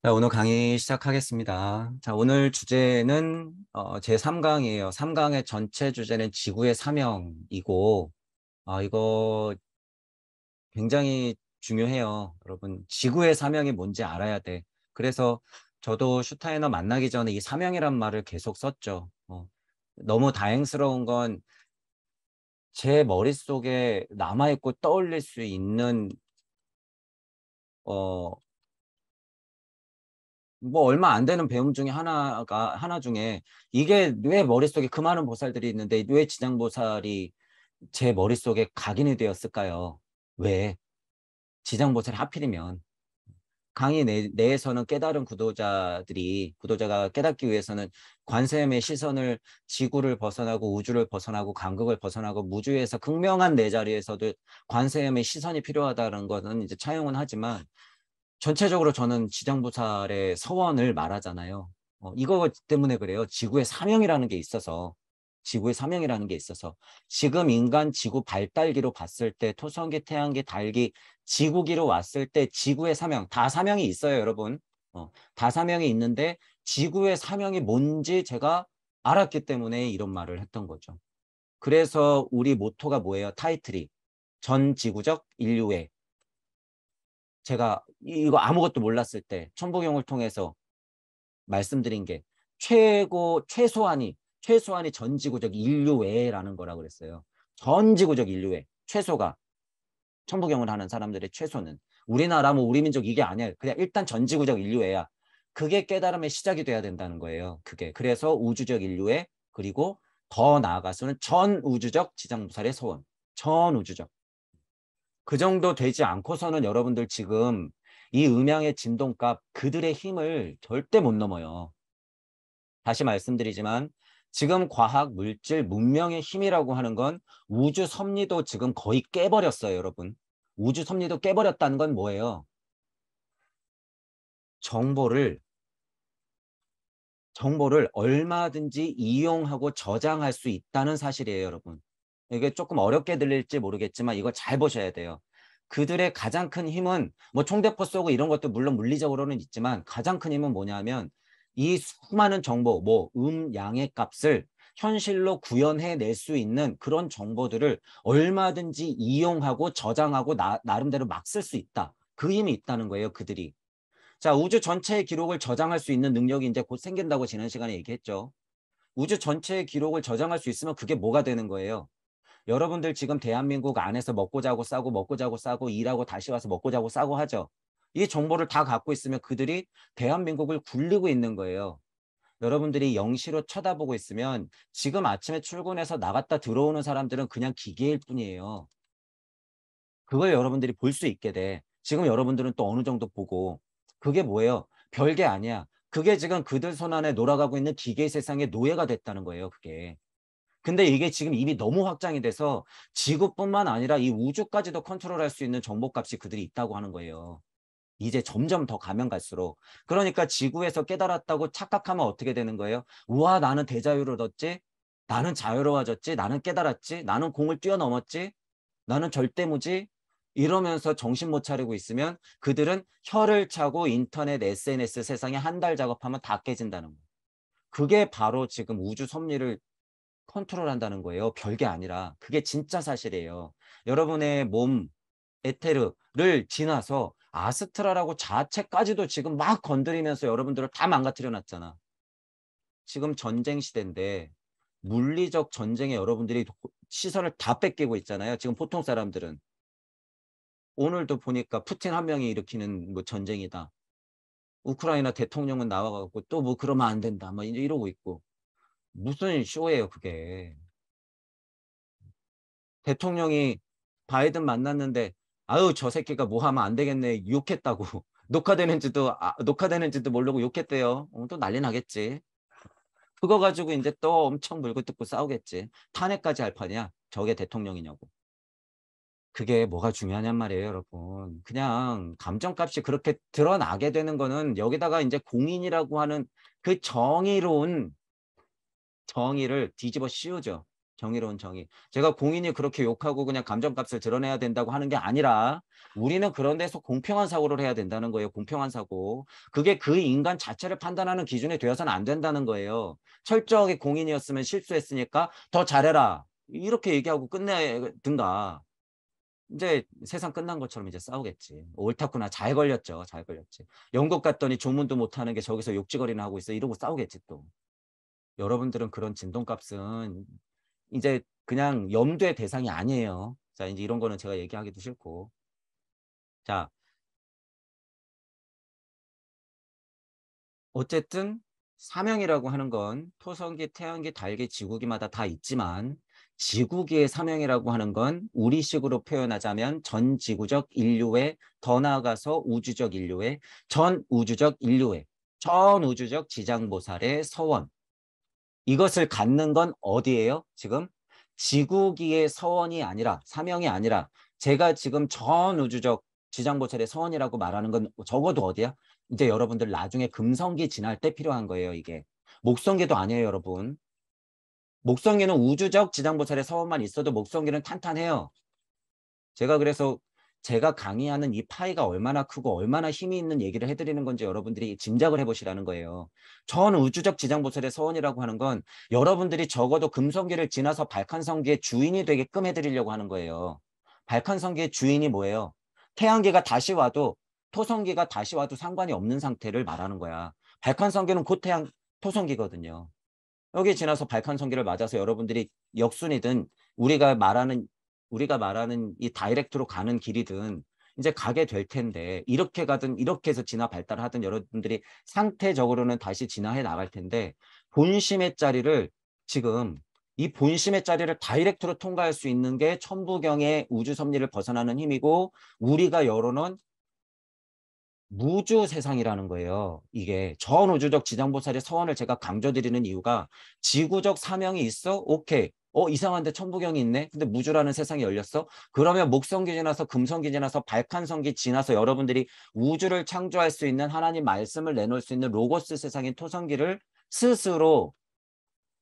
자, 오늘 강의 시작하겠습니다. 자, 오늘 주제는 제 3강이에요. 3강의 전체 주제는 지구의 사명이고, 이거 굉장히 중요해요. 여러분, 지구의 사명이 뭔지 알아야 돼. 그래서 저도 슈타이너 만나기 전에 이 사명이란 말을 계속 썼죠. 너무 다행스러운 건 제 머릿속에 남아있고 떠올릴 수 있는 어, 뭐 얼마 안 되는 배움 중에 하나 중에 이게 왜 머릿속에 그 많은 보살들이 있는데 왜 지장보살이 제 머릿속에 각인이 되었을까요? 왜? 지장보살이 하필이면 강의 내에서는 깨달은 구도자가 깨닫기 위해서는 관세음의 시선을 지구를 벗어나고 우주를 벗어나고 간극을 벗어나고 무주에서 극명한 내 자리에서도 관세음의 시선이 필요하다는 것은 이제 차용은 하지만 전체적으로 저는 지장보살의 서원을 말하잖아요. 이거 때문에 그래요. 지구의 사명이라는 게 있어서 지금 인간 지구 발달기로 봤을 때 토성기, 태양기, 달기, 지구기로 왔을 때 지구의 사명, 다 사명이 있어요, 여러분. 다 사명이 있는데 지구의 사명이 뭔지 제가 알았기 때문에 이런 말을 했던 거죠. 그래서 우리 모토가 뭐예요? 타이틀이 전 지구적 인류애. 제가 이거 아무것도 몰랐을 때 천부경을 통해서 말씀드린 게 최소한이 전지구적 인류애라는 거라고 그랬어요. 전지구적 인류애 최소가 천부경을 하는 사람들의 최소는 우리나라 뭐 우리 민족 이게 아니야. 그냥 일단 전지구적 인류애야. 그게 깨달음의 시작이 돼야 된다는 거예요. 그게 그래서 우주적 인류애 그리고 더 나아가서는 전우주적 지장보살의 소원. 전우주적 그 정도 되지 않고서는 여러분들 지금 이 음양의 진동값 그들의 힘을 절대 못 넘어요. 다시 말씀드리지만 지금 과학, 물질, 문명의 힘이라고 하는 건 우주 섭리도 지금 거의 깨버렸어요, 여러분. 우주 섭리도 깨버렸다는 건 뭐예요? 정보를 얼마든지 이용하고 저장할 수 있다는 사실이에요, 여러분. 이게 조금 어렵게 들릴지 모르겠지만 이거 잘 보셔야 돼요. 그들의 가장 큰 힘은 뭐 총대포 쏘고 이런 것도 물론 물리적으로는 있지만 가장 큰 힘은 뭐냐면 이 수많은 정보, 뭐 양의 값을 현실로 구현해낼 수 있는 그런 정보들을 얼마든지 이용하고 저장하고 나름대로 막 쓸 수 있다. 그 힘이 있다는 거예요, 그들이. 자, 우주 전체의 기록을 저장할 수 있는 능력이 이제 곧 생긴다고 지난 시간에 얘기했죠. 우주 전체의 기록을 저장할 수 있으면 그게 뭐가 되는 거예요? 여러분들 지금 대한민국 안에서 먹고 자고 싸고 먹고 자고 싸고 일하고 다시 와서 먹고 자고 싸고 하죠. 이 정보를 다 갖고 있으면 그들이 대한민국을 굴리고 있는 거예요. 여러분들이 영시로 쳐다보고 있으면 지금 아침에 출근해서 나갔다 들어오는 사람들은 그냥 기계일 뿐이에요. 그걸 여러분들이 볼 수 있게 돼. 지금 여러분들은 또 어느 정도 보고 그게 뭐예요? 별게 아니야. 그게 지금 그들 손 안에 놀아가고 있는 기계 세상의 노예가 됐다는 거예요. 그게. 근데 이게 지금 이미 너무 확장이 돼서 지구뿐만 아니라 이 우주까지도 컨트롤할 수 있는 정보값이 그들이 있다고 하는 거예요. 이제 점점 더 가면 갈수록. 그러니까 지구에서 깨달았다고 착각하면 어떻게 되는 거예요? 우와, 나는 대자유를 얻었지? 나는 자유로워졌지? 나는 깨달았지? 나는 공을 뛰어넘었지? 나는 절대무지? 이러면서 정신 못 차리고 있으면 그들은 혀를 차고 인터넷, SNS 세상에 한 달 작업하면 다 깨진다는 거예요. 그게 바로 지금 우주 섭리를 컨트롤한다는 거예요. 별게 아니라. 그게 진짜 사실이에요. 여러분의 몸, 에테르를 지나서 아스트라라고 자체까지도 지금 막 건드리면서 여러분들을 다 망가뜨려 놨잖아. 지금 전쟁 시대인데 물리적 전쟁에 여러분들이 시선을 다 뺏기고 있잖아요. 지금 보통 사람들은. 오늘도 보니까 푸틴 한 명이 일으키는 뭐 전쟁이다. 우크라이나 대통령은 나와갖고 또 뭐 그러면 안 된다. 뭐 이제 이러고 있고. 무슨 쇼예요, 그게. 대통령이 바이든 만났는데 아유 저 새끼가 뭐 하면 안 되겠네 욕했다고 녹화되는지도 모르고 욕했대요. 또 난리 나겠지. 그거 가지고 이제 또 엄청 물고 뜯고 싸우겠지. 탄핵까지 할 판이야. 저게 대통령이냐고. 그게 뭐가 중요하냔 말이에요, 여러분. 그냥 감정값이 그렇게 드러나게 되는 거는 여기다가 이제 공인이라고 하는 그 정의로운 정의를 뒤집어 씌우죠. 정의로운 정의. 제가 공인이 그렇게 욕하고 그냥 감정값을 드러내야 된다고 하는 게 아니라 우리는 그런 데서 공평한 사고를 해야 된다는 거예요. 공평한 사고. 그게 그 인간 자체를 판단하는 기준이 되어서는 안 된다는 거예요. 철저하게 공인이었으면 실수했으니까 더 잘해라. 이렇게 얘기하고 끝내든가. 이제 세상 끝난 것처럼 이제 싸우겠지. 옳다구나. 잘 걸렸죠. 잘 걸렸지. 영국 갔더니 조문도 못하는 게 저기서 욕지거리나 하고 있어. 이러고 싸우겠지 또. 여러분들은 그런 진동값은 이제 그냥 염두의 대상이 아니에요. 자, 이제 이런 거는 제가 얘기하기도 싫고. 자, 어쨌든 사명이라고 하는 건 토성기, 태양기, 달기, 지구기마다 다 있지만 지구기의 사명이라고 하는 건 우리식으로 표현하자면 전 지구적 인류의 더 나아가서 우주적 인류의 전 우주적 인류의 전 우주적 지장보살의 서원. 이것을 갖는 건 어디예요? 지금 지구기의 서원이 아니라 사명이 아니라 제가 지금 전 우주적 지장보살의 서원이라고 말하는 건 적어도 어디야? 이제 여러분들 나중에 금성기 지날 때 필요한 거예요. 이게 목성기도 아니에요. 여러분 목성기는 우주적 지장보살의 서원만 있어도 목성기는 탄탄해요. 제가 그래서 제가 강의하는 이 파이가 얼마나 크고 얼마나 힘이 있는 얘기를 해드리는 건지 여러분들이 짐작을 해보시라는 거예요. 전 우주적 지장보살의 서원이라고 하는 건 여러분들이 적어도 금성기를 지나서 발칸성기의 주인이 되게끔 해드리려고 하는 거예요. 발칸성기의 주인이 뭐예요? 태양계가 다시 와도 토성기가 다시 와도 상관이 없는 상태를 말하는 거야. 발칸성기는 곧 태양 토성기거든요. 여기 지나서 발칸성기를 맞아서 여러분들이 역순이든 우리가 말하는 이 다이렉트로 가는 길이든 이제 가게 될 텐데 이렇게 가든 이렇게 해서 진화 발달하든 여러분들이 상태적으로는 다시 진화해 나갈 텐데 본심의 자리를 지금 이 본심의 자리를 다이렉트로 통과할 수 있는 게 천부경의 우주 섭리를 벗어나는 힘이고 우리가 열어놓은 무주 세상이라는 거예요. 이게 전우주적 지장보살의 서원을 제가 강조드리는 이유가 지구적 사명이 있어? 오케이. 이상한데 천부경이 있네? 근데 무주라는 세상이 열렸어? 그러면 목성기 지나서 금성기 지나서 발칸성기 지나서 여러분들이 우주를 창조할 수 있는 하나님 말씀을 내놓을 수 있는 로고스 세상인 토성기를 스스로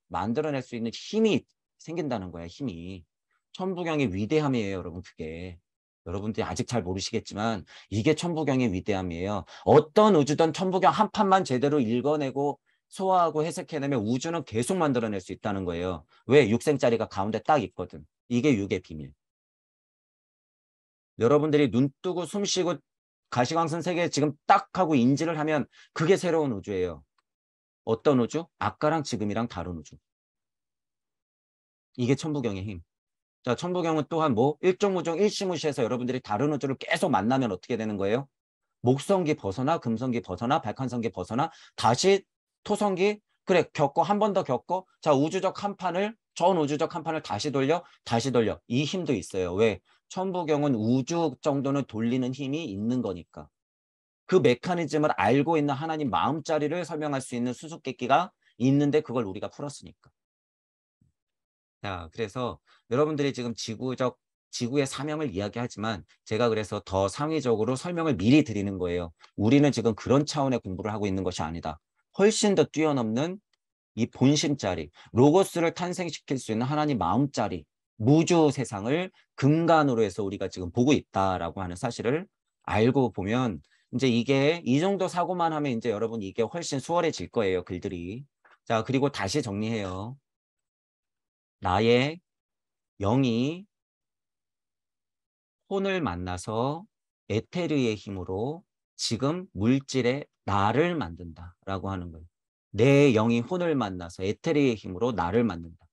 만들어낼 수 있는 힘이 생긴다는 거야. 힘이. 천부경의 위대함이에요. 여러분 그게. 여러분들이 아직 잘 모르시겠지만 이게 천부경의 위대함이에요. 어떤 우주든 천부경 한 판만 제대로 읽어내고 소화하고 해석해내면 우주는 계속 만들어낼 수 있다는 거예요. 왜? 육생짜리가 가운데 딱 있거든. 이게 육의 비밀. 여러분들이 눈 뜨고 숨 쉬고 가시광선 세계 지금 딱 하고 인지를 하면 그게 새로운 우주예요. 어떤 우주? 아까랑 지금이랑 다른 우주. 이게 천부경의 힘. 자, 천부경은 또한 뭐 일종무종 일시무시해서 여러분들이 다른 우주를 계속 만나면 어떻게 되는 거예요? 목성기 벗어나 금성기 벗어나 발칸성기 벗어나 다시 토성기 그래 겪고 한 번 더 겪고 자 우주적 한 판을 전 우주적 한 판을 다시 돌려 이 힘도 있어요. 왜? 천부경은 우주 정도는 돌리는 힘이 있는 거니까. 그 메커니즘을 알고 있는 하나님 마음자리를 설명할 수 있는 수수께끼가 있는데 그걸 우리가 풀었으니까. 자, 그래서 여러분들이 지금 지구의 사명을 이야기하지만 제가 그래서 더 상위적으로 설명을 미리 드리는 거예요. 우리는 지금 그런 차원의 공부를 하고 있는 것이 아니다. 훨씬 더 뛰어넘는 이 본심짜리, 로고스를 탄생시킬 수 있는 하나님 마음짜리, 무주 세상을 근간으로 해서 우리가 지금 보고 있다라고 하는 사실을 알고 보면 이제 이게 이 정도 사고만 하면 이제 여러분 이게 훨씬 수월해질 거예요. 글들이. 자, 그리고 다시 정리해요. 나의 영이 혼을 만나서 에테르의 힘으로 지금 물질의 나를 만든다라고 하는 거예요. 내 영이 혼을 만나서 에테르의 힘으로 나를 만든다.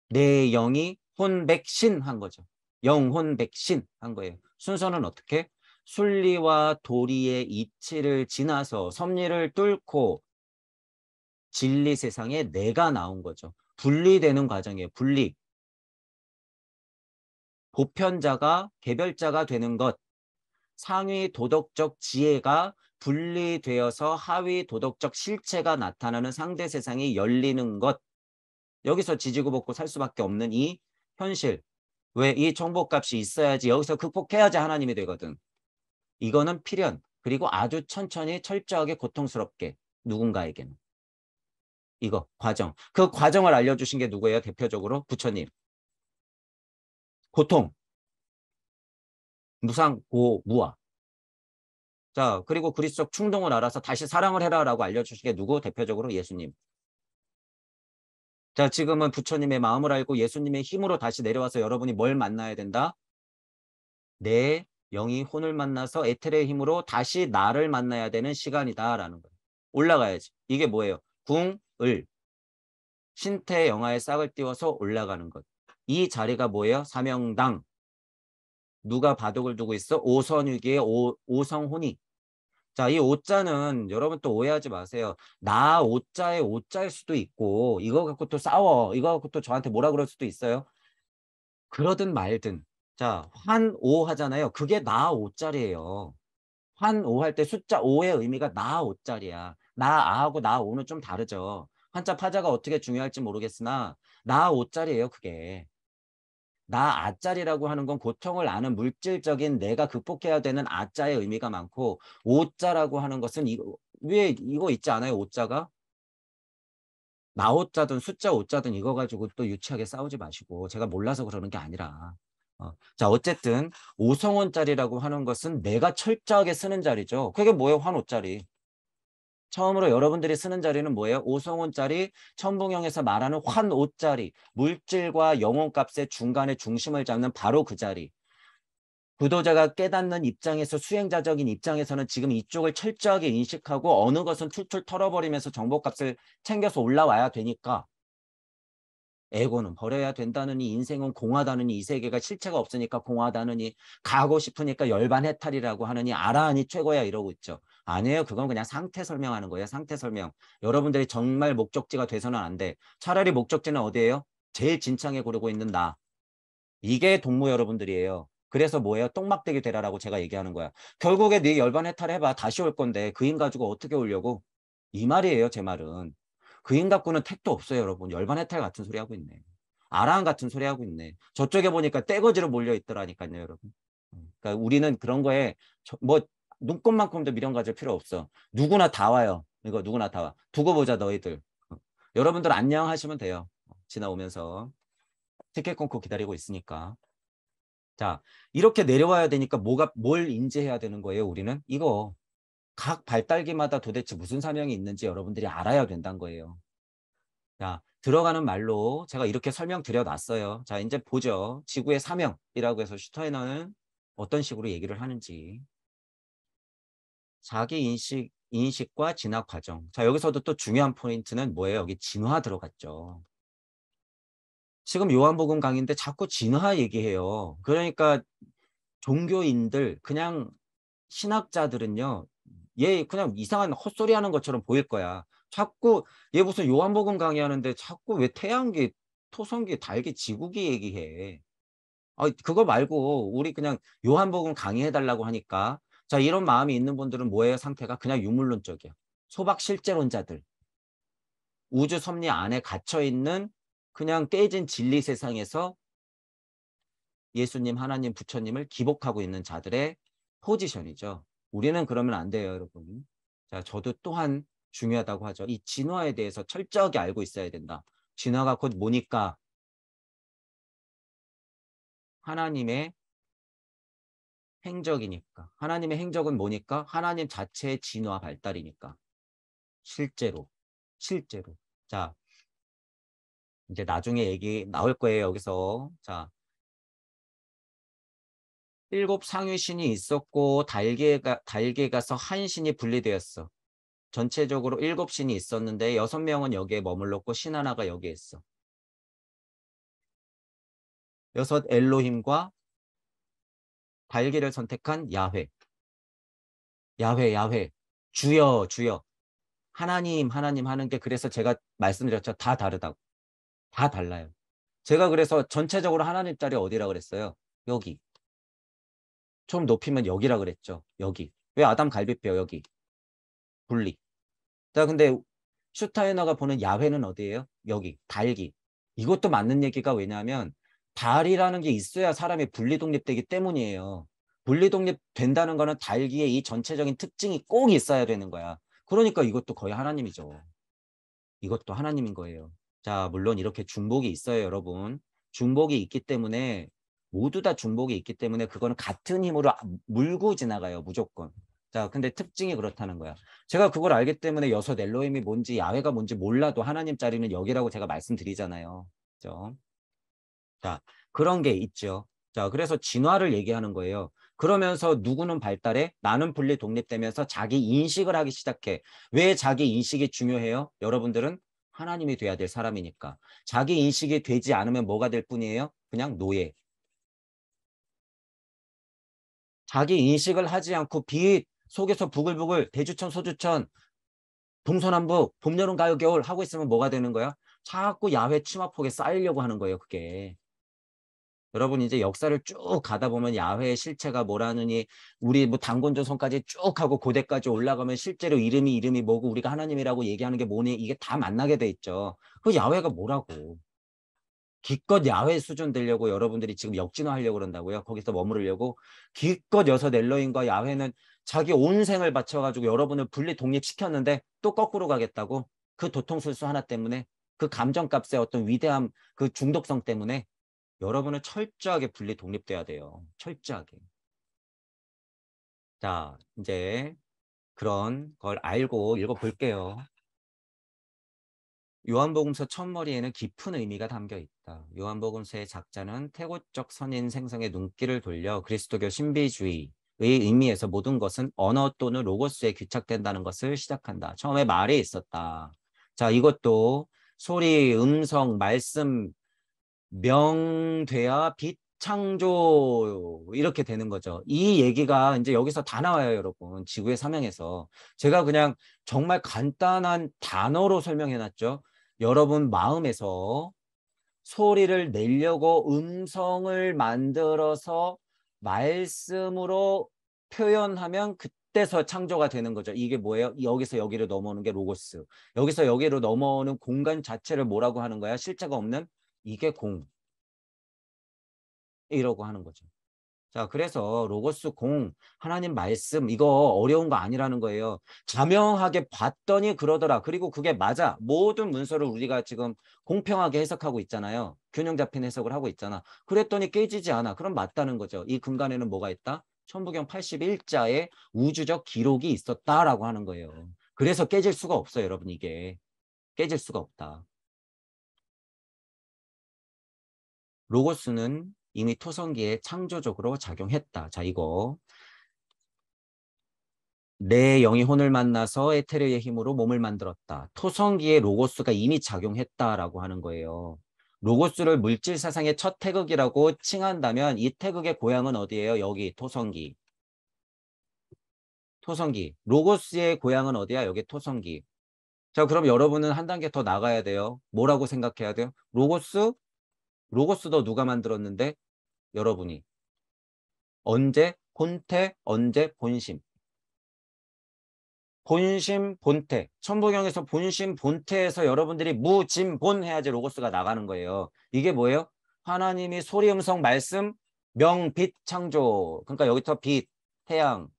내 영이 혼백신한 거죠. 영혼백신 한 거예요. 순서는 어떻게? 순리와 도리의 이치를 지나서 섭리를 뚫고 진리 세상에 내가 나온 거죠. 분리되는 과정이에요. 분리. 보편자가 개별자가 되는 것, 상위 도덕적 지혜가 분리되어서 하위 도덕적 실체가 나타나는 상대 세상이 열리는 것. 여기서 지지고 볶고 살 수밖에 없는 이 현실. 왜? 이 정보값이 있어야지 여기서 극복해야지 하나님이 되거든. 이거는 필연. 그리고 아주 천천히 철저하게 고통스럽게 누군가에게는. 이거 과정. 그 과정을 알려주신 게 누구예요? 대표적으로 부처님. 고통, 무상, 고, 무아. 자, 그리고 그리스도적 충동을 알아서 다시 사랑을 해라라고 알려주신 게 누구? 대표적으로 예수님. 자, 지금은 부처님의 마음을 알고 예수님의 힘으로 다시 내려와서 여러분이 뭘 만나야 된다? 내 영이 혼을 만나서 에테르의 힘으로 다시 나를 만나야 되는 시간이다라는 거예요. 올라가야지. 이게 뭐예요? 궁, 을. 신태 영화의 싹을 띄워서 올라가는 것. 이 자리가 뭐예요? 사명당. 누가 바둑을 두고 있어? 오선유기의 오성혼이. 자, 이 오자는 여러분 또 오해하지 마세요. 나 오자의 오자일 수도 있고 이거 갖고 또 싸워. 이거 갖고 또 저한테 뭐라 그럴 수도 있어요. 그러든 말든. 자, 환오 하잖아요. 그게 나 오자리예요. 환오 할 때 숫자 5의 의미가 나 오자리야. 나 아하고 나 오는 좀 다르죠. 한자 파자가 어떻게 중요할지 모르겠으나 나 오자리예요, 그게. 나 아자리라고 하는 건 고통을 아는 물질적인 내가 극복해야 되는 아자의 의미가 많고 오자라고 하는 것은 이거 왜 이거 있지 않아요? 오자가 나오자든 숫자 오자든 이거 가지고 또 유치하게 싸우지 마시고 제가 몰라서 그러는 게 아니라 자 어쨌든 오성원자리라고 하는 것은 내가 철저하게 쓰는 자리죠. 그게 뭐예요? 환오자리. 처음으로 여러분들이 쓰는 자리는 뭐예요? 오성원짜리 천붕형에서 말하는 환오짜리 물질과 영혼값의 중간에 중심을 잡는 바로 그 자리. 구도자가 깨닫는 입장에서 수행자적인 입장에서는 지금 이쪽을 철저하게 인식하고 어느 것은 툴툴 털어버리면서 정보값을 챙겨서 올라와야 되니까 에고는 버려야 된다느니 인생은 공하다느니 이 세계가 실체가 없으니까 공하다느니 가고 싶으니까 열반해탈이라고 하느니 알아하니 최고야 이러고 있죠. 아니에요. 그건 그냥 상태 설명하는 거예요. 상태 설명. 여러분들이 정말 목적지가 돼서는 안 돼. 차라리 목적지는 어디예요? 제일 진창에 고르고 있는 나. 이게 동무 여러분들이에요. 그래서 뭐예요? 똥막대기 되라라고 제가 얘기하는 거야. 결국에 네 열반해탈 해봐. 다시 올 건데 그 힘 가지고 어떻게 오려고? 이 말이에요. 제 말은. 그 힘 갖고는 택도 없어요. 여러분. 열반해탈 같은 소리 하고 있네. 아랑 같은 소리 하고 있네. 저쪽에 보니까 떼거지로 몰려 있더라니까요. 여러분. 그러니까 우리는 그런 거에 뭐 눈꽃만큼도 미련 가질 필요 없어. 누구나 다 와요. 이거 누구나 다 와. 두고 보자 너희들. 여러분들 안녕 하시면 돼요. 지나오면서. 티켓 끊고 기다리고 있으니까. 자, 이렇게 내려와야 되니까 뭘 인지해야 되는 거예요, 우리는? 이거. 각 발달기마다 도대체 무슨 사명이 있는지 여러분들이 알아야 된다는 거예요. 자, 들어가는 말로 제가 이렇게 설명드려 놨어요. 자, 이제 보죠. 지구의 사명이라고 해서 슈타이너는 어떤 식으로 얘기를 하는지. 자기 인식과 진화 과정. 자, 여기서도 또 중요한 포인트는 뭐예요? 여기 진화 들어갔죠. 지금 요한복음 강의인데 자꾸 진화 얘기해요. 그러니까 종교인들, 그냥 신학자들은요, 얘 그냥 이상한 헛소리 하는 것처럼 보일 거야. 자꾸 얘 무슨 요한복음 강의하는데 자꾸 왜 태양계, 토성계, 달계, 지구계 얘기해. 그거 말고 우리 그냥 요한복음 강의해달라고 하니까 자 이런 마음이 있는 분들은 뭐예요? 상태가 그냥 유물론적이야. 소박 실제론자들. 우주 섭리 안에 갇혀있는 그냥 깨진 진리 세상에서 예수님, 하나님, 부처님을 기복하고 있는 자들의 포지션이죠. 우리는 그러면 안 돼요, 여러분. 자, 저도 또한 중요하다고 하죠. 이 진화에 대해서 철저하게 알고 있어야 된다. 진화가 곧 뭐니까? 하나님의 행적이니까. 하나님의 행적은 뭐니까? 하나님 자체의 진화 발달이니까. 실제로. 실제로. 자, 이제 나중에 얘기 나올 거예요, 여기서. 자, 7 상위 신이 있었고 달게 가서 한 신이 분리되었어. 전체적으로 7신이 있었는데 6명은 여기에 머물렀고 신 하나가 여기에 있어. 6 엘로힘과 달기를 선택한 야훼. 야훼, 야훼. 주여, 주여. 하나님, 하나님 하는 게 그래서 제가 말씀드렸죠. 다 다르다고. 다 달라요. 제가 그래서 전체적으로 하나님 자리 어디라 그랬어요? 여기. 좀 높이면 여기라 그랬죠. 여기. 왜 아담 갈비뼈 여기. 분리. 자, 근데 슈타이너가 보는 야훼는 어디예요? 여기. 달기. 이것도 맞는 얘기가 왜냐하면 달이라는 게 있어야 사람이 분리독립되기 때문이에요. 분리독립된다는 거는 달기의 이 전체적인 특징이 꼭 있어야 되는 거야. 그러니까 이것도 거의 하나님이죠. 이것도 하나님인 거예요. 자, 물론 이렇게 중복이 있어요, 여러분. 중복이 있기 때문에 모두 다 중복이 있기 때문에 그거는 같은 힘으로 물고 지나가요, 무조건. 자, 근데 특징이 그렇다는 거야. 제가 그걸 알기 때문에 여섯 엘로힘이 뭔지 야훼가 뭔지 몰라도 하나님 자리는 여기라고 제가 말씀드리잖아요. 그죠? 자, 그런 게 있죠. 자, 그래서 진화를 얘기하는 거예요. 그러면서 누구는 발달해? 나는 분리 독립되면서 자기 인식을 하기 시작해. 왜 자기 인식이 중요해요? 여러분들은 하나님이 돼야 될 사람이니까. 자기 인식이 되지 않으면 뭐가 될 뿐이에요? 그냥 노예. 자기 인식을 하지 않고 빛 속에서 부글부글 대주천 소주천 동서남북 봄 여름 가을 겨울 하고 있으면 뭐가 되는 거야? 자꾸 야훼 치마폭에 쌓이려고 하는 거예요, 그게. 여러분 이제 역사를 쭉 가다 보면 야훼의 실체가 뭐라느니 우리 뭐 단곤조선까지 쭉 하고 고대까지 올라가면 실제로 이름이 뭐고 우리가 하나님이라고 얘기하는 게 뭐니 이게 다 만나게 돼 있죠. 그 야훼가 뭐라고. 기껏 야훼 수준 되려고 여러분들이 지금 역진화하려고 그런다고요. 거기서 머무르려고. 기껏 여섯 엘러인과 야훼는 자기 온 생을 바쳐가지고 여러분을 분리 독립시켰는데 또 거꾸로 가겠다고. 그 도통술수 하나 때문에 그 감정값의 어떤 위대함 그 중독성 때문에 여러분은 철저하게 분리 독립돼야 돼요. 철저하게. 자, 이제 그런 걸 알고 읽어볼게요. 요한복음서 첫머리에는 깊은 의미가 담겨 있다. 요한복음서의 작자는 태고적 선인 생성의 눈길을 돌려 그리스도교 신비주의의 의미에서 모든 것은 언어 또는 로고스에 귀착된다는 것을 시작한다. 처음에 말이 있었다. 자, 이것도 소리, 음성, 말씀, 명돼야 빛 창조 이렇게 되는 거죠. 이 얘기가 이제 여기서 다 나와요, 여러분. 지구의 사명에서. 제가 그냥 정말 간단한 단어로 설명해 놨죠. 여러분 마음에서 소리를 내려고 음성을 만들어서 말씀으로 표현하면 그때서 창조가 되는 거죠. 이게 뭐예요? 여기서 여기로 넘어오는 게 로고스. 여기서 여기로 넘어오는 공간 자체를 뭐라고 하는 거야? 실체가 없는 이게 공. 이라고 하는 거죠. 자, 그래서 로고스 공, 하나님 말씀, 이거 어려운 거 아니라는 거예요. 자명하게 봤더니 그러더라. 그리고 그게 맞아. 모든 문서를 우리가 지금 공평하게 해석하고 있잖아요. 균형 잡힌 해석을 하고 있잖아. 그랬더니 깨지지 않아. 그럼 맞다는 거죠. 이 근간에는 뭐가 있다? 천부경 81자의 우주적 기록이 있었다라고 하는 거예요. 그래서 깨질 수가 없어요, 여러분, 이게. 깨질 수가 없다. 로고스는 이미 토성기에 창조적으로 작용했다. 자, 이거. 내 영이 혼을 만나서 에테르의 힘으로 몸을 만들었다. 토성기에 로고스가 이미 작용했다라고 하는 거예요. 로고스를 물질 사상의 첫 태극이라고 칭한다면 이 태극의 고향은 어디예요? 여기 토성기. 토성기. 로고스의 고향은 어디야? 여기 토성기. 자, 그럼 여러분은 한 단계 더 나가야 돼요. 뭐라고 생각해야 돼요? 로고스? 로고스도 누가 만들었는데? 여러분이. 언제? 본태, 언제? 본심. 본심, 본태. 천부경에서 본심, 본태에서 여러분들이 무진본 해야지 로고스가 나가는 거예요. 이게 뭐예요? 하나님이 소리, 음성, 말씀, 명, 빛, 창조. 그러니까 여기서 빛, 태양,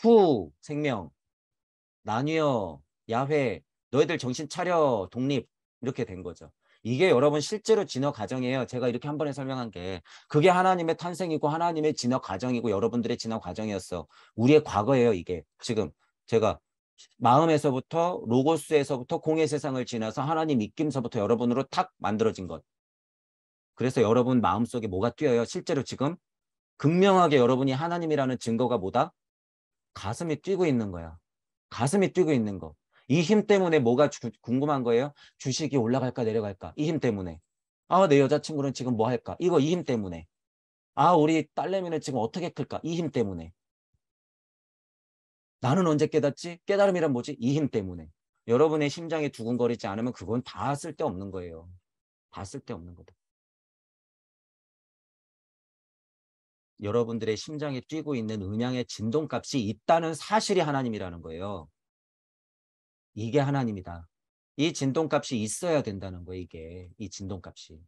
후, 생명, 나뉘어, 야훼, 너희들 정신 차려, 독립. 이렇게 된 거죠. 이게 여러분 실제로 진화 과정이에요. 제가 이렇게 한 번에 설명한 게. 그게 하나님의 탄생이고 하나님의 진화 과정이고 여러분들의 진화 과정이었어. 우리의 과거예요, 이게. 지금 제가 마음에서부터 로고스에서부터 공의 세상을 지나서 하나님 입김서부터 여러분으로 탁 만들어진 것. 그래서 여러분 마음속에 뭐가 뛰어요? 실제로 지금 극명하게 여러분이 하나님이라는 증거가 뭐다? 가슴이 뛰고 있는 거야. 가슴이 뛰고 있는 거. 이 힘 때문에 뭐가 궁금한 거예요? 주식이 올라갈까 내려갈까? 이 힘 때문에. 아, 내 여자친구는 지금 뭐 할까? 이거 이 힘 때문에. 아, 우리 딸내미는 지금 어떻게 클까? 이 힘 때문에. 나는 언제 깨닫지? 깨달음이란 뭐지? 이 힘 때문에. 여러분의 심장이 두근거리지 않으면 그건 다 쓸데없는 거예요. 다 쓸데없는 거다. 여러분들의 심장에 뛰고 있는 음양의 진동값이 있다는 사실이 하나님이라는 거예요. 이게 하나님이다. 이 진동값이 있어야 된다는 거예요. 이게 이 진동값이.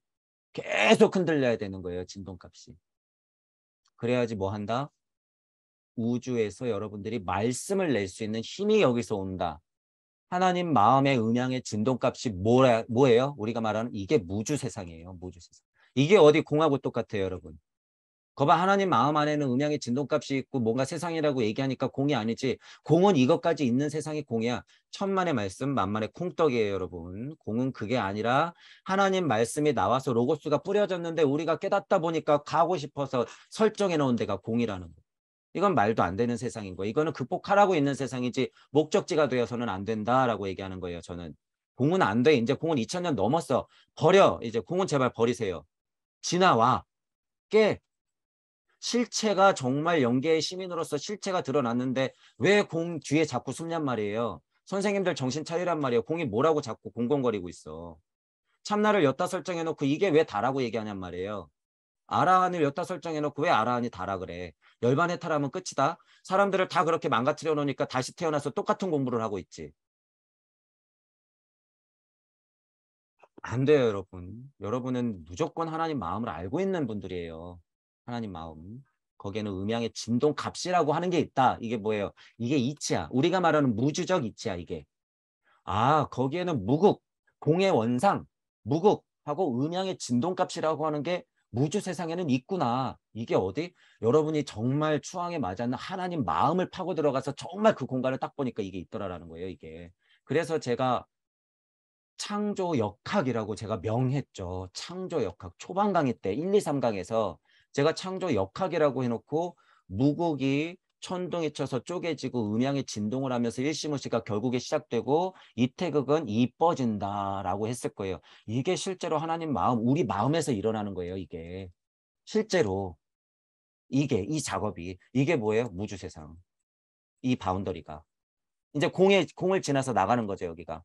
계속 흔들려야 되는 거예요. 진동값이. 그래야지 뭐 한다? 우주에서 여러분들이 말씀을 낼 수 있는 힘이 여기서 온다. 하나님 마음의 음양의 진동값이 뭐예요? 우리가 말하는 이게 무주 세상이에요. 무주 세상. 이게 어디 공하고 똑같아요, 여러분. 거봐, 하나님 마음 안에는 음양의 진동값이 있고 뭔가 세상이라고 얘기하니까 공이 아니지. 공은 이것까지 있는 세상이 공이야. 천만의 말씀 만만의 콩떡이에요, 여러분. 공은 그게 아니라 하나님 말씀이 나와서 로고스가 뿌려졌는데 우리가 깨닫다 보니까 가고 싶어서 설정해 놓은 데가 공이라는 거. 이건 말도 안 되는 세상인 거예요. 이거는 극복하라고 있는 세상이지 목적지가 되어서는 안 된다라고 얘기하는 거예요, 저는. 공은 안 돼. 이제 공은 2000년 넘었어. 버려. 이제 공은 제발 버리세요. 지나와. 깨. 실체가 정말 영계의 시민으로서 실체가 드러났는데 왜 공 뒤에 자꾸 숨냔 말이에요. 선생님들 정신 차리란 말이에요. 공이 뭐라고 자꾸 공공거리고 있어. 참나를 엿다 설정해놓고 이게 왜 다라고 얘기하냔 말이에요. 아라한을 엿다 설정해놓고 왜 아라한이 다라 그래. 열반해탈하면 끝이다. 사람들을 다 그렇게 망가뜨려 놓으니까 다시 태어나서 똑같은 공부를 하고 있지. 안 돼요, 여러분. 여러분은 무조건 하나님 마음을 알고 있는 분들이에요. 하나님 마음. 거기에는 음양의 진동 값이라고 하는 게 있다. 이게 뭐예요? 이게 이치야. 우리가 말하는 무주적 이치야, 이게. 아, 거기에는 무국, 공의 원상, 무국하고 음양의 진동값이라고 하는 게 무주 세상에는 있구나. 이게 어디? 여러분이 정말 추앙에 맞았는 하나님 마음을 파고 들어가서 정말 그 공간을 딱 보니까 이게 있더라라는 거예요, 이게. 그래서 제가 창조 역학이라고 제가 명했죠. 창조 역학. 초반 강의 때 1, 2, 3강에서 제가 창조 역학이라고 해놓고 무국이 천둥이 쳐서 쪼개지고 음양이 진동을 하면서 일시무시가 결국에 시작되고 이태극은 이뻐진다라고 했을 거예요. 이게 실제로 하나님 마음, 우리 마음에서 일어나는 거예요. 이게 실제로 이게 이 작업이 이게 뭐예요? 무주세상. 이 바운더리가 이제 공을 지나서 나가는 거죠. 여기가.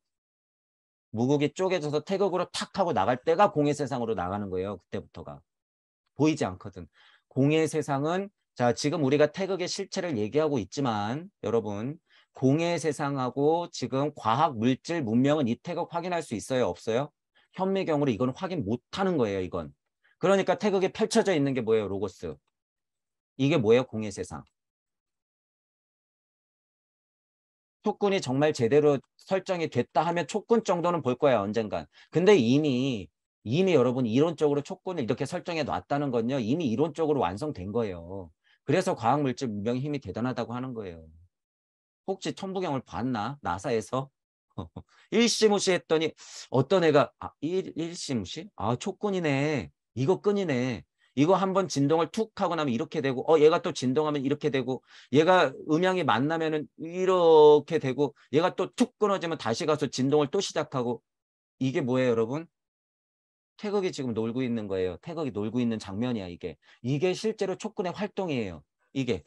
무국이 쪼개져서 태극으로 탁 하고 나갈 때가 공의 세상으로 나가는 거예요. 그때부터가. 보이지 않거든. 공의 세상은 자 지금 우리가 태극의 실체를 얘기하고 있지만 여러분 공의 세상하고 지금 과학, 물질, 문명은 이 태극 확인할 수 있어요? 없어요? 현미경으로 이건 확인 못하는 거예요. 이건. 그러니까 태극에 펼쳐져 있는 게 뭐예요? 로고스. 이게 뭐예요? 공의 세상. 촉군이 정말 제대로 설정이 됐다 하면 촉군 정도는 볼 거야 언젠간. 근데 이미 여러분 이론적으로 촉군을 이렇게 설정해 놨다는 건요. 이미 이론적으로 완성된 거예요. 그래서 과학물질 문명의 힘이 대단하다고 하는 거예요. 혹시 천부경을 봤나? 나사에서? 일시무시 했더니 어떤 애가 일시무시? 아 촉군이네. 이거 끈이네. 이거 한번 진동을 툭 하고 나면 이렇게 되고 얘가 또 진동하면 이렇게 되고 얘가 음양이 만나면은 이렇게 되고 얘가 또 툭 끊어지면 다시 가서 진동을 또 시작하고 이게 뭐예요 여러분? 태극이 지금 놀고 있는 거예요. 태극이 놀고 있는 장면이야 이게. 이게 실제로 촉군의 활동이에요. 이게.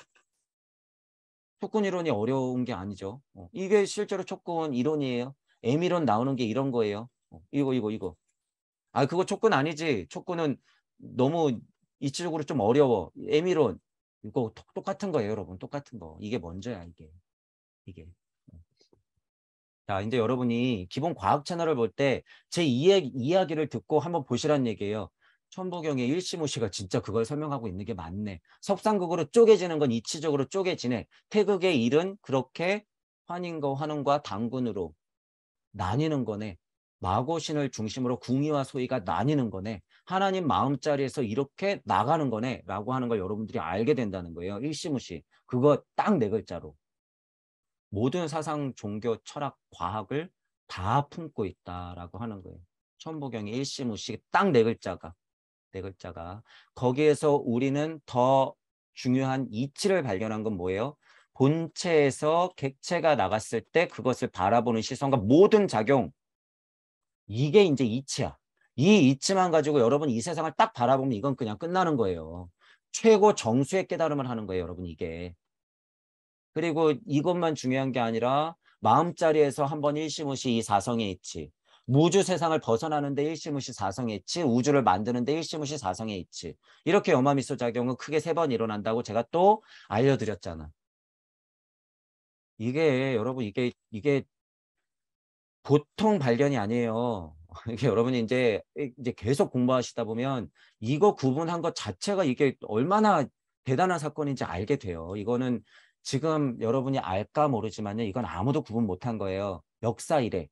촉군 이론이 어려운 게 아니죠. 이게 실제로 촉군 이론이에요. M이론 나오는 게 이런 거예요. 이거. 아, 그거 촉군 아니지. 촉군은 너무 이치적으로 좀 어려워. M이론. 이거 똑같은 거예요, 여러분. 똑같은 거. 이게 먼저야, 이게. 이게. 자, 이제 여러분이 기본 과학 채널을 볼 때 제 이야기를 듣고 한번 보시란 얘기예요. 천부경의 일시무시가 진짜 그걸 설명하고 있는 게 맞네. 석상극으로 쪼개지는 건 이치적으로 쪼개지네. 태극의 일은 그렇게 환인과 환웅과 당군으로 나뉘는 거네. 마고신을 중심으로 궁의와 소의가 나뉘는 거네. 하나님 마음자리에서 이렇게 나가는 거네. 라고 하는 걸 여러분들이 알게 된다는 거예요. 일시무시. 그거 딱 네 글자로. 모든 사상, 종교, 철학, 과학을 다 품고 있다라고 하는 거예요. 천부경의 일시무시 딱 네 글자가. 네 글자가. 거기에서 우리는 더 중요한 이치를 발견한 건 뭐예요? 본체에서 객체가 나갔을 때 그것을 바라보는 시선과 모든 작용. 이게 이제 이치야. 이 이치만 가지고 여러분 이 세상을 딱 바라보면 이건 그냥 끝나는 거예요. 최고 정수의 깨달음을 하는 거예요, 여러분 이게. 그리고 이것만 중요한 게 아니라 마음자리에서 한번 일시무시 이 사성의 이치. 무주 세상을 벗어나는데 일시무시 사성의 이치, 우주를 만드는데 일시무시 사성의 이치. 이렇게 염화미소 작용은 크게 3번 일어난다고 제가 또 알려드렸잖아. 이게 여러분 이게 보통 발견이 아니에요. 이게 여러분이 이제 계속 공부하시다 보면 이거 구분한 것 자체가 이게 얼마나 대단한 사건인지 알게 돼요. 이거는 지금 여러분이 알까 모르지만요. 이건 아무도 구분 못한 거예요. 역사 이래.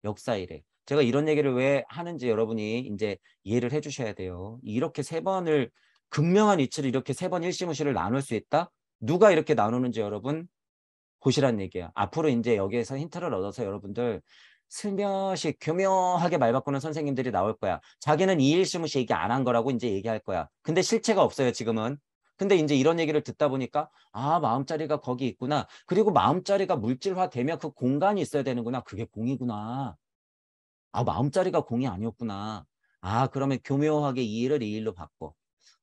역사 이래. 제가 이런 얘기를 왜 하는지 여러분이 이제 이해를 해 주셔야 돼요. 이렇게 세 번을 극명한 이치를 이렇게 세 번 일시무시를 나눌 수 있다? 누가 이렇게 나누는지 여러분 보시란 얘기야. 앞으로 이제 여기에서 힌트를 얻어서 여러분들 슬며시 교묘하게 말 바꾸는 선생님들이 나올 거야. 자기는 이 일시무시 얘기 안 한 거라고 이제 얘기할 거야. 근데 실체가 없어요, 지금은. 근데 이제 이런 얘기를 듣다 보니까 아, 마음자리가 거기 있구나. 그리고 마음자리가 물질화 되면 그 공간이 있어야 되는구나. 그게 공이구나. 아, 마음자리가 공이 아니었구나. 아, 그러면 교묘하게 이 일을 이 일로 바꿔.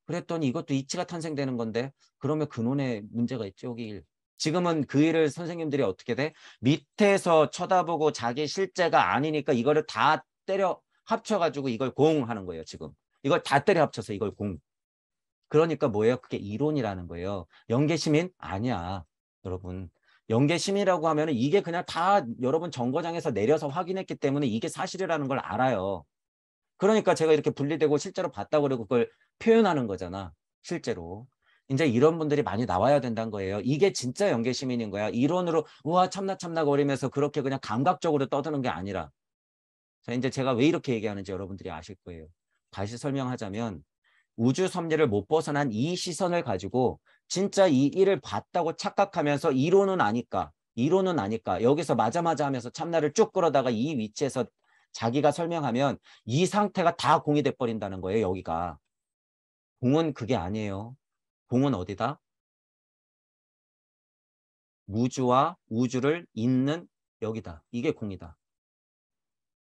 그랬더니 이것도 이치가 탄생되는 건데 그러면 근원에 문제가 있죠. 여기 일. 지금은 그 일을 선생님들이 어떻게 돼? 밑에서 쳐다보고 자기 실제가 아니니까 이거를 다 때려 합쳐가지고 이걸 공 하는 거예요. 지금. 이걸 다 때려 합쳐서 이걸 공. 그러니까 뭐예요? 그게 이론이라는 거예요. 영계시민? 아니야. 여러분. 영계시민이라고 하면 이게 그냥 다 여러분 정거장에서 내려서 확인했기 때문에 이게 사실이라는 걸 알아요. 그러니까 제가 이렇게 분리되고 실제로 봤다고 그러고 그걸 표현하는 거잖아. 실제로. 이제 이런 분들이 많이 나와야 된다는 거예요. 이게 진짜 연계 시민인 거야. 이론으로 우와 참나 참나 거리면서 그렇게 그냥 감각적으로 떠드는 게 아니라. 자, 이제 제가 왜 이렇게 얘기하는지 여러분들이 아실 거예요. 다시 설명하자면 우주 섭리를 못 벗어난 이 시선을 가지고 진짜 이 일을 봤다고 착각하면서 이론은 아니까 여기서 맞아 하면서 참나를 쭉 끌어다가 이 위치에서 자기가 설명하면 이 상태가 다 공이 돼 버린다는 거예요. 여기가. 공은 그게 아니에요. 공은 어디다? 무주와 우주를 잇는 여기다. 이게 공이다.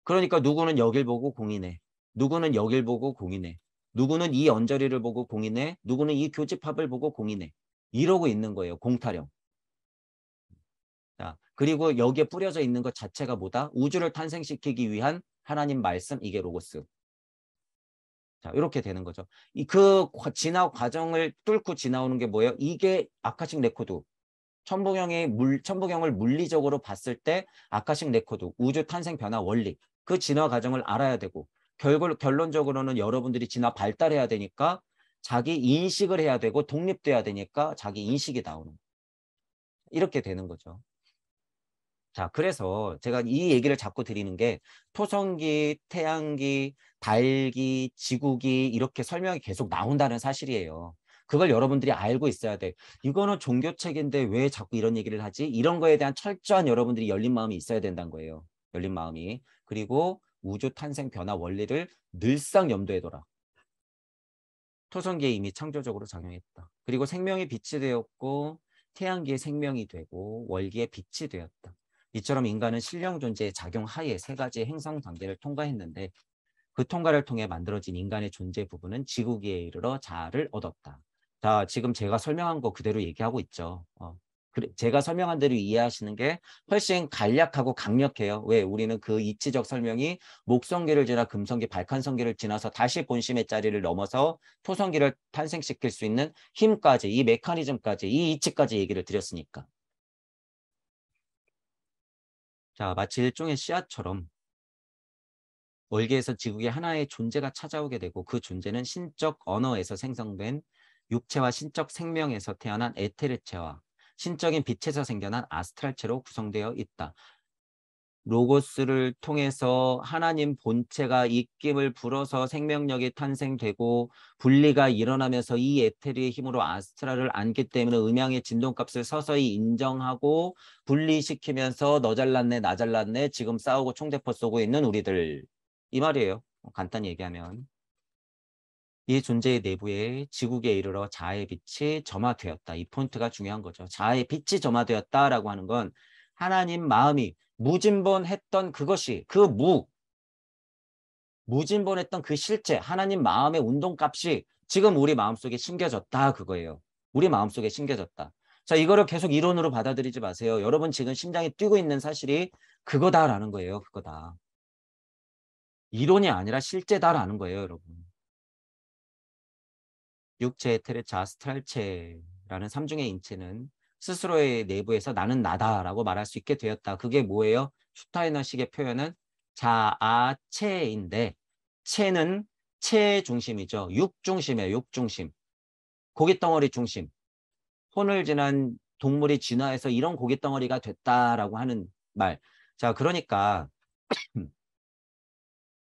그러니까 누구는 여길 보고 공이네. 누구는 여길 보고 공이네. 누구는 이 언저리를 보고 공이네. 누구는 이 교집합을 보고 공이네. 이러고 있는 거예요. 공타령. 자, 그리고 여기에 뿌려져 있는 것 자체가 뭐다? 우주를 탄생시키기 위한 하나님 말씀, 이게 로고스. 자, 이렇게 되는 거죠. 진화 과정을 뚫고 지나오는 게 뭐예요? 이게 아카식 레코드. 천부경을 물리적으로 봤을 때 아카식 레코드, 우주 탄생 변화 원리, 그 진화 과정을 알아야 되고 결론적으로는 여러분들이 진화 발달해야 되니까 자기 인식을 해야 되고 독립돼야 되니까 자기 인식이 나오는 이렇게 되는 거죠. 자, 그래서 제가 이 얘기를 자꾸 드리는 게 토성기, 태양기, 달기, 지구기 이렇게 설명이 계속 나온다는 사실이에요. 그걸 여러분들이 알고 있어야 돼. 이거는 종교책인데 왜 자꾸 이런 얘기를 하지? 이런 거에 대한 철저한 여러분들이 열린 마음이 있어야 된다는 거예요. 열린 마음이. 그리고 우주 탄생 변화 원리를 늘상 염두에 둬라. 토성기에 이미 창조적으로 작용했다. 그리고 생명이 빛이 되었고 태양기에 생명이 되고 월기에 빛이 되었다. 이처럼 인간은 신령 존재의 작용 하에 세 가지의 행성 단계를 통과했는데 그 통과를 통해 만들어진 인간의 존재 부분은 지구기에 이르러 자아를 얻었다. 자, 지금 제가 설명한 거 그대로 얘기하고 있죠. 그래, 제가 설명한 대로 이해하시는 게 훨씬 간략하고 강력해요. 왜? 우리는 그 이치적 설명이 목성기를 지나 금성기, 발칸성기를 지나서 다시 본심의 자리를 넘어서 토성기를 탄생시킬 수 있는 힘까지, 이 메커니즘까지, 이 이치까지 얘기를 드렸으니까. 자, 마치 일종의 씨앗처럼 월계에서 지구의 하나의 존재가 찾아오게 되고 그 존재는 신적 언어에서 생성된 육체와 신적 생명에서 태어난 에테르체와 신적인 빛에서 생겨난 아스트랄체로 구성되어 있다. 로고스를 통해서 하나님 본체가 입김을 불어서 생명력이 탄생되고 분리가 일어나면서 이 에테르의 힘으로 아스트랄을 안기 때문에 음양의 진동값을 서서히 인정하고 분리시키면서 너 잘났네 나 잘났네 지금 싸우고 총대포 쏘고 있는 우리들 이 말이에요. 간단히 얘기하면 이 존재의 내부에 지구계에 이르러 자아의 빛이 점화되었다. 이 포인트가 중요한 거죠. 자아의 빛이 점화되었다라고 하는 건 하나님 마음이 무진본했던 그것이 무진본했던 그 실체 하나님 마음의 운동값이 지금 우리 마음속에 심겨졌다 그거예요. 우리 마음속에 심겨졌다. 자, 이거를 계속 이론으로 받아들이지 마세요. 여러분 지금 심장이 뛰고 있는 사실이 그거다라는 거예요. 그거다. 이론이 아니라 실제다라는 거예요, 여러분. 육체, 테레차, 아스트랄체라는 삼중의 인체는 스스로의 내부에서 나는 나다라고 말할 수 있게 되었다. 그게 뭐예요? 슈타이너식의 표현은 자아체인데 체는 체 중심이죠. 육 중심이에요. 육 중심. 고깃덩어리 중심. 혼을 지난 동물이 진화해서 이런 고기 덩어리가 됐다라고 하는 말. 자, 그러니까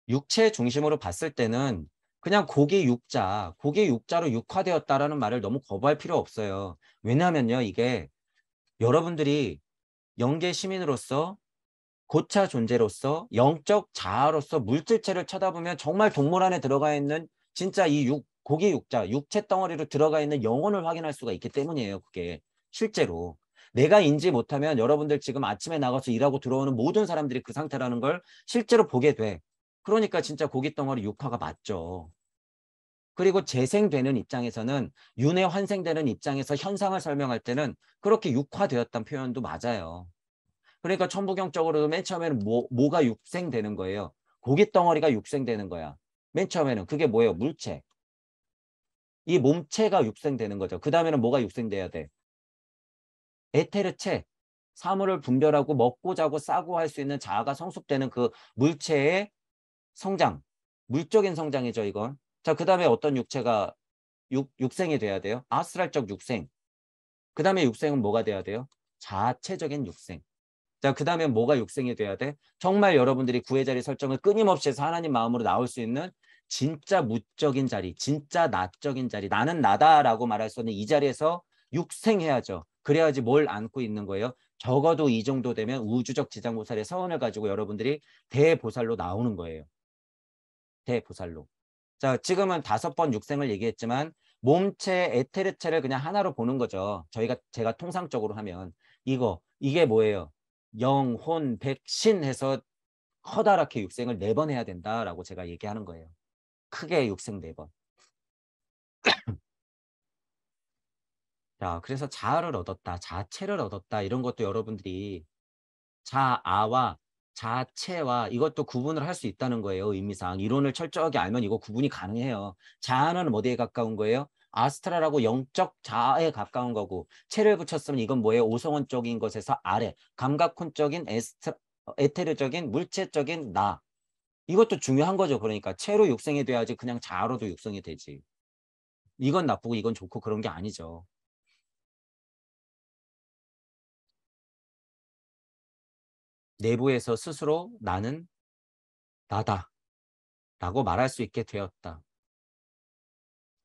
육체 중심으로 봤을 때는 그냥 고기 육자로 육화되었다라는 말을 너무 거부할 필요 없어요. 왜냐하면요, 이게 여러분들이 영계 시민으로서 고차 존재로서 영적 자아로서 물질체를 쳐다보면 정말 동물 안에 들어가 있는 진짜 이 고기 육자, 육체 덩어리로 들어가 있는 영혼을 확인할 수가 있기 때문이에요. 그게 실제로. 내가 인지 못하면 여러분들 지금 아침에 나가서 일하고 들어오는 모든 사람들이 그 상태라는 걸 실제로 보게 돼. 그러니까 진짜 고기 덩어리 육화가 맞죠. 그리고 재생되는 입장에서는 윤회 환생되는 입장에서 현상을 설명할 때는 그렇게 육화되었다는 표현도 맞아요. 그러니까 천부경적으로 맨 처음에는 뭐가 육생되는 거예요. 고기 덩어리가 육생되는 거야. 맨 처음에는 그게 뭐예요? 물체. 이 몸체가 육생되는 거죠. 그 다음에는 뭐가 육생돼야 돼? 에테르체. 사물을 분별하고 먹고 자고 싸고 할 수 있는 자아가 성숙되는 그 물체의 성장. 물적인 성장이죠, 이건. 자, 그 다음에 어떤 육체가 육생이 돼야 돼요? 아스트랄적 육생. 그 다음에 육생은 뭐가 돼야 돼요? 자체적인 육생. 자, 그 다음에 뭐가 육생이 돼야 돼? 정말 여러분들이 구의 자리 설정을 끊임없이 해서 하나님 마음으로 나올 수 있는 진짜 무적인 자리, 진짜 나적인 자리, 나는 나다라고 말할 수 있는 이 자리에서 육생해야죠. 그래야지 뭘 안고 있는 거예요? 적어도 이 정도 되면 우주적 지장보살의 서원을 가지고 여러분들이 대보살로 나오는 거예요. 대보살로. 자, 지금은 5번 육생을 얘기했지만 몸체, 에테르체를 그냥 하나로 보는 거죠. 제가 통상적으로 하면 이게 뭐예요? 영혼, 백신 해서 커다랗게 육생을 4번 해야 된다라고 제가 얘기하는 거예요. 크게 육생 4번. 자, 그래서 자아를 얻었다, 자체를 얻었다 이런 것도 여러분들이 자아와 자체와 이것도 구분을 할 수 있다는 거예요. 의미상. 이론을 철저하게 알면 이거 구분이 가능해요. 자아는 어디에 가까운 거예요? 아스트랄하고 영적 자아에 가까운 거고 체를 붙였으면 이건 뭐예요? 오성원적인 것에서 아래 감각혼적인 에테르적인 물체적인 나. 이것도 중요한 거죠. 그러니까 체로 육생이 돼야지 그냥 자아로도 육성이 되지. 이건 나쁘고 이건 좋고 그런 게 아니죠. 내부에서 스스로 나는 나다 라고 말할 수 있게 되었다.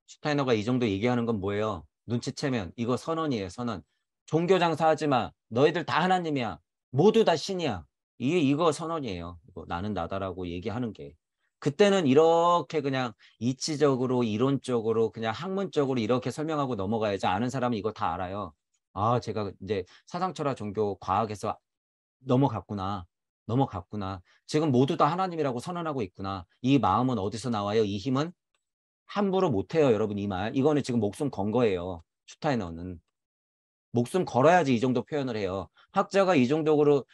슈타이너가 이 정도 얘기하는 건 뭐예요? 눈치채면 이거 선언이에요. 선언. 종교 장사하지 마. 너희들 다 하나님이야. 모두 다 신이야. 이거 선언이에요. 이거 나는 나다라고 얘기하는 게. 그때는 이렇게 그냥 이치적으로 이론적으로 그냥 학문적으로 이렇게 설명하고 넘어가야지 아는 사람은 이거 다 알아요. 아, 제가 이제 사상철학 종교 과학에서 넘어갔구나. 넘어갔구나. 지금 모두 다 하나님이라고 선언하고 있구나. 이 마음은 어디서 나와요? 이 힘은 함부로 못해요, 여러분. 이 말. 이거는 지금 목숨 건 거예요. 슈타이너는. 목숨 걸어야지 이 정도 표현을 해요. 학자가 이 정도로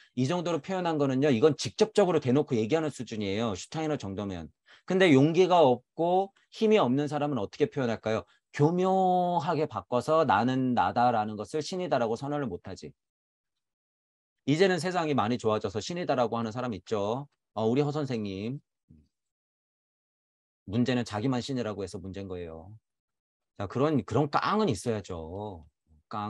표현한 거는요. 이건 직접적으로 대놓고 얘기하는 수준이에요. 슈타이너 정도면. 근데 용기가 없고 힘이 없는 사람은 어떻게 표현할까요? 교묘하게 바꿔서 나는 나다라는 것을 신이다라고 선언을 못하지. 이제는 세상이 많이 좋아져서 신이다라고 하는 사람 있죠. 우리 허 선생님. 문제는 자기만 신이라고 해서 문제인 거예요. 자, 그런 깡은 있어야죠.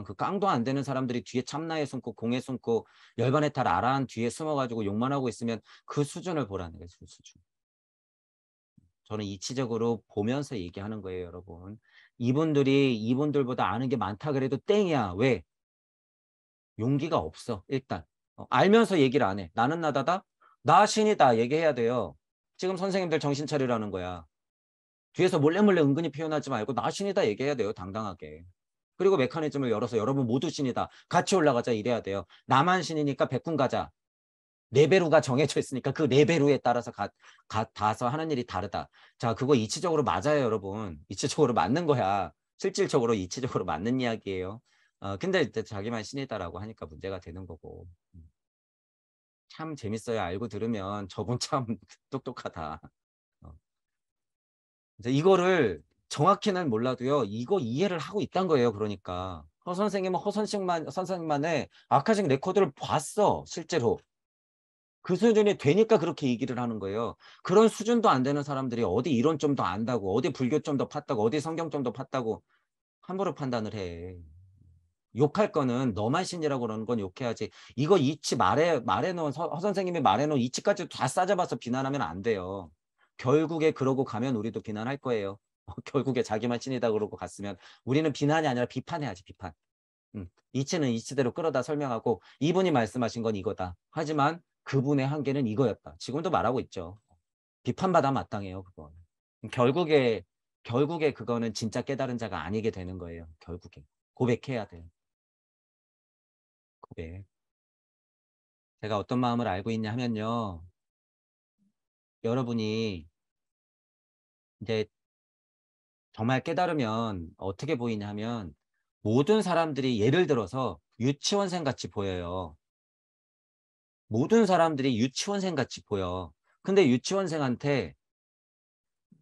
그 깡도 안 되는 사람들이 뒤에 참나에 숨고 공에 숨고 열반의 탈 아라한 뒤에 숨어가지고 욕만 하고 있으면 그 수준을 보라는 거예요. 그 수준. 저는 이치적으로 보면서 얘기하는 거예요, 여러분. 이분들보다 아는 게 많다 그래도 땡이야. 왜? 용기가 없어, 일단. 알면서 얘기를 안 해. 나는 나다다? 나 신이다. 얘기해야 돼요. 지금 선생님들 정신 차리라는 거야. 뒤에서 몰래 은근히 표현하지 말고 나 신이다 얘기해야 돼요. 당당하게. 그리고 메커니즘을 열어서 여러분 모두 신이다. 같이 올라가자 이래야 돼요. 나만 신이니까 백군 가자. 레베루가 정해져 있으니까 그 레베루에 따라서 가서 하는 일이 다르다. 자, 그거 이치적으로 맞아요, 여러분. 이치적으로 맞는 거야. 실질적으로 이치적으로 맞는 이야기예요. 근데 자기만 신이다라고 하니까 문제가 되는 거고. 참 재밌어요. 알고 들으면 저분 참 똑똑하다. 어. 이제 이거를 정확히는 몰라도요. 이거 이해를 하고 있단 거예요. 그러니까. 허 선생님은 선생님만의 아카식 레코드를 봤어. 실제로. 그 수준이 되니까 그렇게 얘기를 하는 거예요. 그런 수준도 안 되는 사람들이 어디 이론 좀 더 안다고, 어디 불교 좀 더 팠다고, 어디 성경 좀 더 팠다고 함부로 판단을 해. 욕할 거는 너만 신이라고 그러는 건 욕해야지. 이거 이치 말해놓은 허 선생님이 말해놓은 이치까지 다 싸잡아서 비난하면 안 돼요. 결국에 그러고 가면 우리도 비난할 거예요. 결국에 자기만 신이다 그러고 갔으면 우리는 비난이 아니라 비판해야지 비판. 이치는 이치대로 끌어다 설명하고 이분이 말씀하신 건 이거다. 하지만 그분의 한계는 이거였다. 지금도 말하고 있죠. 비판받아 마땅해요. 그거. 결국에 그거는 진짜 깨달은 자가 아니게 되는 거예요. 결국에. 고백해야 돼요. 고백. 제가 어떤 마음을 알고 있냐 하면요. 여러분이 이제 정말 깨달으면 어떻게 보이냐 하면 모든 사람들이 예를 들어서 유치원생 같이 보여요. 모든 사람들이 유치원생 같이 보여. 근데 유치원생한테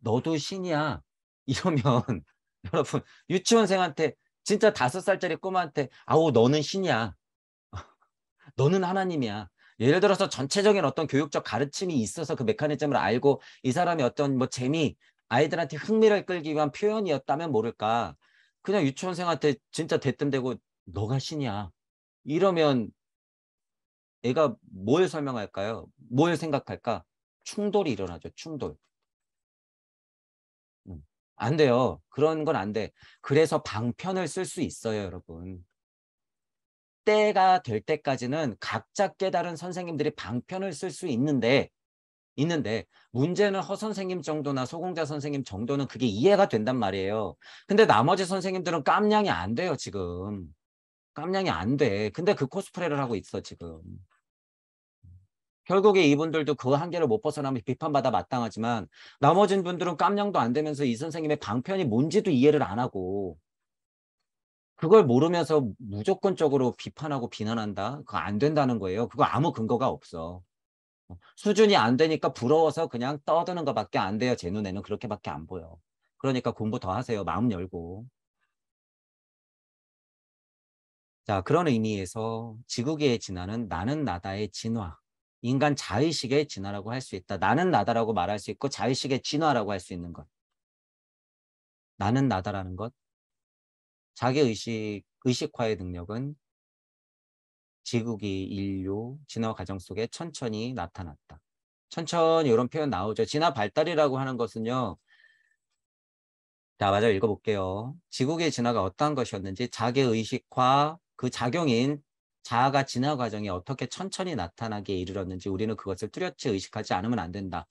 너도 신이야. 이러면 여러분 유치원생한테 진짜 5살짜리 꼬마한테 아우 너는 신이야. 너는 하나님이야. 예를 들어서 전체적인 어떤 교육적 가르침이 있어서 그 메커니즘을 알고 이 사람이 어떤 뭐 재미, 아이들한테 흥미를 끌기 위한 표현이었다면 모를까. 그냥 유치원생한테 진짜 대뜸 대고 너가 신이야. 이러면 애가 뭘 설명할까요? 뭘 생각할까? 충돌이 일어나죠. 충돌. 안 돼요. 그런 건 안 돼. 그래서 방편을 쓸 수 있어요, 여러분. 때가 될 때까지는 각자 깨달은 선생님들이 방편을 쓸 수 있는데 문제는 허 선생님 정도나 소공자 선생님 정도는 그게 이해가 된단 말이에요. 근데 나머지 선생님들은 깜냥이 안 돼요, 지금. 깜냥이 안 돼. 근데 그 코스프레를 하고 있어, 지금. 결국에 이분들도 그 한계를 못 벗어나면 비판받아 마땅하지만 나머진 분들은 깜냥도 안 되면서 이 선생님의 방편이 뭔지도 이해를 안 하고 그걸 모르면서 무조건적으로 비판하고 비난한다? 그거 안 된다는 거예요. 그거 아무 근거가 없어. 수준이 안 되니까 부러워서 그냥 떠드는 것밖에 안 돼요. 제 눈에는 그렇게밖에 안 보여. 그러니까 공부 더 하세요. 마음 열고. 자, 그런 의미에서 지구계의 진화는 나는 나다의 진화. 인간 자의식의 진화라고 할 수 있다. 나는 나다라고 말할 수 있고 자의식의 진화라고 할 수 있는 것. 나는 나다라는 것. 의식화의 능력은 지구기 인류 진화 과정 속에 천천히 나타났다. 천천히 이런 표현 나오죠. 진화 발달이라고 하는 것은요. 자, 맞아 읽어볼게요. 지구의 진화가 어떠한 것이었는지 자기의식화 그 작용인 자아가 진화 과정이 어떻게 천천히 나타나게 이르렀는지 우리는 그것을 뚜렷이 의식하지 않으면 안 된다.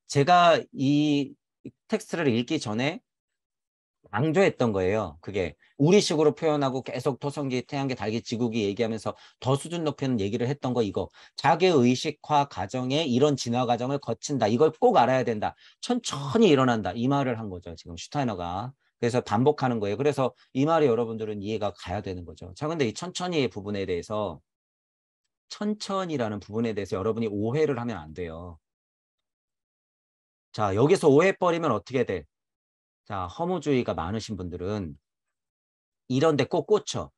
제가 이 텍스트를 읽기 전에 강조했던 거예요. 그게 우리식으로 표현하고 계속 토성기, 태양계, 달기, 지구기 얘기하면서 더 수준 높이는 얘기를 했던 거 이거. 자기의식화 과정에 이런 진화 과정을 거친다. 이걸 꼭 알아야 된다. 천천히 일어난다. 이 말을 한 거죠. 지금 슈타이너가. 그래서 반복하는 거예요. 그래서 이 말이 여러분들은 이해가 가야 되는 거죠. 자, 근데 이 천천히의 부분에 대해서 천천히라는 부분에 대해서 여러분이 오해를 하면 안 돼요. 자, 여기서 오해버리면 어떻게 돼? 자, 허무주의가 많으신 분들은 이런 데 꼭 꽂혀.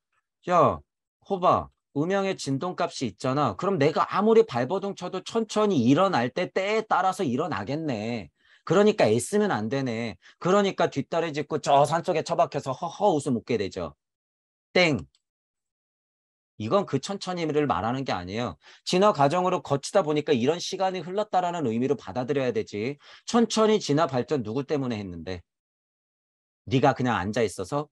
야, 호바, 음영의 진동값이 있잖아. 그럼 내가 아무리 발버둥 쳐도 천천히 일어날 때 때에 따라서 일어나겠네. 그러니까 애쓰면 안 되네. 그러니까 뒷다리 짚고 저 산속에 처박혀서 허허 웃음 웃게 되죠. 땡. 이건 그 천천히를 말하는 게 아니에요. 진화 과정으로 거치다 보니까 이런 시간이 흘렀다라는 의미로 받아들여야 되지. 천천히 진화 발전 누구 때문에 했는데? 네가 그냥 앉아 있어서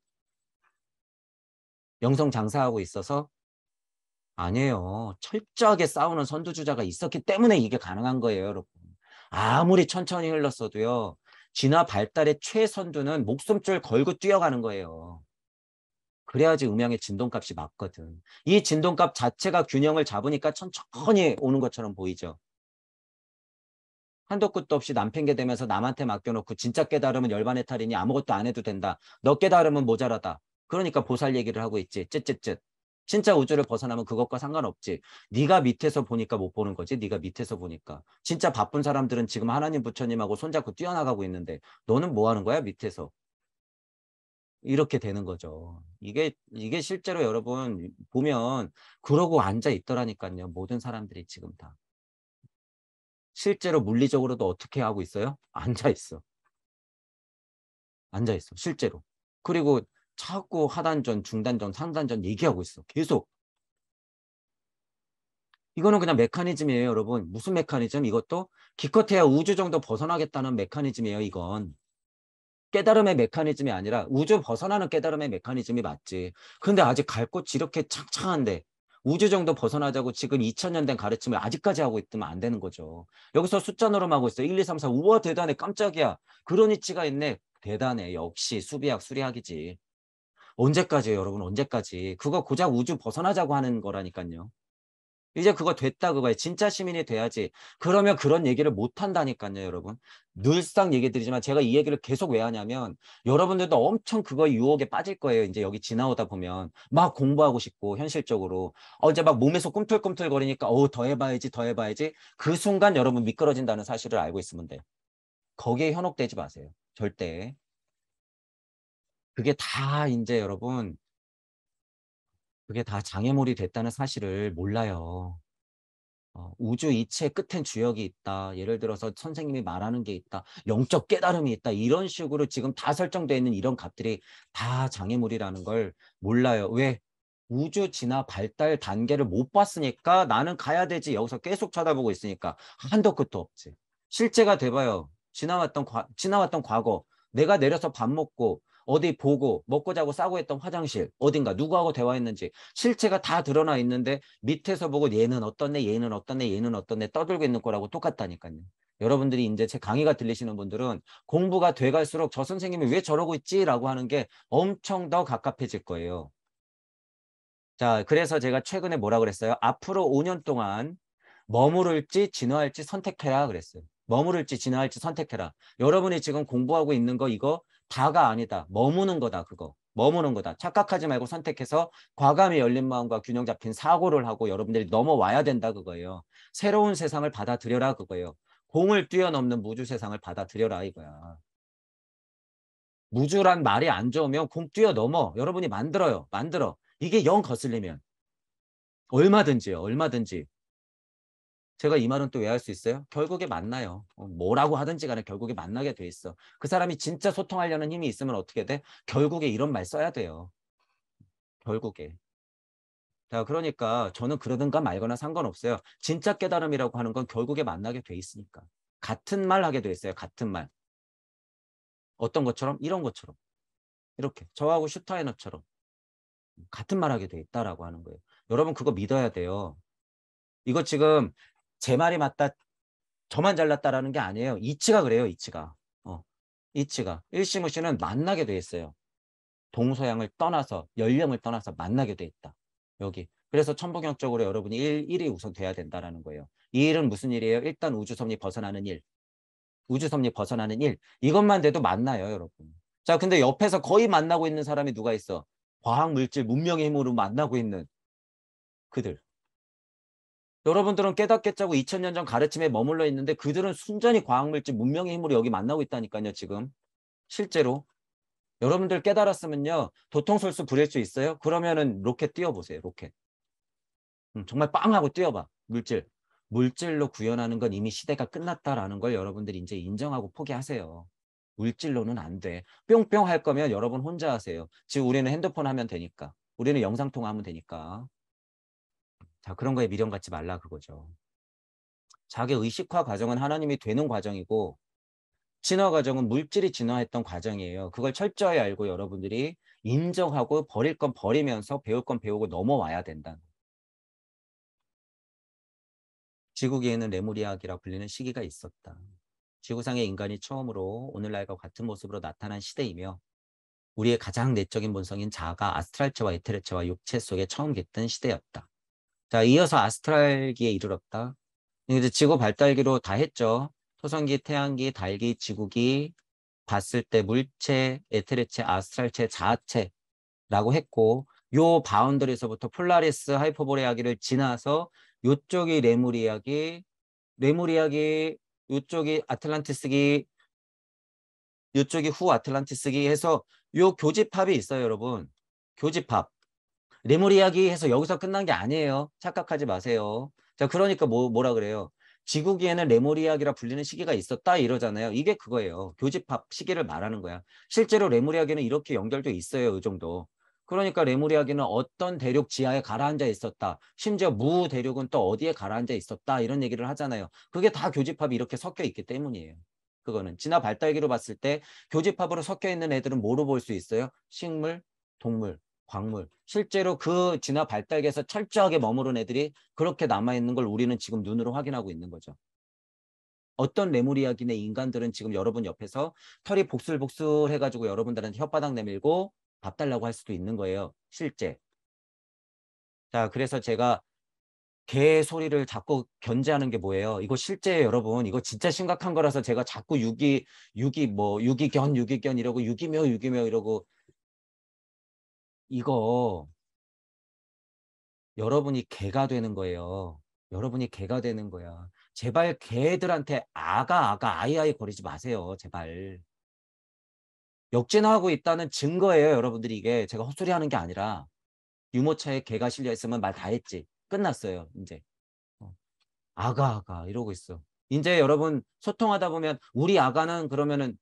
영성 장사하고 있어서 아니에요. 철저하게 싸우는 선두주자가 있었기 때문에 이게 가능한 거예요, 여러분. 아무리 천천히 흘렀어도요. 진화 발달의 최선두는 목숨줄 걸고 뛰어가는 거예요. 그래야지 음양의 진동값이 맞거든. 이 진동값 자체가 균형을 잡으니까 천천히 오는 것처럼 보이죠. 한도 끝도 없이 남 핑계 대면서 남한테 맡겨놓고 진짜 깨달으면 열반의 탈이니 아무것도 안 해도 된다. 너 깨달으면 모자라다. 그러니까 보살 얘기를 하고 있지. 쯧쯧쯧. 진짜 우주를 벗어나면 그것과 상관없지. 네가 밑에서 보니까 못 보는 거지. 네가 밑에서 보니까. 진짜 바쁜 사람들은 지금 하나님 부처님하고 손잡고 뛰어나가고 있는데 너는 뭐 하는 거야? 밑에서. 이렇게 되는 거죠. 이게 실제로 여러분 보면 그러고 앉아 있더라니까요. 모든 사람들이 지금 다. 실제로 물리적으로도 어떻게 하고 있어요? 앉아 있어. 앉아 있어. 실제로. 그리고 자꾸 하단전, 중단전, 상단전 얘기하고 있어. 계속. 이거는 그냥 메커니즘이에요, 여러분. 무슨 메커니즘? 이것도 기껏해야 우주 정도 벗어나겠다는 메커니즘이에요, 이건. 깨달음의 메커니즘이 아니라 우주 벗어나는 깨달음의 메커니즘이 맞지. 근데 아직 갈 곳이 이렇게 창창한데 우주 정도 벗어나자고 지금 2000년 된 가르침을 아직까지 하고 있으면 안 되는 거죠. 여기서 숫자 노름하고 있어. 1, 2, 3, 4. 우와, 대단해. 깜짝이야. 그런 이치가 있네. 대단해. 역시 수비학, 수리학이지. 언제까지예요, 여러분? 언제까지? 그거 고작 우주 벗어나자고 하는 거라니까요. 이제 그거 됐다 그거예요. 진짜 시민이 돼야지. 그러면 그런 얘기를 못 한다니까요, 여러분. 늘상 얘기 드리지만 제가 이 얘기를 계속 왜 하냐면 여러분들도 엄청 그거 유혹에 빠질 거예요. 이제 여기 지나오다 보면 막 공부하고 싶고 현실적으로 이제 막 몸에서 꿈틀꿈틀거리니까 더 해봐야지 더 해봐야지. 그 순간 여러분 미끄러진다는 사실을 알고 있으면 돼요. 거기에 현혹되지 마세요. 절대. 그게 다 이제 여러분 그게 다 장애물이 됐다는 사실을 몰라요. 우주 이체 끝엔 주역이 있다. 예를 들어서 선생님이 말하는 게 있다. 영적 깨달음이 있다. 이런 식으로 지금 다 설정되어 있는 이런 값들이 다 장애물이라는 걸 몰라요. 왜? 우주 진화 발달 단계를 못 봤으니까 나는 가야 되지. 여기서 계속 쳐다보고 있으니까 한도 끝도 없지. 실제가 돼봐요. 지나왔던 과거. 내가 내려서 밥 먹고 어디 보고 먹고 자고 싸고 했던 화장실 어딘가 누구하고 대화했는지 실체가 다 드러나 있는데 밑에서 보고 얘는 어떻네 얘는 어떻네 얘는 어떻네 떠들고 있는 거라고 똑같다니까요. 여러분들이 이제 제 강의가 들리시는 분들은 공부가 돼갈수록 저 선생님이 왜 저러고 있지? 라고 하는 게 엄청 더 갑갑해질 거예요. 자, 그래서 제가 최근에 뭐라 그랬어요? 앞으로 5년 동안 머무를지 진화할지 선택해라 그랬어요. 머무를지 진화할지 선택해라. 여러분이 지금 공부하고 있는 거 이거 다가 아니다. 머무는 거다 그거. 머무는 거다. 착각하지 말고 선택해서 과감히 열린 마음과 균형 잡힌 사고를 하고 여러분들이 넘어와야 된다 그거예요. 새로운 세상을 받아들여라 그거예요. 공을 뛰어넘는 무주 세상을 받아들여라 이거야. 무주란 말이 안 좋으면 공 뛰어넘어. 여러분이 만들어요. 만들어. 이게 영 거슬리면. 얼마든지요. 얼마든지. 제가 이 말은 또 왜 할 수 있어요? 결국에 만나요. 뭐라고 하든지 간에 결국에 만나게 돼 있어. 그 사람이 진짜 소통하려는 힘이 있으면 어떻게 돼? 결국에 이런 말 써야 돼요. 결국에. 자, 그러니까 저는 그러든가 말거나 상관없어요. 진짜 깨달음이라고 하는 건 결국에 만나게 돼 있으니까. 같은 말 하게 돼 있어요. 같은 말. 어떤 것처럼? 이런 것처럼. 이렇게. 저하고 슈타이너처럼. 같은 말 하게 돼 있다라고 하는 거예요. 여러분 그거 믿어야 돼요. 이거 지금 제 말이 맞다. 저만 잘났다라는 게 아니에요. 이치가 그래요. 이치가. 이치가. 일시무시는 만나게 돼 있어요. 동서양을 떠나서 연령을 떠나서 만나게 돼 있다. 여기. 그래서 천부경적으로 여러분이 일이 우선 돼야 된다라는 거예요. 이 일은 무슨 일이에요? 일단 우주섭리 벗어나는 일. 우주섭리 벗어나는 일. 이것만 돼도 만나요, 여러분. 자, 근데 옆에서 거의 만나고 있는 사람이 누가 있어? 과학, 물질, 문명의 힘으로 만나고 있는 그들. 여러분들은 깨닫겠자고 2000년 전 가르침에 머물러 있는데 그들은 순전히 과학물질 문명의 힘으로 여기 만나고 있다니까요. 지금 실제로 여러분들 깨달았으면요 도통솔수 부릴 수 있어요? 그러면은 로켓 띄워보세요. 로켓 정말 빵 하고 띄워봐. 물질로 구현하는 건 이미 시대가 끝났다라는 걸 여러분들이 이제 인정하고 포기하세요. 물질로는 안 돼. 뿅뿅 할 거면 여러분 혼자 하세요. 지금 우리는 핸드폰 하면 되니까. 우리는 영상통화하면 되니까. 자, 그런 거에 미련 갖지 말라 그거죠. 자기 의식화 과정은 하나님이 되는 과정이고 진화 과정은 물질이 진화했던 과정이에요. 그걸 철저히 알고 여러분들이 인정하고 버릴 건 버리면서 배울 건 배우고 넘어와야 된다. 지구기에는 레무리아기라 불리는 시기가 있었다. 지구상의 인간이 처음으로 오늘날과 같은 모습으로 나타난 시대이며 우리의 가장 내적인 본성인 자아가 아스트랄체와 에테르체와 육체 속에 처음 깃든 시대였다. 자, 이어서 아스트랄기에 이르렀다. 이제 지구 발달기로 다 했죠. 토성기, 태양기, 달기, 지구기 봤을 때 물체, 에테르체, 아스트랄체, 자아체라고 했고 요 바운더리에서부터 폴라리스, 하이퍼보레아기를 지나서 요쪽이 레무리아기, 요쪽이 아틀란티스기, 요쪽이 후 아틀란티스기 해서 요 교집합이 있어요, 여러분. 교집합. 레무리아기 해서 여기서 끝난 게 아니에요. 착각하지 마세요. 자, 그러니까 뭐라 그래요? 지구기에는 레무리아기라 불리는 시기가 있었다 이러잖아요. 이게 그거예요. 교집합 시기를 말하는 거야. 실제로 레무리아기는 이렇게 연결돼 있어요. 이 정도. 그러니까 레무리아기는 어떤 대륙 지하에 가라앉아 있었다. 심지어 무 대륙은 또 어디에 가라앉아 있었다. 이런 얘기를 하잖아요. 그게 다 교집합이 이렇게 섞여 있기 때문이에요. 그거는 진화 발달기로 봤을 때 교집합으로 섞여 있는 애들은 뭐로 볼 수 있어요? 식물, 동물, 광물. 실제로 그 진화 발달기에서 철저하게 머무른 애들이 그렇게 남아있는 걸 우리는 지금 눈으로 확인하고 있는 거죠. 어떤 레무리아기네 인간들은 지금 여러분 옆에서 털이 복슬복슬 해가지고 여러분들한테 혓바닥 내밀고 밥 달라고 할 수도 있는 거예요. 실제. 자, 그래서 제가 개 소리를 자꾸 견제하는 게 뭐예요? 이거 실제 여러분, 이거 진짜 심각한 거라서 제가 자꾸 유기견 이러고 유기묘 이러고 이거 여러분이 개가 되는 거예요. 여러분이 개가 되는 거야. 제발 개들한테 아이 거리지 마세요. 제발. 역진화하고 있다는 증거예요. 여러분들이 이게 제가 헛소리하는 게 아니라 유모차에 개가 실려 있으면 말 다 했지. 끝났어요. 이제. 어. 이러고 있어. 이제 여러분 소통하다 보면 우리 아가는 그러면은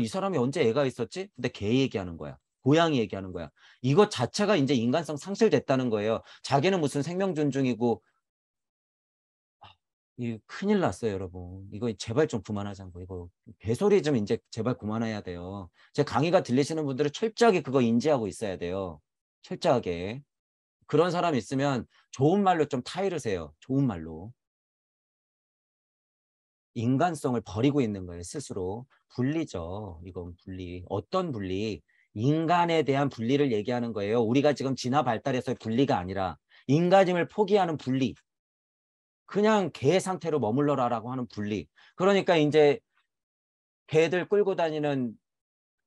이 사람이 언제 애가 있었지? 근데 개 얘기하는 거야. 고양이 얘기하는 거야. 이것 자체가 이제 인간성 상실됐다는 거예요. 자기는 무슨 생명 존중이고 이 큰일 났어요, 여러분. 이거 제발 좀 그만하자고. 이거 개소리 좀 이제 제발 그만해야 돼요. 제 강의가 들리시는 분들은 철저하게 그거 인지하고 있어야 돼요. 철저하게. 그런 사람 있으면 좋은 말로 좀 타이르세요. 좋은 말로. 인간성을 버리고 있는 거예요, 스스로. 분리죠. 이건 분리. 어떤 분리? 인간에 대한 분리를 얘기하는 거예요. 우리가 지금 진화 발달해서의 분리가 아니라 인간임을 포기하는 분리. 그냥 개 상태로 머물러라라고 하는 분리. 그러니까 이제 개들 끌고 다니는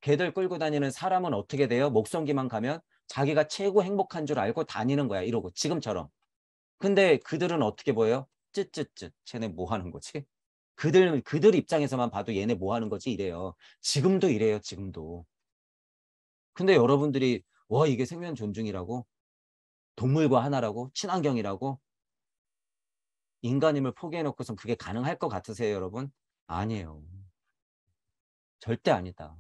개들 끌고 다니는 사람은 어떻게 돼요? 목성기만 가면 자기가 최고 행복한 줄 알고 다니는 거야. 이러고 지금처럼. 근데 그들은 어떻게 보여요? 쯧쯧쯧. 쟤네 뭐 하는 거지? 그들 입장에서만 봐도 얘네 뭐 하는 거지? 이래요. 지금도 이래요. 지금도. 근데 여러분들이 와 이게 생명 존중이라고? 동물과 하나라고? 친환경이라고? 인간임을 포기해놓고선 그게 가능할 것 같으세요, 여러분? 아니에요. 절대 아니다.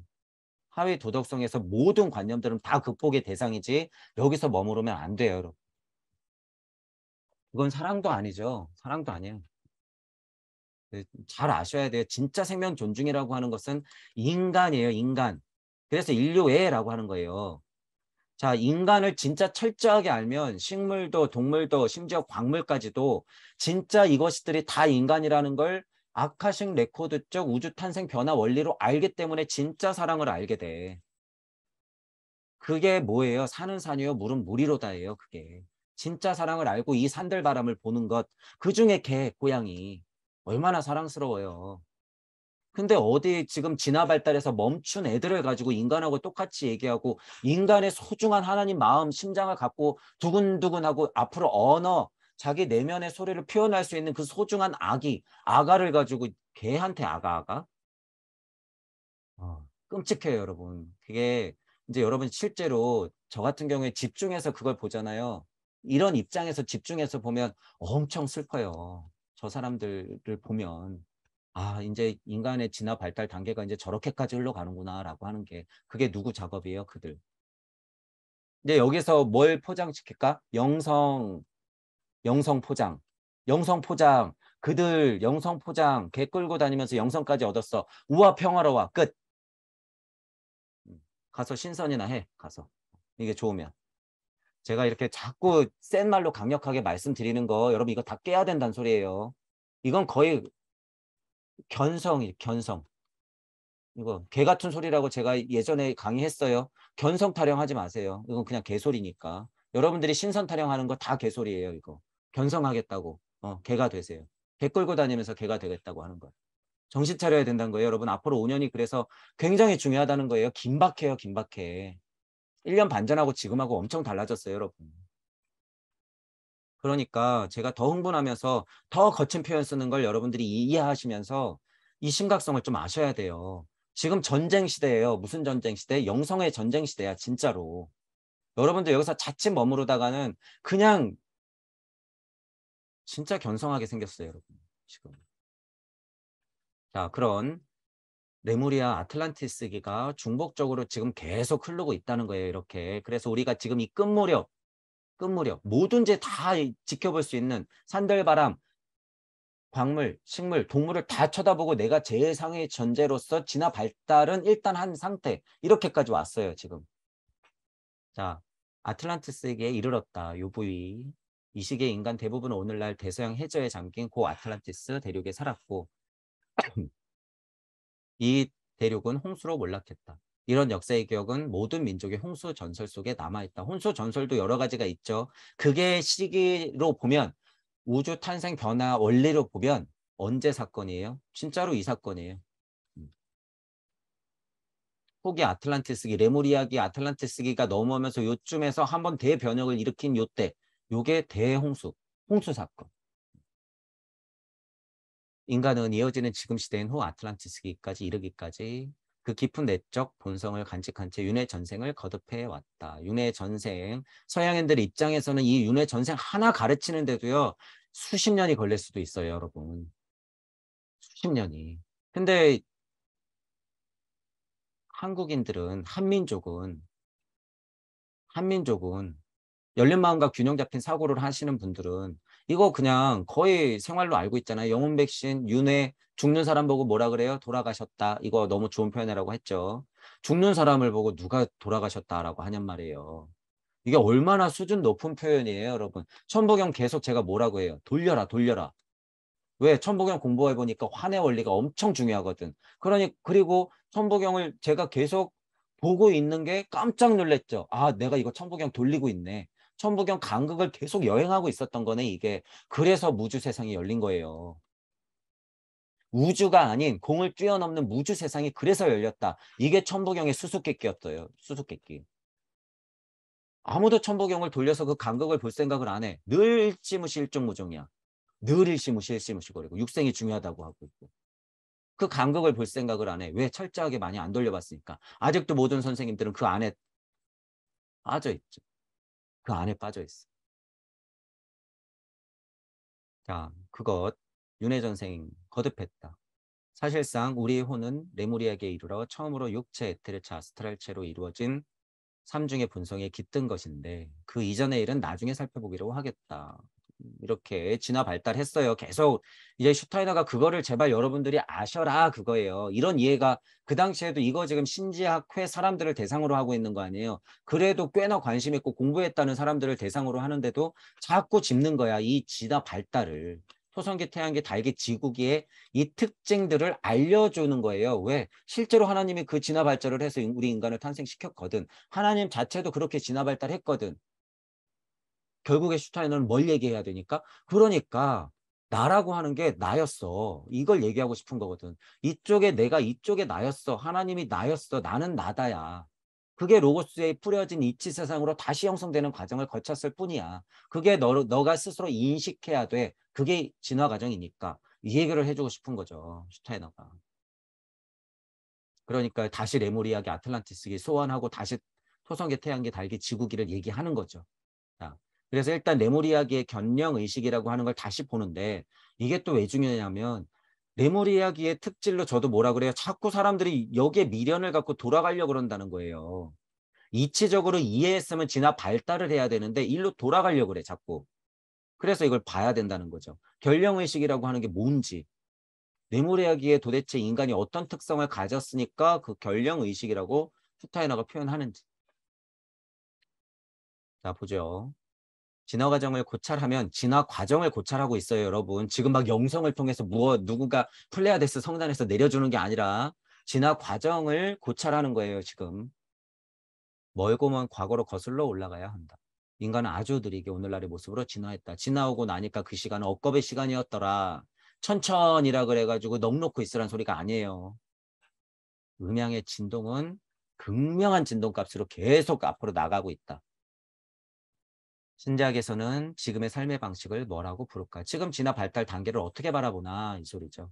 하위 도덕성에서 모든 관념들은 다 극복의 대상이지 여기서 머무르면 안 돼요, 여러분. 그건 사랑도 아니죠. 사랑도 아니에요. 잘 아셔야 돼요. 진짜 생명 존중이라고 하는 것은 인간이에요, 인간. 그래서 인류애라고 하는 거예요. 자, 인간을 진짜 철저하게 알면 식물도 동물도 심지어 광물까지도 진짜 이것들이 다 인간이라는 걸 아카식 레코드적 우주 탄생 변화 원리로 알기 때문에 진짜 사랑을 알게 돼. 그게 뭐예요? 산은 산이요, 물은 물이로다예요, 그게. 진짜 사랑을 알고 이 산들바람을 보는 것, 그중에 개, 고양이. 얼마나 사랑스러워요. 근데 어디 지금 진화 발달해서 멈춘 애들을 가지고 인간하고 똑같이 얘기하고 인간의 소중한 하나님 마음, 심장을 갖고 두근두근하고 앞으로 언어, 자기 내면의 소리를 표현할 수 있는 그 소중한 아가를 가지고 개한테 아가? 끔찍해요, 여러분. 그게 이제 여러분 실제로 저 같은 경우에 집중해서 그걸 보잖아요. 이런 입장에서 집중해서 보면 엄청 슬퍼요. 저 사람들을 보면. 이제 인간의 진화 발달 단계가 이제 저렇게까지 흘러가는구나라고 하는 게 그게 누구 작업이에요? 그들. 근데 여기서 뭘 포장시킬까? 영성 포장. 영성 포장. 그들 영성 포장 개 끌고 다니면서 영성까지 얻었어. 우와 평화로워. 끝. 가서 신선이나 해. 가서. 이게 좋으면. 제가 이렇게 자꾸 센 말로 강력하게 말씀드리는 거 여러분 이거 다 깨야 된다는 소리예요. 이건 거의 견성이 견성. 이거 개 같은 소리라고 제가 예전에 강의했어요. 견성 타령하지 마세요. 이건 그냥 개소리니까. 여러분들이 신선 타령하는 거 다 개소리예요. 이거. 견성하겠다고. 개가 되세요. 개 끌고 다니면서 개가 되겠다고 하는 거예요. 정신 차려야 된다는 거예요. 여러분 앞으로 5년이 그래서 굉장히 중요하다는 거예요. 긴박해요. 긴박해. 1년 반 전하고 지금하고 엄청 달라졌어요. 여러분. 그러니까 제가 더 흥분하면서 더 거친 표현 쓰는 걸 여러분들이 이해하시면서 이 심각성을 좀 아셔야 돼요. 지금 전쟁 시대예요. 무슨 전쟁 시대? 영성의 전쟁 시대야, 진짜로. 여러분들 여기서 자칫 머무르다가는 그냥 진짜 견성하게 생겼어요, 여러분. 지금. 자, 그런 레무리아 아틀란티스기가 중복적으로 지금 계속 흐르고 있다는 거예요. 이렇게. 그래서 우리가 지금 이 끝무렵 뭐든지 다 지켜볼 수 있는 산들바람, 광물, 식물, 동물을 다 쳐다보고 내가 제일상의 존재로서 진화 발달은 일단 한 상태. 이렇게까지 왔어요, 지금. 자, 아틀란티스에게 이르렀다. 요 부위. 이 시기의 인간 대부분은 오늘날 대서양 해저에 잠긴 고 아틀란티스 대륙에 살았고 이 대륙은 홍수로 몰락했다. 이런 역사의 기억은 모든 민족의 홍수 전설 속에 남아있다. 홍수 전설도 여러 가지가 있죠. 그게 시기로 보면 우주 탄생 변화 원리로 보면 언제 사건이에요? 진짜로 이 사건이에요. 후기 아틀란티스기, 레무리아기 아틀란티스기가 넘어오면서 요쯤에서 한번 대변혁을 일으킨 요때, 요게 대홍수, 홍수 사건. 인간은 이어지는 지금 시대인 후 아틀란티스기까지 이르기까지 그 깊은 내적 본성을 간직한 채 윤회 전생을 거듭해 왔다. 윤회 전생, 서양인들 입장에서는 이 윤회 전생 하나 가르치는데도요, 수십 년이 걸릴 수도 있어요, 여러분. 수십 년이. 근데 한국인들은, 한민족은 열린 마음과 균형 잡힌 사고를 하시는 분들은 이거 그냥 거의 생활로 알고 있잖아요. 영혼 백신, 윤회, 죽는 사람 보고 뭐라 그래요? 돌아가셨다. 이거 너무 좋은 표현이라고 했죠. 죽는 사람을 보고 누가 돌아가셨다라고 하냔 말이에요. 이게 얼마나 수준 높은 표현이에요, 여러분. 천복용 계속 제가 뭐라고 해요? 돌려라, 돌려라. 왜? 천복용 공부해 보니까 환의 원리가 엄청 중요하거든. 그리고 천복용을 제가 계속 보고 있는 게 깜짝 놀랐죠. 아, 내가 이거 천복용 돌리고 있네. 천복용 간극을 계속 여행하고 있었던 거네, 이게. 그래서 무주 세상이 열린 거예요. 우주가 아닌 공을 뛰어넘는 무주 세상이 그래서 열렸다. 이게 천복용의 수수께끼였어요. 수수께끼. 아무도 천복용을 돌려서 그 간극을 볼 생각을 안 해. 늘 일지무시 일종무종이야. 늘 일시무시 일시무시거리고 육생이 중요하다고 하고 있고. 그 간극을 볼 생각을 안 해. 왜? 철저하게 많이 안 돌려봤으니까. 아직도 모든 선생님들은 그 안에 빠져 있죠. 그 안에 빠져 있어. 자, 그것 윤회전생 거듭했다. 사실상 우리의 혼은 레무리에게 이르러 처음으로 육체 에테르차 아스트랄체로 이루어진 삼중의 본성에 깃든 것인데 그 이전의 일은 나중에 살펴보기로 하겠다. 이렇게 진화 발달했어요. 계속 이제 슈타이너가 그거를 제발 여러분들이 아셔라 그거예요. 이런 이해가 그 당시에도 이거 지금 신지학회 사람들을 대상으로 하고 있는 거 아니에요. 그래도 꽤나 관심 있고 공부했다는 사람들을 대상으로 하는데도 자꾸 짚는 거야. 이 진화 발달을. 초성기, 태양계, 달기, 지구기의 이 특징들을 알려주는 거예요. 왜? 실제로 하나님이 그 진화 발달을 해서 우리 인간을 탄생시켰거든. 하나님 자체도 그렇게 진화 발달했거든. 결국에 슈타이너는 뭘 얘기해야 되니까? 그러니까 나라고 하는 게 나였어. 이걸 얘기하고 싶은 거거든. 이쪽에 내가 이쪽에 나였어. 하나님이 나였어. 나는 나다야. 그게 로고스에 뿌려진 이치 세상으로 다시 형성되는 과정을 거쳤을 뿐이야. 그게 너가 스스로 인식해야 돼. 그게 진화 과정이니까. 이 얘기를 해주고 싶은 거죠. 슈타이너가. 그러니까 다시 레무리아기 아틀란티스기 소환하고 다시 토성계 태양계 달기 지구기를 얘기하는 거죠. 자, 그래서 일단 레무리아기의 견령 의식이라고 하는 걸 다시 보는데 이게 또 왜 중요하냐면 레무리아기의 특질로 저도 뭐라 그래요? 자꾸 사람들이 여기에 미련을 갖고 돌아가려고 그런다는 거예요. 이치적으로 이해했으면 진화 발달을 해야 되는데 일로 돌아가려고 그래 자꾸. 그래서 이걸 봐야 된다는 거죠. 견령의식이라고 하는 게 뭔지. 레무리아기에 도대체 인간이 어떤 특성을 가졌으니까 그 견령의식이라고 슈타이너가 표현하는지. 자, 보죠. 진화 과정을 고찰하면 진화 과정을 고찰하고 있어요, 여러분. 지금 막 영성을 통해서 누구가 플레이아데스 성단에서 내려주는 게 아니라 진화 과정을 고찰하는 거예요, 지금. 멀고 먼 과거로 거슬러 올라가야 한다. 인간은 아주 느리게 오늘날의 모습으로 진화했다. 진화하고 나니까 그 시간은 억겁의 시간이었더라. 천천히라 그래가지고 넋놓고 있으란 소리가 아니에요. 음양의 진동은 극명한 진동값으로 계속 앞으로 나가고 있다. 신작에서는 지금의 삶의 방식을 뭐라고 부를까? 지금 진화 발달 단계를 어떻게 바라보나 이 소리죠.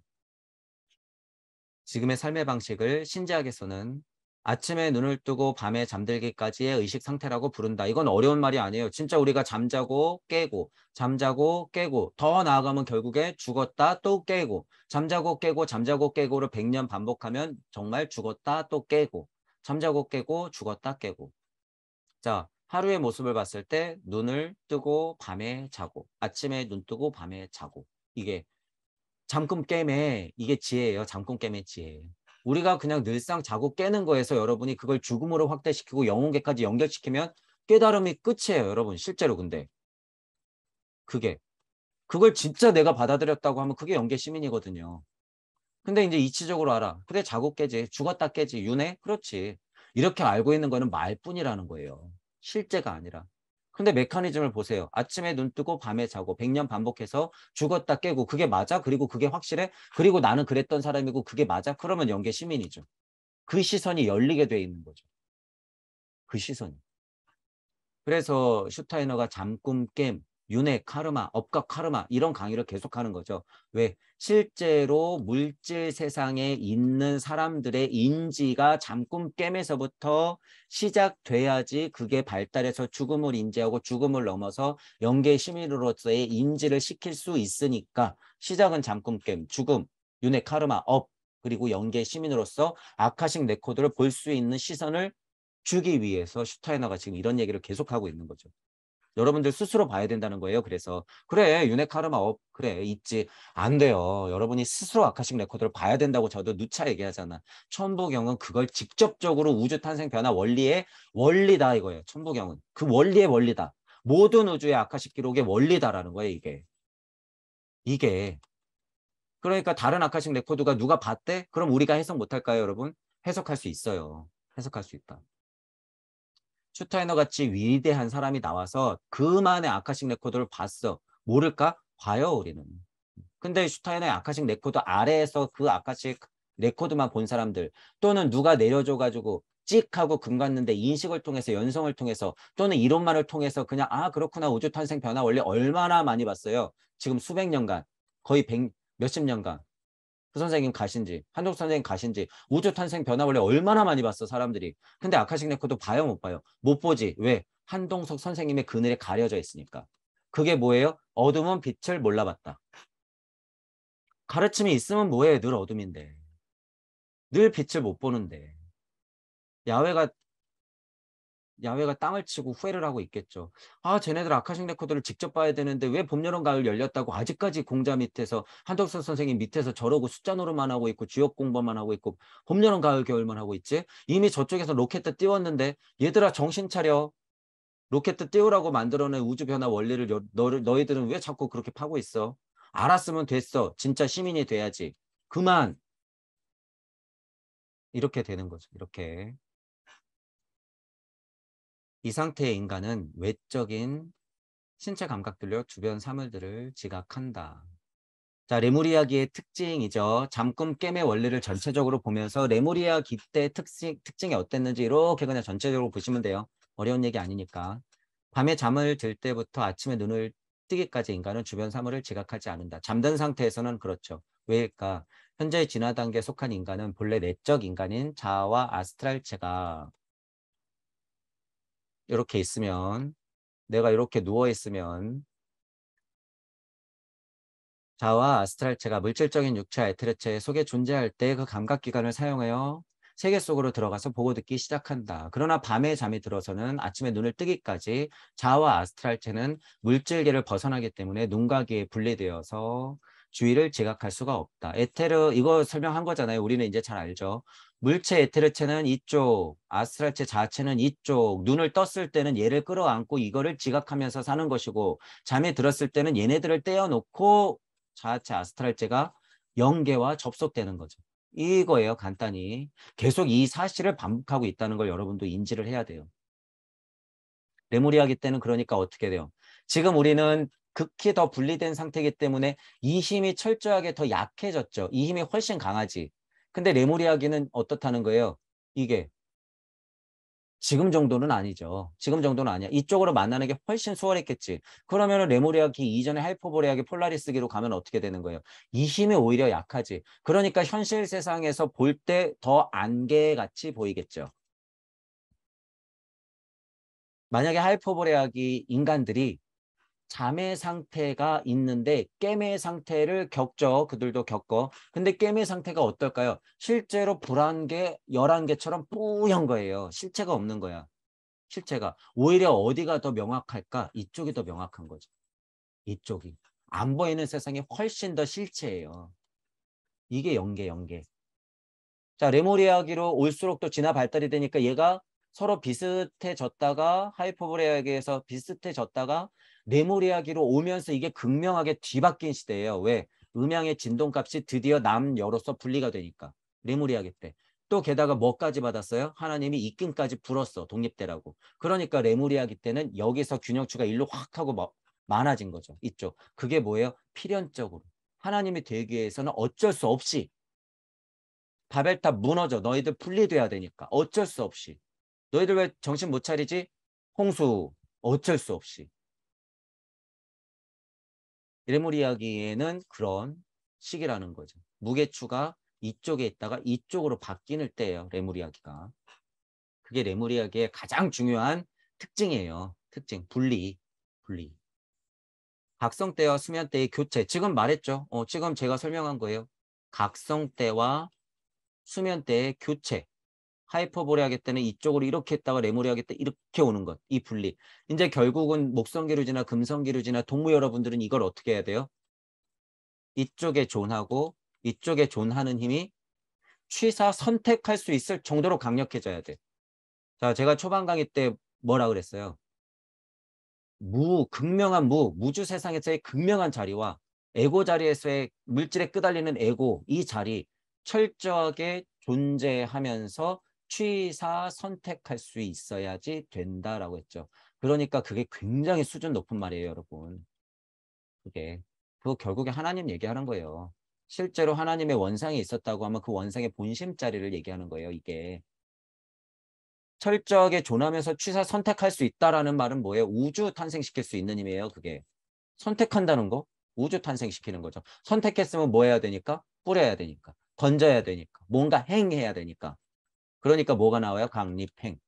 지금의 삶의 방식을 신작에서는 아침에 눈을 뜨고 밤에 잠들기까지의 의식 상태라고 부른다. 이건 어려운 말이 아니에요. 진짜 우리가 잠자고 깨고 잠자고 깨고 더 나아가면 결국에 죽었다 또 깨고 잠자고 깨고 잠자고 깨고를 100년 반복하면 정말 죽었다 또 깨고 잠자고 깨고 죽었다 깨고. 자, 하루의 모습을 봤을 때 눈을 뜨고 밤에 자고 아침에 눈 뜨고 밤에 자고 이게 잠금 깨매 이게 지혜예요. 잠금 깨매 지혜. 우리가 그냥 늘상 자고 깨는 거에서 여러분이 그걸 죽음으로 확대시키고 영혼계까지 연결시키면 깨달음이 끝이에요. 여러분 실제로 근데 그게 그걸 진짜 내가 받아들였다고 하면 그게 영계 시민이거든요. 근데 이제 이치적으로 알아. 그래 자고 깨지. 죽었다 깨지. 윤회? 그렇지. 이렇게 알고 있는 거는 말뿐이라는 거예요. 실제가 아니라. 근데 메커니즘을 보세요. 아침에 눈 뜨고 밤에 자고 100년 반복해서 죽었다 깨고 그게 맞아? 그리고 그게 확실해? 그리고 나는 그랬던 사람이고 그게 맞아? 그러면 영계 시민이죠. 그 시선이 열리게 돼 있는 거죠. 그 시선이. 그래서 슈타이너가 잠꿈 깸, 윤회, 카르마, 업과 카르마 이런 강의를 계속하는 거죠. 왜? 실제로 물질 세상에 있는 사람들의 인지가 잠꿈 깸에서부터 시작돼야지 그게 발달해서 죽음을 인지하고 죽음을 넘어서 영계 시민으로서의 인지를 시킬 수 있으니까 시작은 잠꿈 깸, 죽음, 윤회, 카르마, 업 그리고 영계 시민으로서 아카식 레코드를 볼 수 있는 시선을 주기 위해서 슈타이너가 지금 이런 얘기를 계속하고 있는 거죠. 여러분들 스스로 봐야 된다는 거예요. 그래서 그래 윤회 카르마 그래 있지. 안 돼요. 여러분이 스스로 아카식 레코드를 봐야 된다고 저도 누차 얘기하잖아. 천부경은 그걸 직접적으로 우주 탄생 변화 원리의 원리다 이거예요. 천부경은 그 원리의 원리다. 모든 우주의 아카식 기록의 원리다라는 거예요. 이게 그러니까 다른 아카식 레코드가 누가 봤대? 그럼 우리가 해석 못할까요 여러분? 해석할 수 있어요. 해석할 수 있다. 슈타이너 같이 위대한 사람이 나와서 그만의 아카식 레코드를 봤어. 모를까? 봐요, 우리는. 근데 슈타이너의 아카식 레코드 아래에서 그 아카식 레코드만 본 사람들 또는 누가 내려줘가지고 찍 하고 금 갔는데 인식을 통해서 연성을 통해서 또는 이론만을 통해서 그냥 아 그렇구나 우주 탄생 변화 원리 얼마나 많이 봤어요. 지금 수백 년간 거의 몇십 년간 그 선생님 가신지 한독 선생님 가신지 우주 탄생 변화 원리 얼마나 많이 봤어 사람들이. 근데 아카식 레코드 봐요 못 봐요? 못 보지. 왜? 한동석 선생님의 그늘에 가려져 있으니까. 그게 뭐예요? 어둠은 빛을 몰라봤다. 가르침이 있으면 뭐해? 늘 어둠인데. 늘 빛을 못 보는데. 야외가 야외가 땅을 치고 후회를 하고 있겠죠. 아, 쟤네들 아카식 레코드를 직접 봐야 되는데 왜 봄, 여름, 가을 열렸다고 아직까지 공자 밑에서 한덕선 선생님 밑에서 저러고 숫자 노름만 하고 있고 주역 공부만 하고 있고 봄, 여름, 가을, 겨울만 하고 있지? 이미 저쪽에서 로켓 띄웠는데 얘들아 정신 차려. 로켓 띄우라고 만들어낸 우주 변화 원리를 너희들은 왜 자꾸 그렇게 파고 있어? 알았으면 됐어. 진짜 시민이 돼야지. 그만. 이렇게 되는 거죠. 이렇게. 이 상태의 인간은 외적인 신체 감각들로 주변 사물들을 지각한다. 자, 레무리아기의 특징이죠. 잠금 깸의 원리를 전체적으로 보면서 레무리아 기때 특징이 어땠는지 이렇게 그냥 전체적으로 보시면 돼요. 어려운 얘기 아니니까. 밤에 잠을 들 때부터 아침에 눈을 뜨기까지 인간은 주변 사물을 지각하지 않는다. 잠든 상태에서는 그렇죠. 왜일까? 현재 진화 단계에 속한 인간은 본래 내적 인간인 자아와 아스트랄체가 이렇게 있으면 내가 이렇게 누워 있으면 자와 아스트랄체가 물질적인 육체 에테르체 속에 존재할 때 그 감각기관을 사용하여 세계 속으로 들어가서 보고 듣기 시작한다. 그러나 밤에 잠이 들어서는 아침에 눈을 뜨기까지 자와 아스트랄체는 물질계를 벗어나기 때문에 눈과 귀에 분리되어서 주위를 지각할 수가 없다. 에테르 이거 설명한 거잖아요. 우리는 이제 잘 알죠. 물체 에테르체는 이쪽, 아스트랄체 자체는 이쪽, 눈을 떴을 때는 얘를 끌어안고 이거를 지각하면서 사는 것이고 잠에 들었을 때는 얘네들을 떼어놓고 자아체 아스트랄체가 영계와 접속되는 거죠. 이거예요. 간단히. 계속 이 사실을 반복하고 있다는 걸 여러분도 인지를 해야 돼요. 레무리아기 때는 그러니까 어떻게 돼요? 지금 우리는 극히 더 분리된 상태이기 때문에 이 힘이 철저하게 더 약해졌죠. 이 힘이 훨씬 강하지. 근데 레무리아기는 어떻다는 거예요? 이게 지금 정도는 아니죠. 지금 정도는 아니야. 이쪽으로 만나는 게 훨씬 수월했겠지. 그러면은 레무리아기 이전에 하이퍼보레아기 폴라리스기로 가면 어떻게 되는 거예요? 이 힘이 오히려 약하지. 그러니까 현실 세상에서 볼 때 더 안개같이 보이겠죠. 만약에 하이퍼보레아기 인간들이 잠의 상태가 있는데 깨매 상태를 겪죠. 그들도 겪어. 근데 깨매 상태가 어떨까요? 실제로 불안개, 11개처럼 뿌연 거예요. 실체가 없는 거야. 실체가. 오히려 어디가 더 명확할까? 이쪽이 더 명확한 거죠. 이쪽이. 안 보이는 세상이 훨씬 더 실체예요. 이게 연계, 연계. 자, 레모리아기로 올수록 또 진화 발달이 되니까 얘가 서로 비슷해졌다가 하이퍼보레아기에서 비슷해졌다가 레모리아기로 오면서 이게 극명하게 뒤바뀐 시대예요. 왜? 음양의 진동값이 드디어 남여로서 분리가 되니까. 레모리아기 때. 또 게다가 뭐까지 받았어요? 하나님이 입김까지 불었어. 독립되라고. 그러니까 레모리아기 때는 여기서 균형추가 일로 확 하고 많아진 거죠. 이쪽. 그게 뭐예요? 필연적으로. 하나님이 되기 위해서는 어쩔 수 없이 바벨탑 무너져. 너희들 분리돼야 되니까. 어쩔 수 없이. 너희들 왜 정신 못 차리지? 홍수. 어쩔 수 없이. 레물 이야기에는 그런 시기라는 거죠. 무게추가 이쪽에 있다가 이쪽으로 바뀌는 때예요. 레물 이야기가. 그게 레물 이야기의 가장 중요한 특징이에요. 특징. 분리. 분리. 각성 때와 수면 때의 교체. 지금 말했죠. 지금 제가 설명한 거예요. 각성 때와 수면 때의 교체. 하이퍼보레하게 때는 이쪽으로 이렇게 했다가 레모리하게 때 이렇게 오는 것. 이 분리. 이제 결국은 목성기루지나 금성기루지나 동무 여러분들은 이걸 어떻게 해야 돼요? 이쪽에 존하고 이쪽에 존하는 힘이 취사 선택할 수 있을 정도로 강력해져야 돼. 자, 제가 초반 강의 때 뭐라 그랬어요? 극명한 무주 세상에서의 극명한 자리와 에고 자리에서의 물질에 끄달리는 에고, 이 자리 철저하게 존재하면서 취사 선택할 수 있어야지 된다라고 했죠. 그러니까 그게 굉장히 수준 높은 말이에요, 여러분. 그거 결국에 하나님 얘기하는 거예요. 실제로 하나님의 원상이 있었다고 하면 그 원상의 본심 자리를 얘기하는 거예요, 이게. 철저하게 존하면서 취사 선택할 수 있다라는 말은 뭐예요? 우주 탄생시킬 수 있는 힘이에요, 그게. 선택한다는 거? 우주 탄생시키는 거죠. 선택했으면 뭐 해야 되니까? 뿌려야 되니까. 던져야 되니까. 뭔가 행해야 되니까. 그러니까 뭐가 나와요? 강립행.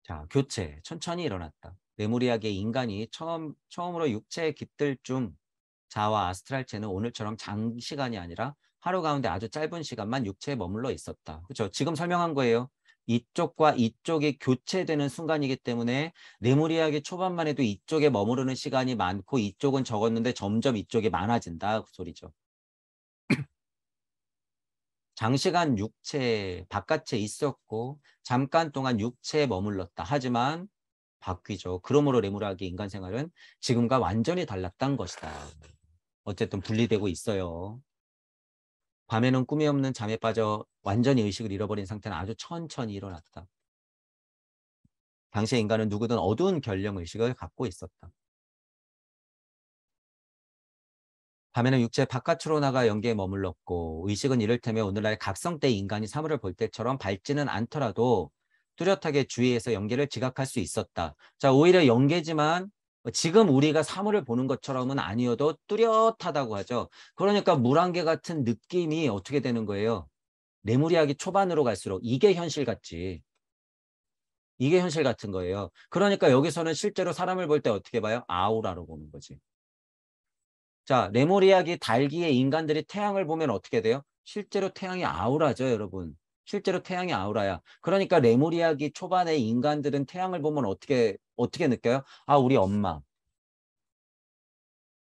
자, 교체. 천천히 일어났다. 레무리아계 인간이 처음으로 육체에 깃들 중 자와 아스트랄체는 오늘처럼 장시간이 아니라 하루 가운데 아주 짧은 시간만 육체에 머물러 있었다. 그렇죠? 지금 설명한 거예요. 이쪽과 이쪽이 교체되는 순간이기 때문에 레무리아기 초반만 해도 이쪽에 머무르는 시간이 많고 이쪽은 적었는데 점점 이쪽이 많아진다. 그 소리죠. 장시간 육체 바깥에 있었고 잠깐 동안 육체에 머물렀다. 하지만 바뀌죠. 그러므로 레무리아기 인간 생활은 지금과 완전히 달랐던 것이다. 어쨌든 분리되고 있어요. 밤에는 꿈이 없는 잠에 빠져 완전히 의식을 잃어버린 상태는 아주 천천히 일어났다. 당시의 인간은 누구든 어두운 결령의식을 갖고 있었다. 밤에는 육체 바깥으로 나가 영계에 머물렀고 의식은 이를테면 오늘날 각성때 인간이 사물을 볼 때처럼 밝지는 않더라도 뚜렷하게 주위에서 영계를 지각할 수 있었다. 자, 오히려 영계지만 지금 우리가 사물을 보는 것처럼은 아니어도 뚜렷하다고 하죠. 그러니까 물안개 같은 느낌이 어떻게 되는 거예요? 레무리아기 초반으로 갈수록 이게 현실 같지. 이게 현실 같은 거예요. 그러니까 여기서는 실제로 사람을 볼 때 어떻게 봐요? 아우라로 보는 거지. 자, 레무리아기 달기의 인간들이 태양을 보면 어떻게 돼요? 실제로 태양이 아우라죠, 여러분. 실제로 태양이 아우라야. 그러니까 레무리아기 초반의 인간들은 태양을 보면 어떻게 느껴요? 아, 우리 엄마.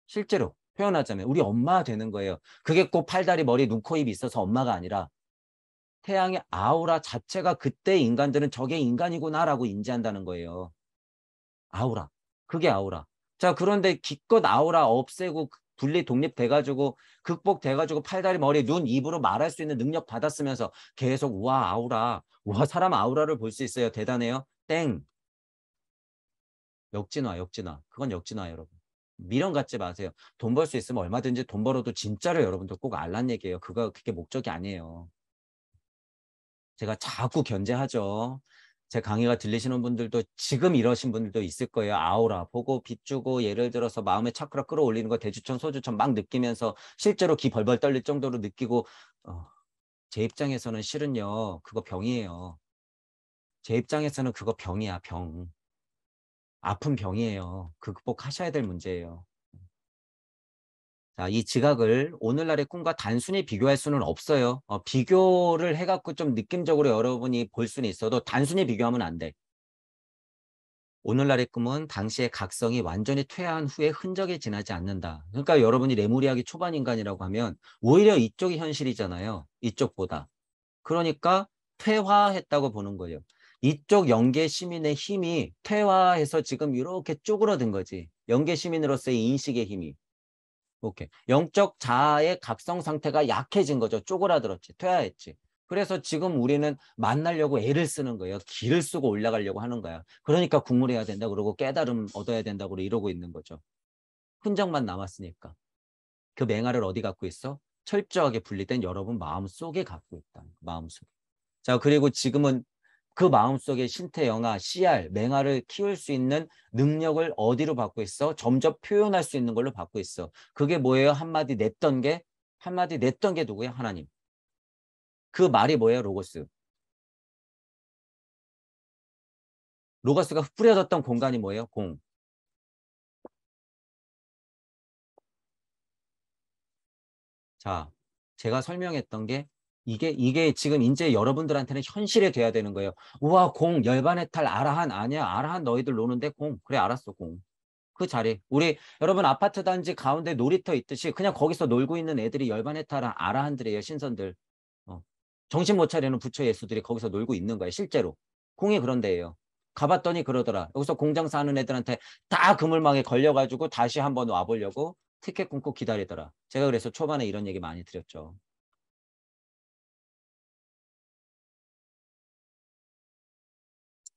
실제로 표현하자면 우리 엄마 되는 거예요. 그게 꼭 팔다리, 머리, 눈, 코, 입이 있어서 엄마가 아니라 태양의 아우라 자체가 그때 인간들은 저게 인간이구나라고 인지한다는 거예요. 아우라. 그게 아우라. 자, 그런데 기껏 아우라 없애고 분리 독립돼가지고 극복돼가지고 팔다리, 머리, 눈, 입으로 말할 수 있는 능력 받았으면서 계속 와 아우라. 와 사람 아우라를 볼 수 있어요. 대단해요. 땡. 역진화, 역진화. 그건 역진화, 여러분. 미련 갖지 마세요. 돈 벌 수 있으면 얼마든지 돈 벌어도 진짜로 여러분들 꼭 알란 얘기예요. 그게 목적이 아니에요. 제가 자꾸 견제하죠. 제 강의가 들리시는 분들도 지금 이러신 분들도 있을 거예요. 아우라 보고 비추고 예를 들어서 마음의 차크라 끌어올리는 거 대추천 소주천 막 느끼면서 실제로 기 벌벌 떨릴 정도로 느끼고 제 입장에서는 실은요. 그거 병이에요. 제 입장에서는 그거 병이야. 병. 아픈 병이에요. 극복하셔야 될 문제예요. 자, 이 지각을 오늘날의 꿈과 단순히 비교할 수는 없어요. 비교를 해갖고 좀 느낌적으로 여러분이 볼 수는 있어도 단순히 비교하면 안 돼. 오늘날의 꿈은 당시의 각성이 완전히 퇴화한 후에 흔적이 지나지 않는다. 그러니까 여러분이 레무리아기 초반 인간이라고 하면 오히려 이쪽이 현실이잖아요. 이쪽보다. 그러니까 퇴화했다고 보는 거예요. 이쪽 영계 시민의 힘이 퇴화해서 지금 이렇게 쪼그러든 거지. 영계 시민으로서의 인식의 힘이. 오케이. 영적 자아의 각성 상태가 약해진 거죠. 쪼그라들었지. 퇴화했지. 그래서 지금 우리는 만나려고 애를 쓰는 거예요. 기를 쓰고 올라가려고 하는 거야. 그러니까 국물해야 된다 그러고 깨달음 얻어야 된다고 이러고 있는 거죠. 흔적만 남았으니까. 그 맹아를 어디 갖고 있어? 철저하게 분리된 여러분 마음속에 갖고 있다. 마음속에. 자, 그리고 지금은 그 마음속에 신태영아, 씨알, 맹아를 키울 수 있는 능력을 어디로 받고 있어? 점점 표현할 수 있는 걸로 받고 있어. 그게 뭐예요? 한마디 냈던 게 누구야? 하나님. 그 말이 뭐예요? 로고스. 로고스가 뿌려졌던 공간이 뭐예요? 공. 자, 제가 설명했던 게 이게 지금 이제 여러분들한테는 현실이 돼야 되는 거예요. 우와, 공, 열반해탈, 아라한. 아니야. 아라한 너희들 노는데 공. 그래, 알았어, 공. 그 자리. 우리 여러분 아파트 단지 가운데 놀이터 있듯이 그냥 거기서 놀고 있는 애들이 열반해탈한 아라한들이에요. 신선들. 어. 정신 못 차리는 부처 예수들이 거기서 놀고 있는 거예요. 실제로. 공이 그런 데예요. 가봤더니 그러더라. 여기서 공장 사는 애들한테 다 그물망에 걸려가지고 다시 한번 와보려고 티켓 끊고 기다리더라. 제가 그래서 초반에 이런 얘기 많이 드렸죠.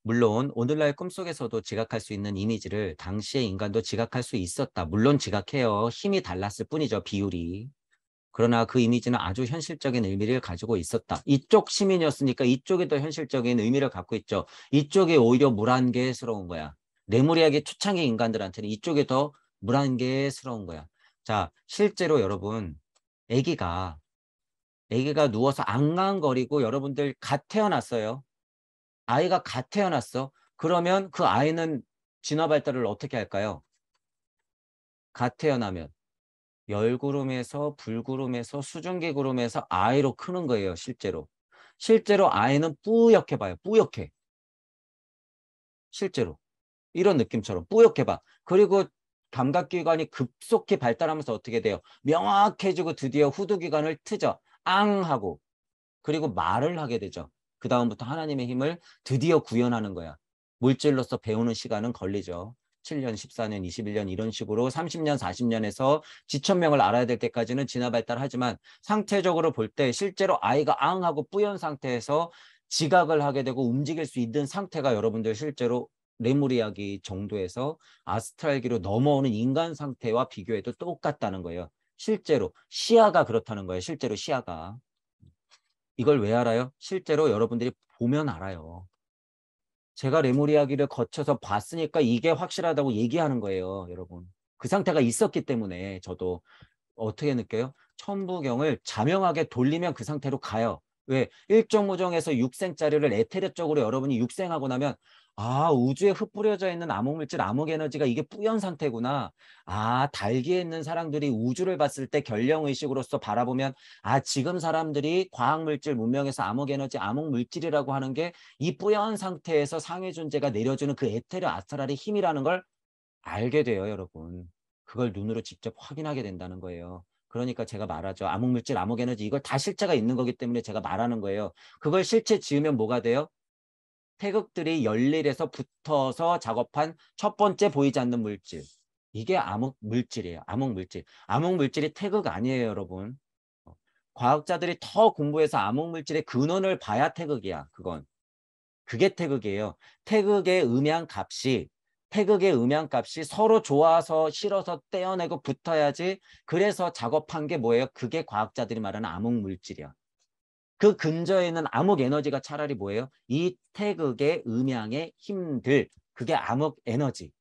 물론 오늘날 꿈속에서도 지각할 수 있는 이미지를 당시의 인간도 지각할 수 있었다. 물론 지각해요. 힘이 달랐을 뿐이죠. 비율이. 그러나 그 이미지는 아주 현실적인 의미를 가지고 있었다. 이쪽 시민이었으니까 이쪽이 더 현실적인 의미를 갖고 있죠. 이쪽이 오히려 물안개스러운 거야. 레무리아기 초창기 인간들한테는 이쪽이 더 물안개스러운 거야. 자, 실제로 여러분, 아기가 누워서 앙앙거리고 여러분들 갓 태어났어요. 아이가 갓 태어났어. 그러면 그 아이는 진화 발달을 어떻게 할까요? 갓 태어나면 열구름에서 불구름에서 수증기 구름에서 아이로 크는 거예요. 실제로. 실제로 아이는 뿌옇게 봐요. 뿌옇게. 실제로. 이런 느낌처럼 뿌옇게 봐. 그리고 감각기관이 급속히 발달하면서 어떻게 돼요? 명확해지고 드디어 후두기관을 트죠. 앙 하고. 그리고 말을 하게 되죠. 그 다음부터 하나님의 힘을 드디어 구현하는 거야. 물질로서 배우는 시간은 걸리죠. 7년, 14년, 21년 이런 식으로 30년, 40년에서 지천명을 알아야 될 때까지는 진화 발달하지만 상태적으로 볼 때 실제로 아이가 앙하고 뿌연 상태에서 지각을 하게 되고 움직일 수 있는 상태가 여러분들 실제로 레무리아기 정도에서 아스트랄기로 넘어오는 인간 상태와 비교해도 똑같다는 거예요. 실제로 시야가 그렇다는 거예요. 실제로 시야가. 이걸 왜 알아요? 실제로 여러분들이 보면 알아요. 제가 레무리아기를 거쳐서 봤으니까 이게 확실하다고 얘기하는 거예요, 여러분. 그 상태가 있었기 때문에 저도 어떻게 느껴요? 천부경을 자명하게 돌리면 그 상태로 가요. 왜? 일정무정에서 육생자리를 에테르적으로 여러분이 육생하고 나면 아, 우주에 흩뿌려져 있는 암흑물질, 암흑에너지가 이게 뿌연 상태구나. 아, 달기에 있는 사람들이 우주를 봤을 때 결령의식으로서 바라보면 아, 지금 사람들이 과학물질 문명에서 암흑에너지, 암흑물질이라고 하는 게 이 뿌연 상태에서 상위 존재가 내려주는 그 에테르 아스트랄의 힘이라는 걸 알게 돼요, 여러분. 그걸 눈으로 직접 확인하게 된다는 거예요. 그러니까 제가 말하죠. 암흑물질, 암흑에너지 이걸 다 실체가 있는 거기 때문에 제가 말하는 거예요. 그걸 실체 지으면 뭐가 돼요? 태극들이 열일에서 붙어서 작업한 첫 번째 보이지 않는 물질. 이게 암흑물질이에요. 암흑물질. 암흑물질이 태극 아니에요, 여러분. 어, 과학자들이 더 공부해서 암흑물질의 근원을 봐야 태극이야, 그건. 그게 태극이에요. 태극의 음양 값이 태극의 음양값이 서로 좋아서 싫어서 떼어내고 붙어야지. 그래서 작업한 게 뭐예요? 그게 과학자들이 말하는 암흑물질이야. 그 근저에 있는 암흑 에너지가 차라리 뭐예요? 이 태극의 음양의 힘들. 그게 암흑 에너지.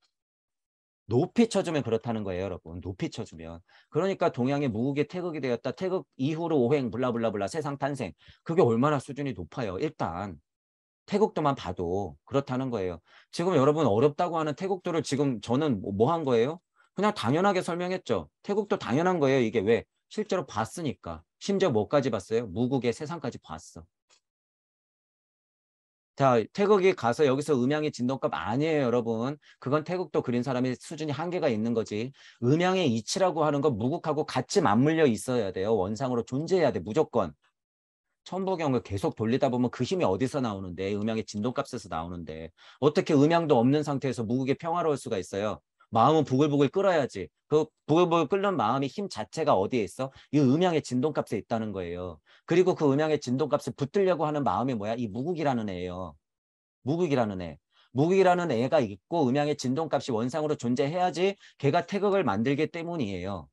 높이 쳐주면 그렇다는 거예요, 여러분. 높이 쳐주면. 그러니까 동양의 무국의 태극이 되었다. 태극 이후로 오행 블라블라블라 세상 탄생. 그게 얼마나 수준이 높아요. 일단 태국도만 봐도 그렇다는 거예요. 지금 여러분 어렵다고 하는 태국도를 지금 저는 뭐 한 거예요? 그냥 당연하게 설명했죠. 태국도 당연한 거예요. 이게 왜? 실제로 봤으니까. 심지어 뭐까지 봤어요? 무국의 세상까지 봤어. 자, 태국이 가서 여기서 음양의 진동값 아니에요, 여러분. 그건 태국도 그린 사람의 수준이 한계가 있는 거지. 음양의 이치라고 하는 건 무국하고 같이 맞물려 있어야 돼요. 원상으로 존재해야 돼, 무조건. 천부경을 계속 돌리다 보면 그 힘이 어디서 나오는데, 음양의 진동값에서 나오는데 어떻게 음양도 없는 상태에서 무국이 평화로울 수가 있어요? 마음은 부글부글 끓어야지. 그 부글부글 끓는 마음의 힘 자체가 어디에 있어? 이 음양의 진동값에 있다는 거예요. 그리고 그 음양의 진동값을 붙들려고 하는 마음이 뭐야? 이 무국이라는 애예요. 무국이라는 애. 무국이라는 애가 있고 음양의 진동값이 원상으로 존재해야지 걔가 태극을 만들기 때문이에요.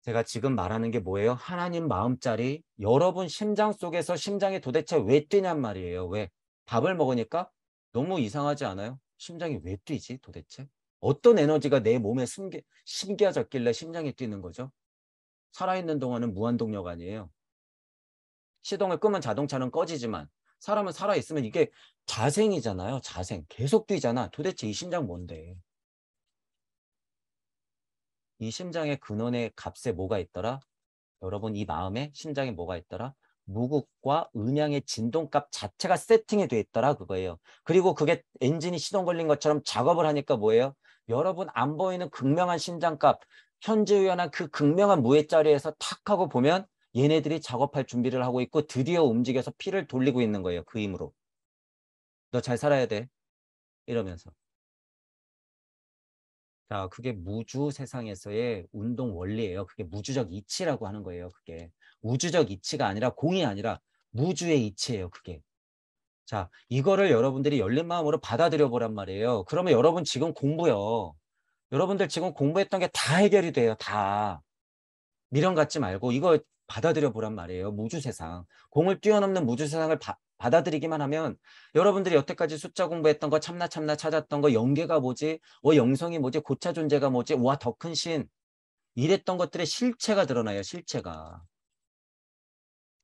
제가 지금 말하는 게 뭐예요? 하나님 마음짜리 여러분 심장 속에서 심장이 도대체 왜 뛰냔 말이에요. 왜? 밥을 먹으니까 너무 이상하지 않아요? 심장이 왜 뛰지 도대체? 어떤 에너지가 내 몸에 심겨졌길래 심장이 뛰는 거죠? 살아있는 동안은 무한동력 아니에요. 시동을 끄면 자동차는 꺼지지만 사람은 살아있으면 이게 자생이잖아요. 자생. 계속 뛰잖아. 도대체 이 심장 뭔데? 이 심장의 근원의 값에 뭐가 있더라? 여러분 이 마음에 심장에 뭐가 있더라? 무극과 음양의 진동값 자체가 세팅이 돼 있더라 그거예요. 그리고 그게 엔진이 시동 걸린 것처럼 작업을 하니까 뭐예요? 여러분 안 보이는 극명한 심장값 현지의연한 그 극명한 무의 자리에서 탁 하고 보면 얘네들이 작업할 준비를 하고 있고 드디어 움직여서 피를 돌리고 있는 거예요. 그 힘으로. 너 잘 살아야 돼. 이러면서. 자, 그게 무주 세상에서의 운동 원리예요. 그게 무주적 이치라고 하는 거예요. 그게 우주적 이치가 아니라 공이 아니라 무주의 이치예요. 그게. 자, 이거를 여러분들이 열린 마음으로 받아들여 보란 말이에요. 그러면 여러분 지금 공부요. 여러분들 지금 공부했던 게 다 해결이 돼요. 다. 미련 갖지 말고 이거 받아들여 보란 말이에요. 무주 세상. 공을 뛰어넘는 무주 세상을 받아들이기만 하면 여러분들이 여태까지 숫자 공부했던 거 참나 참나 찾았던 거 영계가 뭐지? 영성이 뭐지? 고차 존재가 뭐지? 와, 더 큰 신. 이랬던 것들의 실체가 드러나요. 실체가.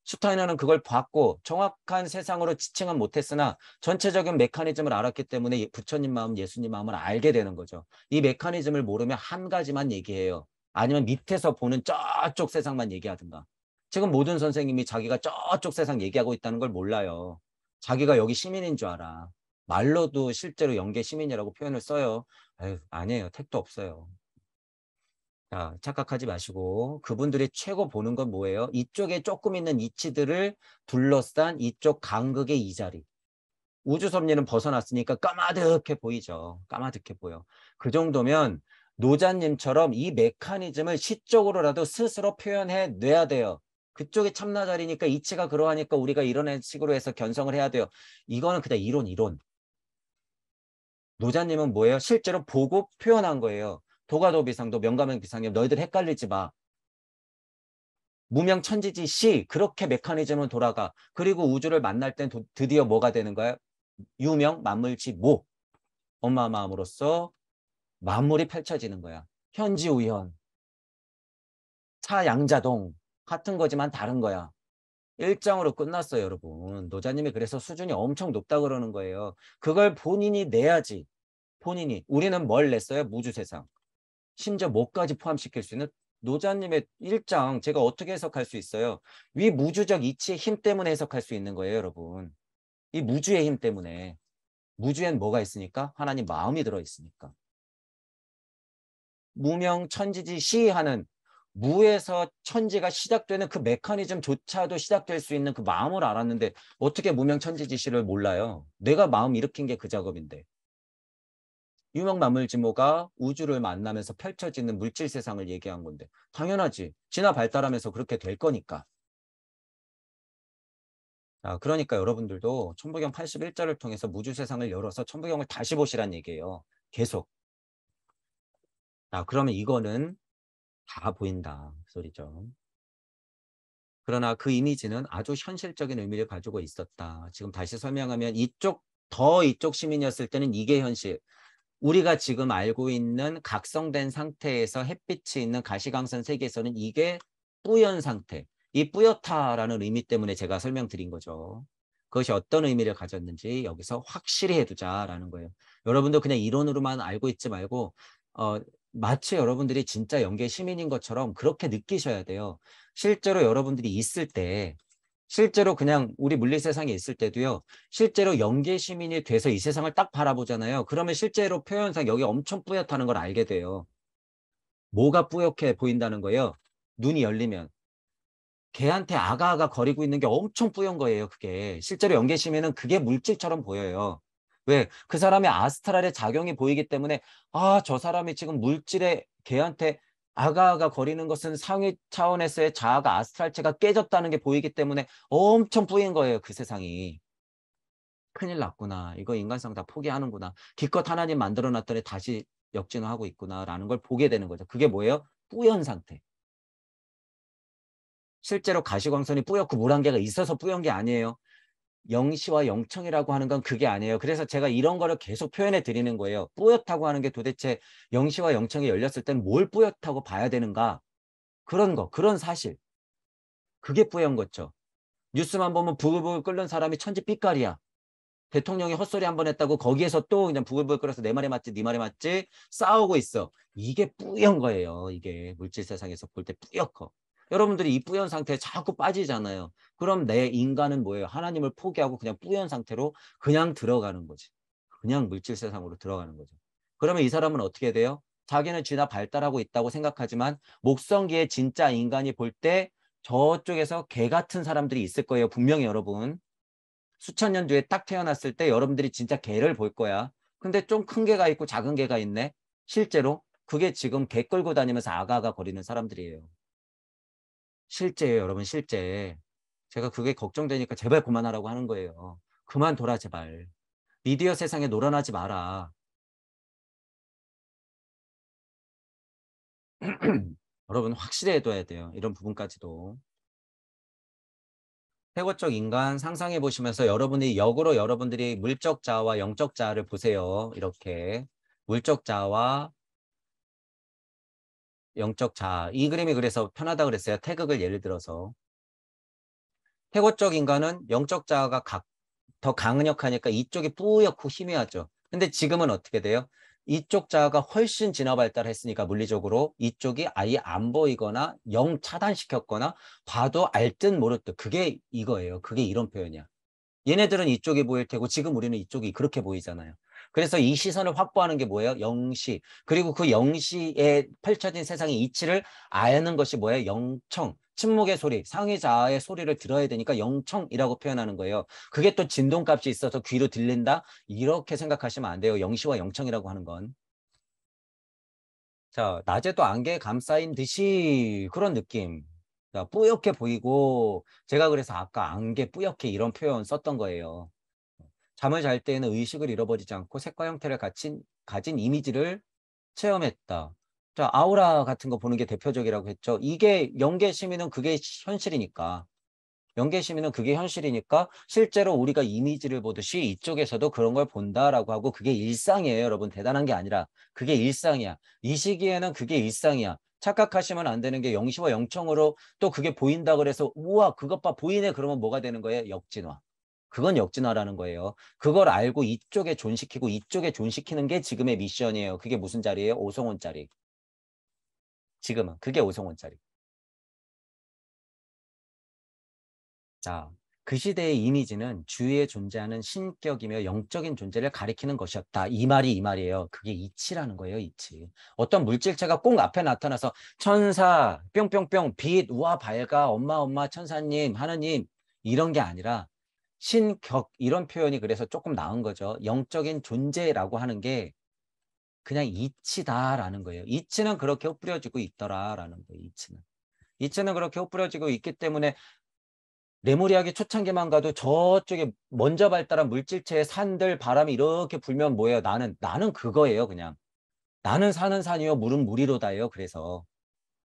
슈타이너는 그걸 봤고 정확한 세상으로 지칭은 못했으나 전체적인 메커니즘을 알았기 때문에 부처님 마음, 예수님 마음을 알게 되는 거죠. 이 메커니즘을 모르면 한 가지만 얘기해요. 아니면 밑에서 보는 저쪽 세상만 얘기하든가. 지금 모든 선생님이 자기가 저쪽 세상 얘기하고 있다는 걸 몰라요. 자기가 여기 시민인 줄 알아. 말로도 실제로 영계 시민이라고 표현을 써요. 에휴, 아니에요. 택도 없어요. 자, 착각하지 마시고 그분들이 최고 보는 건 뭐예요? 이쪽에 조금 있는 이치들을 둘러싼 이쪽 간극의 이 자리. 우주 섭리는 벗어났으니까 까마득해 보이죠. 까마득해 보여. 그 정도면 노자님처럼 이 메커니즘을 시적으로라도 스스로 표현해 내야 돼요. 그쪽이 참나 자리니까 이치가 그러하니까 우리가 이런 식으로 해서 견성을 해야 돼요. 이거는 그냥 이론. 노자님은 뭐예요? 실제로 보고 표현한 거예요. 도가도 비상도 명가명 비상님 너희들 헷갈리지 마. 무명천지지 시 그렇게 메커니즘은 돌아가. 그리고 우주를 만날 땐 드디어 뭐가 되는 거야? 유명 만물지 모. 엄마 마음으로써 만물이 펼쳐지는 거야. 현지우연, 차양자동 같은 거지만 다른 거야. 일장으로 끝났어요, 여러분. 노자님이 그래서 수준이 엄청 높다 그러는 거예요. 그걸 본인이 내야지. 본인이. 우리는 뭘 냈어요? 무주세상. 심지어 뭐까지 포함시킬 수 있는 노자님의 일장 제가 어떻게 해석할 수 있어요? 위 무주적 이치의 힘 때문에 해석할 수 있는 거예요, 여러분. 이 무주의 힘 때문에. 무주엔 뭐가 있으니까? 하나님 마음이 들어있으니까. 무명 천지지 시하는 무에서 천지가 시작되는 그 메커니즘조차도 시작될 수 있는 그 마음을 알았는데 어떻게 무명 천지지 시를 몰라요? 내가 마음 일으킨 게 그 작업인데. 유명만물지모가 우주를 만나면서 펼쳐지는 물질 세상을 얘기한 건데 당연하지. 진화 발달하면서 그렇게 될 거니까. 그러니까 여러분들도 천부경 81자를 통해서 무주세상을 열어서 천부경을 다시 보시란 얘기예요. 계속. 그러면 이거는 다 보인다 그 소리죠. 그러나 그 이미지는 아주 현실적인 의미를 가지고 있었다. 지금 다시 설명하면 이쪽 시민이었을 때는 이게 현실. 우리가 지금 알고 있는 각성된 상태에서 햇빛이 있는 가시광선 세계에서는 이게 뿌연 상태. 이 뿌옇다라는 의미 때문에 제가 설명드린 거죠. 그것이 어떤 의미를 가졌는지 여기서 확실히 해두자라는 거예요. 여러분도 그냥 이론으로만 알고 있지 말고 마치 여러분들이 진짜 영계 시민인 것처럼 그렇게 느끼셔야 돼요. 실제로 여러분들이 있을 때 실제로 그냥 우리 물리 세상에 있을 때도요. 실제로 영계 시민이 돼서 이 세상을 딱 바라보잖아요. 그러면 실제로 표현상 여기 엄청 뿌옇다는 걸 알게 돼요. 뭐가 뿌옇게 보인다는 거예요? 눈이 열리면. 걔한테 아가아가 거리고 있는 게 엄청 뿌연 거예요. 그게. 실제로 영계 시민은 그게 물질처럼 보여요. 왜? 그 사람의 아스트랄의 작용이 보이기 때문에 저 사람이 지금 물질에 걔한테 아가아가 거리는 것은 상위 차원에서의 자아가 아스트랄체가 깨졌다는 게 보이기 때문에 엄청 뿌인 거예요. 그 세상이. 큰일 났구나. 이거 인간성 다 포기하는구나. 기껏 하나님 만들어놨더니 다시 역진화하고 있구나라는 걸 보게 되는 거죠. 그게 뭐예요? 뿌연 상태. 실제로 가시광선이 뿌옇고 물 한 개가 있어서 뿌연 게 아니에요. 영시와 영청이라고 하는 건 그게 아니에요. 그래서 제가 이런 거를 계속 표현해 드리는 거예요. 뿌옇다고 하는 게 도대체 영시와 영청이 열렸을 때는 뭘 뿌옇다고 봐야 되는가? 그런 거, 그런 사실. 그게 뿌연 거죠. 뉴스만 보면 부글부글 끓는 사람이 천지 삐까리야. 대통령이 헛소리 한 번 했다고 거기에서 또 그냥 부글부글 끓어서 내 말에 맞지 네 말에 맞지 싸우고 있어. 이게 뿌연 거예요. 이게 물질 세상에서 볼 때 뿌옇고. 여러분들이 이 뿌연 상태에 자꾸 빠지잖아요. 그럼 내 인간은 뭐예요? 하나님을 포기하고 그냥 뿌연 상태로 그냥 들어가는 거지. 그냥 물질 세상으로 들어가는 거죠. 그러면 이 사람은 어떻게 돼요? 자기는 쥐나 발달하고 있다고 생각하지만 목성기에 진짜 인간이 볼 때 저쪽에서 개 같은 사람들이 있을 거예요. 분명히 여러분. 수천 년 뒤에 딱 태어났을 때 여러분들이 진짜 개를 볼 거야. 근데 좀 큰 개가 있고 작은 개가 있네. 실제로 그게 지금 개 끌고 다니면서 아가아가 거리는 사람들이에요. 실제예요, 여러분, 실제. 제가 그게 걱정되니까 제발 그만하라고 하는 거예요. 그만둬라, 제발. 미디어 세상에 놀아나지 마라. 여러분 확실히 해둬야 돼요. 이런 부분까지도. 해고적 인간 상상해 보시면서 여러분이 역으로 여러분들이 물적 자아와 영적 자아를 보세요. 이렇게. 물적 자아와 영적 자아. 이 그림이 그래서 편하다 그랬어요. 태극을 예를 들어서. 해고적 인간은 영적 자아가 더 강력하니까 이쪽이 뿌옇고 희미하죠. 근데 지금은 어떻게 돼요? 이쪽 자아가 훨씬 진화 발달했으니까 물리적으로 이쪽이 아예 안 보이거나 영 차단시켰거나 봐도 알 듯 모를 듯. 그게 이거예요. 그게 이런 표현이야. 얘네들은 이쪽이 보일 테고 지금 우리는 이쪽이 그렇게 보이잖아요. 그래서 이 시선을 확보하는 게 뭐예요? 영시. 그리고 그 영시에 펼쳐진 세상의 이치를 아는 것이 뭐예요? 영청. 침묵의 소리, 상위자아의 소리를 들어야 되니까 영청이라고 표현하는 거예요. 그게 또 진동값이 있어서 귀로 들린다? 이렇게 생각하시면 안 돼요. 영시와 영청이라고 하는 건. 자, 낮에도 안개에 감싸인 듯이 그런 느낌. 자, 뿌옇게 보이고 제가 그래서 아까 안개 뿌옇게 이런 표현 썼던 거예요. 잠을 잘 때에는 의식을 잃어버리지 않고 색과 형태를 가진 이미지를 체험했다. 자, 아우라 같은 거 보는 게 대표적이라고 했죠. 이게 영계 시민은 그게 현실이니까. 영계 시민은 그게 현실이니까 실제로 우리가 이미지를 보듯이 이쪽에서도 그런 걸 본다라고 하고 그게 일상이에요. 여러분 대단한 게 아니라 그게 일상이야. 이 시기에는 그게 일상이야. 착각하시면 안 되는 게 영시와 영청으로 또 그게 보인다 그래서 우와 그것 봐 보이네 그러면 뭐가 되는 거예요? 역진화. 그건 역진화라는 거예요. 그걸 알고 이쪽에 존시키고 이쪽에 존시키는 게 지금의 미션이에요. 그게 무슨 자리예요? 오송원 자리. 지금은 그게 오송원 자리. 자, 그 시대의 이미지는 주위에 존재하는 신격이며 영적인 존재를 가리키는 것이었다. 이 말이 이 말이에요. 그게 이치라는 거예요, 이치. 어떤 물질체가 꼭 앞에 나타나서 천사, 뿅뿅뿅, 빛, 우와, 밝아, 엄마, 엄마, 천사님, 하느님 이런 게 아니라 신격 이런 표현이 그래서 조금 나은 거죠. 영적인 존재라고 하는 게 그냥 이치다라는 거예요. 이치는 그렇게 흩뿌려지고 있더라라는 거예요, 이치는. 이치는 그렇게 흩뿌려지고 있기 때문에 레무리아기 초창기만 가도 저쪽에 먼저 발달한 물질체의 산들 바람이 이렇게 불면 뭐예요? 나는 그거예요, 그냥. 나는 사는 산이요, 물은 물이로다예요. 그래서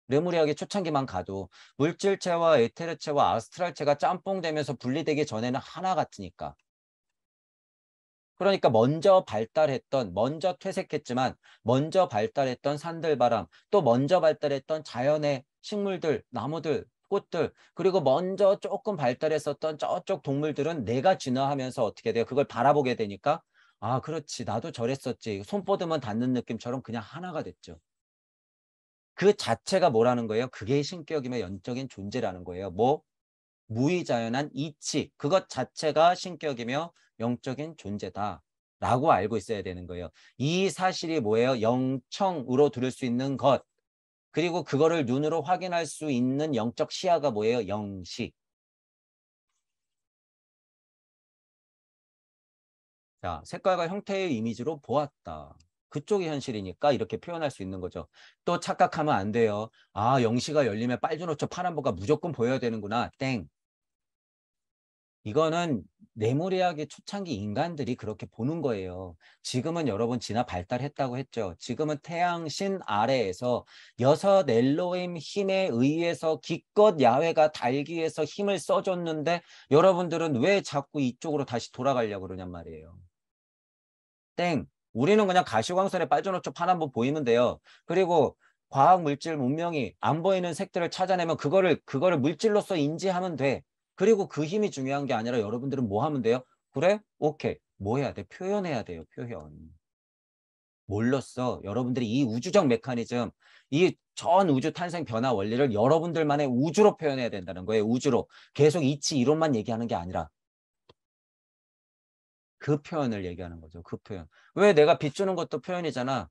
레무리아기 초창기만 가도 물질체와 에테르체와 아스트랄체가 짬뽕되면서 분리되기 전에는 하나 같으니까. 그러니까 먼저 퇴색했지만 먼저 발달했던 산들바람, 또 먼저 발달했던 자연의 식물들, 나무들, 꽃들, 그리고 먼저 조금 발달했었던 저쪽 동물들은 내가 진화하면서 어떻게 돼요? 그걸 바라보게 되니까 아, 그렇지. 나도 저랬었지. 손 뻗으면 닿는 느낌처럼 그냥 하나가 됐죠. 그 자체가 뭐라는 거예요? 그게 신격임의 연적인 존재라는 거예요. 뭐? 무의자연한 이치, 그것 자체가 신격이며 영적인 존재다 라고 알고 있어야 되는 거예요. 이 사실이 뭐예요? 영청으로 들을 수 있는 것, 그리고 그거를 눈으로 확인할 수 있는 영적 시야가 뭐예요? 영시. 자, 색깔과 형태의 이미지로 보았다. 그쪽이 현실이니까 이렇게 표현할 수 있는 거죠. 또 착각하면 안 돼요. 아, 영시가 열리면 빨주노초 파란보가 무조건 보여야 되는구나. 땡. 이거는 네모리학의 초창기 인간들이 그렇게 보는 거예요. 지금은 여러분 진화 발달했다고 했죠. 지금은 태양신 아래에서 여섯 엘로힘 힘에 의해서 기껏 야훼가 달기 위해서 힘을 써줬는데 여러분들은 왜 자꾸 이쪽으로 다시 돌아가려고 그러냔 말이에요. 땡. 우리는 그냥 가시광선에 빨주노초 파란보 보이면 돼요. 그리고 과학 물질 문명이 안 보이는 색들을 찾아내면 그거를 물질로서 인지하면 돼. 그리고 그 힘이 중요한 게 아니라 여러분들은 뭐 하면 돼요? 그래? 오케이. 뭐 해야 돼? 표현해야 돼요. 표현. 뭘로써 여러분들이 이 우주적 메커니즘, 이 전 우주 탄생 변화 원리를 여러분들만의 우주로 표현해야 된다는 거예요. 우주로. 계속 이치 이론만 얘기하는 게 아니라 그 표현을 얘기하는 거죠. 그 표현. 왜 내가 비추는 것도 표현이잖아.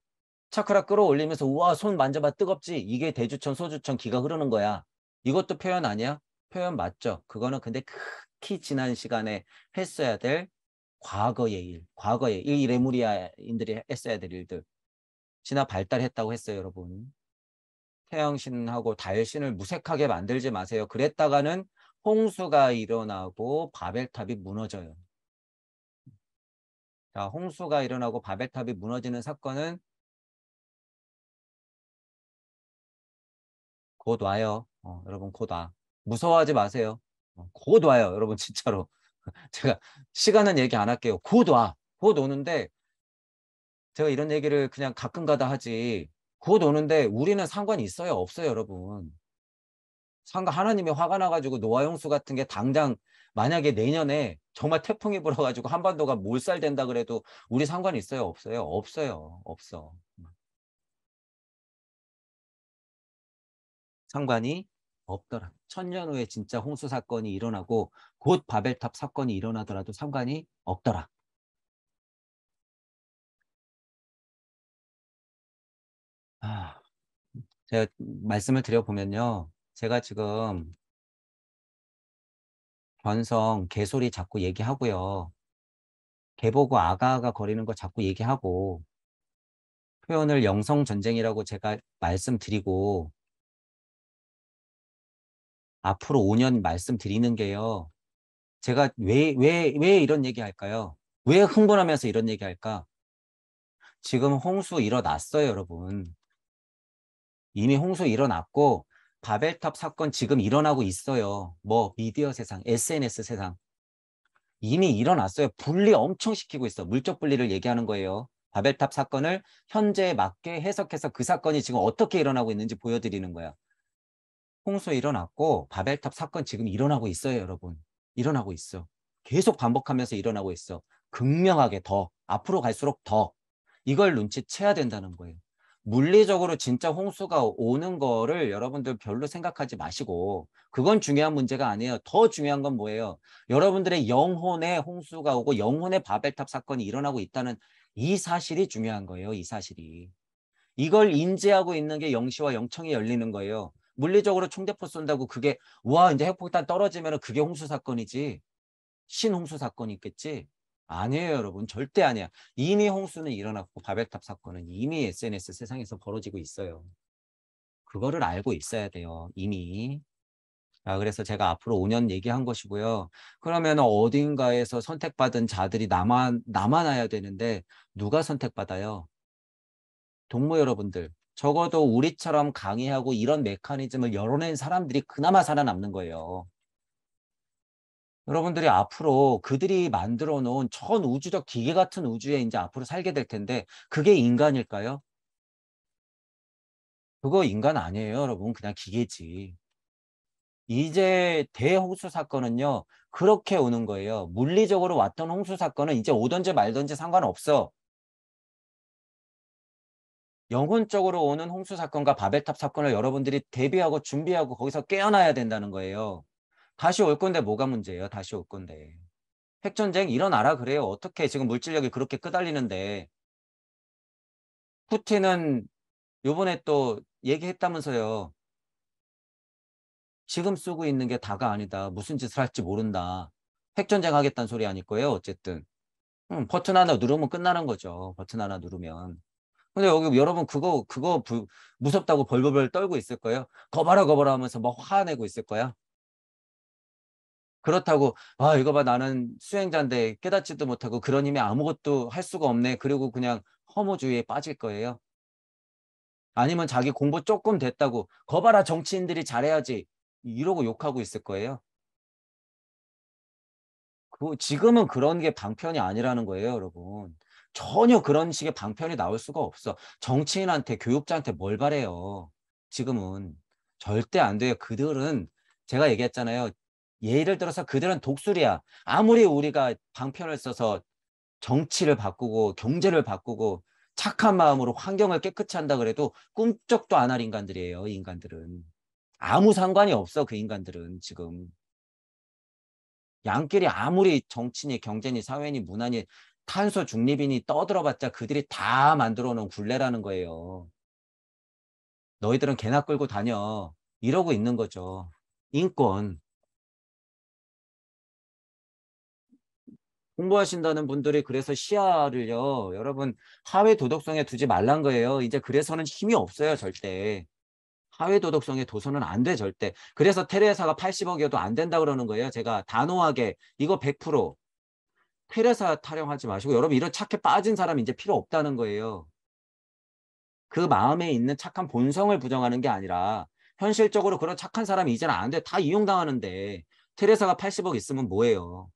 차크라 끌어올리면서 우와 손 만져봐 뜨겁지? 이게 대주천 소주천 기가 흐르는 거야. 이것도 표현 아니야? 표현 맞죠? 그거는 근데 극히 지난 시간에 했어야 될 과거의 일. 과거의 일. 이 레무리아인들이 했어야 될 일들. 진화 발달했다고 했어요, 여러분. 태양신하고 달신을 무색하게 만들지 마세요. 그랬다가는 홍수가 일어나고 바벨탑이 무너져요. 자, 홍수가 일어나고 바벨탑이 무너지는 사건은 곧 와요. 여러분 곧 와. 무서워하지 마세요. 곧 와요. 여러분 진짜로. 제가 시간은 얘기 안 할게요. 곧 와. 곧 오는데 제가 이런 얘기를 그냥 가끔가다 하지. 곧 오는데 우리는 상관이 있어요? 없어요, 여러분. 하나님이 화가 나가지고 노아용수 같은 게 당장 만약에 내년에 정말 태풍이 불어가지고 한반도가 몰살된다 그래도 우리 상관이 있어요? 없어요? 없어요. 없어. 상관이 없더라. 천년 후에 진짜 홍수 사건이 일어나고 곧 바벨탑 사건이 일어나더라도 상관이 없더라. 아, 제가 말씀을 드려보면요. 제가 지금 견성, 개소리 자꾸 얘기하고요. 개보고 아가아가 거리는 거 자꾸 얘기하고 표현을 영성전쟁이라고 제가 말씀드리고 앞으로 5년 말씀드리는 게요. 제가 왜 이런 얘기 할까요? 왜 흥분하면서 이런 얘기 할까? 지금 홍수 일어났어요, 여러분. 이미 홍수 일어났고 바벨탑 사건 지금 일어나고 있어요. 뭐 미디어 세상, SNS 세상. 이미 일어났어요. 분리 엄청 시키고 있어. 물적 분리를 얘기하는 거예요. 바벨탑 사건을 현재에 맞게 해석해서 그 사건이 지금 어떻게 일어나고 있는지 보여드리는 거야. 홍수 일어났고 바벨탑 사건 지금 일어나고 있어요, 여러분. 일어나고 있어. 계속 반복하면서 일어나고 있어. 극명하게 더, 앞으로 갈수록 더. 이걸 눈치채야 된다는 거예요. 물리적으로 진짜 홍수가 오는 거를 여러분들 별로 생각하지 마시고 그건 중요한 문제가 아니에요. 더 중요한 건 뭐예요? 여러분들의 영혼의 홍수가 오고 영혼의 바벨탑 사건이 일어나고 있다는 이 사실이 중요한 거예요. 이 사실이. 이걸 인지하고 있는 게 영시와 영청이 열리는 거예요. 물리적으로 총대포 쏜다고 그게 와 이제 핵폭탄 떨어지면 그게 홍수 사건이지. 신홍수 사건이 있겠지? 아니에요, 여러분. 절대 아니야. 이미 홍수는 일어났고 바벨탑 사건은 이미 SNS 세상에서 벌어지고 있어요. 그거를 알고 있어야 돼요. 이미. 그래서 제가 앞으로 5년 얘기한 것이고요. 그러면 어딘가에서 선택받은 자들이 남아나야 되는데 누가 선택받아요? 동무 여러분들. 적어도 우리처럼 강의하고 이런 메커니즘을 열어낸 사람들이 그나마 살아남는 거예요. 여러분들이 앞으로 그들이 만들어 놓은 천우주적 기계 같은 우주에 이제 앞으로 살게 될 텐데 그게 인간일까요? 그거 인간 아니에요, 여러분. 그냥 기계지. 이제 대홍수 사건은요, 그렇게 오는 거예요. 물리적으로 왔던 홍수 사건은 이제 오든지 말든지 상관없어. 영혼적으로 오는 홍수 사건과 바벨탑 사건을 여러분들이 대비하고 준비하고 거기서 깨어나야 된다는 거예요. 다시 올 건데 뭐가 문제예요? 다시 올 건데. 핵전쟁 일어나라 그래요. 어떻게 지금 물질력이 그렇게 끄달리는데. 푸틴은 요번에 또 얘기했다면서요. 지금 쓰고 있는 게 다가 아니다. 무슨 짓을 할지 모른다. 핵전쟁 하겠다는 소리 아닐 거예요. 어쨌든. 버튼 하나 누르면 끝나는 거죠. 버튼 하나 누르면. 근데 여기 여러분 그거 무섭다고 벌벌벌 떨고 있을 거예요. 거봐라 거봐라 하면서 막 화내고 있을 거야. 그렇다고 이거 봐 나는 수행자인데 깨닫지도 못하고 그런 힘이 아무것도 할 수가 없네. 그리고 그냥 허무주의에 빠질 거예요. 아니면 자기 공부 조금 됐다고 거봐라 정치인들이 잘해야지 이러고 욕하고 있을 거예요. 지금은 그런 게 방편이 아니라는 거예요, 여러분. 전혀 그런 식의 방편이 나올 수가 없어. 정치인한테, 교육자한테 뭘 바래요. 지금은. 절대 안 돼요. 그들은, 제가 얘기했잖아요. 예를 들어서 그들은 독수리야. 아무리 우리가 방편을 써서 정치를 바꾸고, 경제를 바꾸고, 착한 마음으로 환경을 깨끗이 한다 그래도 꿈쩍도 안 할 인간들이에요, 이 인간들은. 아무 상관이 없어, 그 인간들은 지금. 양끼리 아무리 정치니 경제니 사회니 문화니 탄소 중립이니 떠들어봤자 그들이 다 만들어 놓은 굴레라는 거예요. 너희들은 개나 끌고 다녀. 이러고 있는 거죠. 인권. 공부하신다는 분들이 그래서 시야를요. 여러분 하위 도덕성에 두지 말란 거예요. 이제 그래서는 힘이 없어요. 절대. 하위 도덕성에 둬서는 안 돼. 절대. 그래서 테레사가 80억이어도 안 된다 그러는 거예요. 제가 단호하게 이거 100% 테레사 타령하지 마시고 여러분 이런 착해 빠진 사람 이제 필요 없다는 거예요. 그 마음에 있는 착한 본성을 부정하는 게 아니라 현실적으로 그런 착한 사람이 이제는 안 돼. 다 이용당하는데 테레사가 80억 있으면 뭐예요.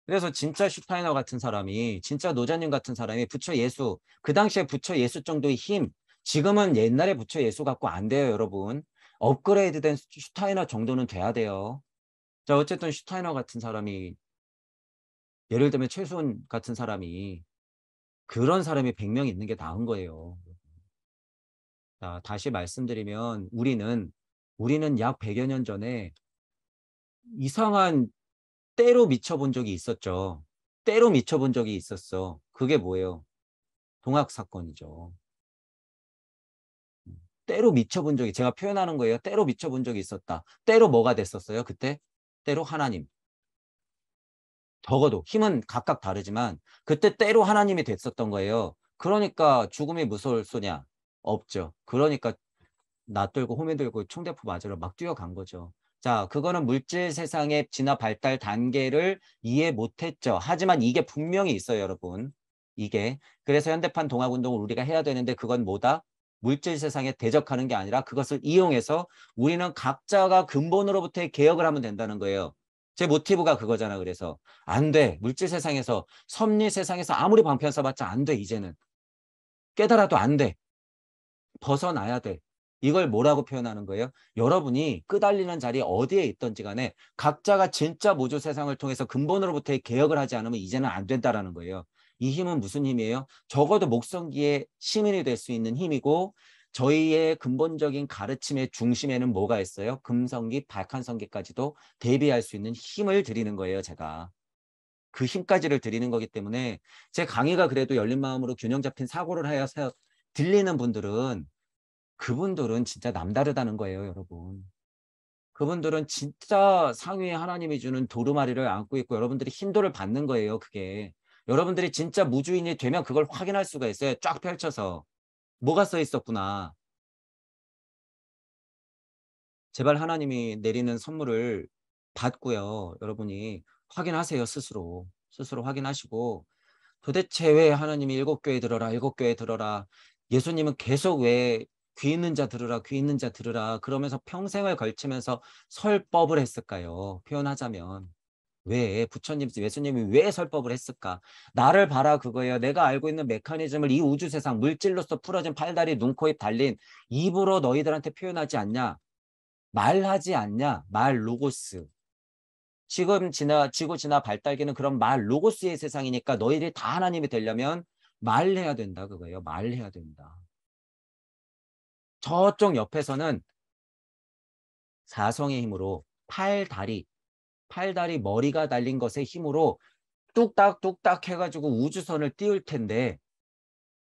그래서 진짜 슈타이너 같은 사람이 진짜 노자님 같은 사람이 부처 예수 그 당시에 부처 예수 정도의 힘 지금은 옛날에 부처 예수 갖고 안 돼요 여러분. 업그레이드된 슈타이너 정도는 돼야 돼요. 자 어쨌든 슈타이너 같은 사람이 예를 들면 최수훈 같은 사람이 그런 사람이 100명 있는 게 나은 거예요. 자, 다시 말씀드리면 우리는 약 100여 년 전에 이상한 때로 미쳐본 적이 있었죠. 때로 미쳐본 적이 있었어. 그게 뭐예요? 동학 사건이죠. 때로 미쳐본 적이 제가 표현하는 거예요. 때로 미쳐본 적이 있었다. 때로 뭐가 됐었어요? 그때? 때로 하나님. 적어도 힘은 각각 다르지만 그때 때로 하나님이 됐었던 거예요. 그러니까 죽음이 무서울 소냐? 없죠. 그러니까 놔들고 호미 들고 총대포 맞으러 막 뛰어간 거죠. 자, 그거는 물질 세상의 진화 발달 단계를 이해 못했죠. 하지만 이게 분명히 있어요, 여러분. 이게. 그래서 현대판 동학운동을 우리가 해야 되는데 그건 뭐다? 물질 세상에 대적하는 게 아니라 그것을 이용해서 우리는 각자가 근본으로부터의 개혁을 하면 된다는 거예요. 제 모티브가 그거잖아. 그래서 안 돼. 물질 세상에서 섭리 세상에서 아무리 방편 써봤자 안 돼. 이제는. 깨달아도 안 돼. 벗어나야 돼. 이걸 뭐라고 표현하는 거예요? 여러분이 끄달리는 자리에 어디에 있든지 간에 각자가 진짜 모조 세상을 통해서 근본으로부터의 개혁을 하지 않으면 이제는 안 된다라는 거예요. 이 힘은 무슨 힘이에요? 적어도 목성기의 시민이 될 수 있는 힘이고 저희의 근본적인 가르침의 중심에는 뭐가 있어요? 금성기, 박한성기까지도 대비할 수 있는 힘을 드리는 거예요, 제가. 그 힘까지를 드리는 거기 때문에 제 강의가 그래도 열린 마음으로 균형 잡힌 사고를 하여서 들리는 분들은 그분들은 진짜 남다르다는 거예요, 여러분. 그분들은 진짜 상위에 하나님이 주는 도루마리를 안고 있고 여러분들이 힌도를 받는 거예요, 그게. 여러분들이 진짜 무주인이 되면 그걸 확인할 수가 있어요. 쫙 펼쳐서. 뭐가 써 있었구나. 제발 하나님이 내리는 선물을 받고요. 여러분이 확인하세요. 스스로. 스스로 확인하시고 도대체 왜 하나님이 일곱 교회 들어라, 일곱 교회 들어라. 예수님은 계속 왜 귀 있는 자 들으라, 귀 있는 자 들으라. 그러면서 평생을 걸치면서 설법을 했을까요? 표현하자면. 왜 부처님, 예수님이 왜 설법을 했을까? 나를 봐라 그거예요. 내가 알고 있는 메커니즘을 이 우주 세상 물질로서 풀어진 팔다리, 눈, 코, 입 달린 입으로 너희들한테 표현하지 않냐? 말하지 않냐? 말 로고스. 지구 지나 발달기는 그런 말 로고스의 세상이니까 너희들이 다 하나님이 되려면 말해야 된다 그거예요. 말해야 된다. 저쪽 옆에서는 사성의 힘으로 팔다리 머리가 달린 것의 힘으로 뚝딱뚝딱 해가지고 우주선을 띄울 텐데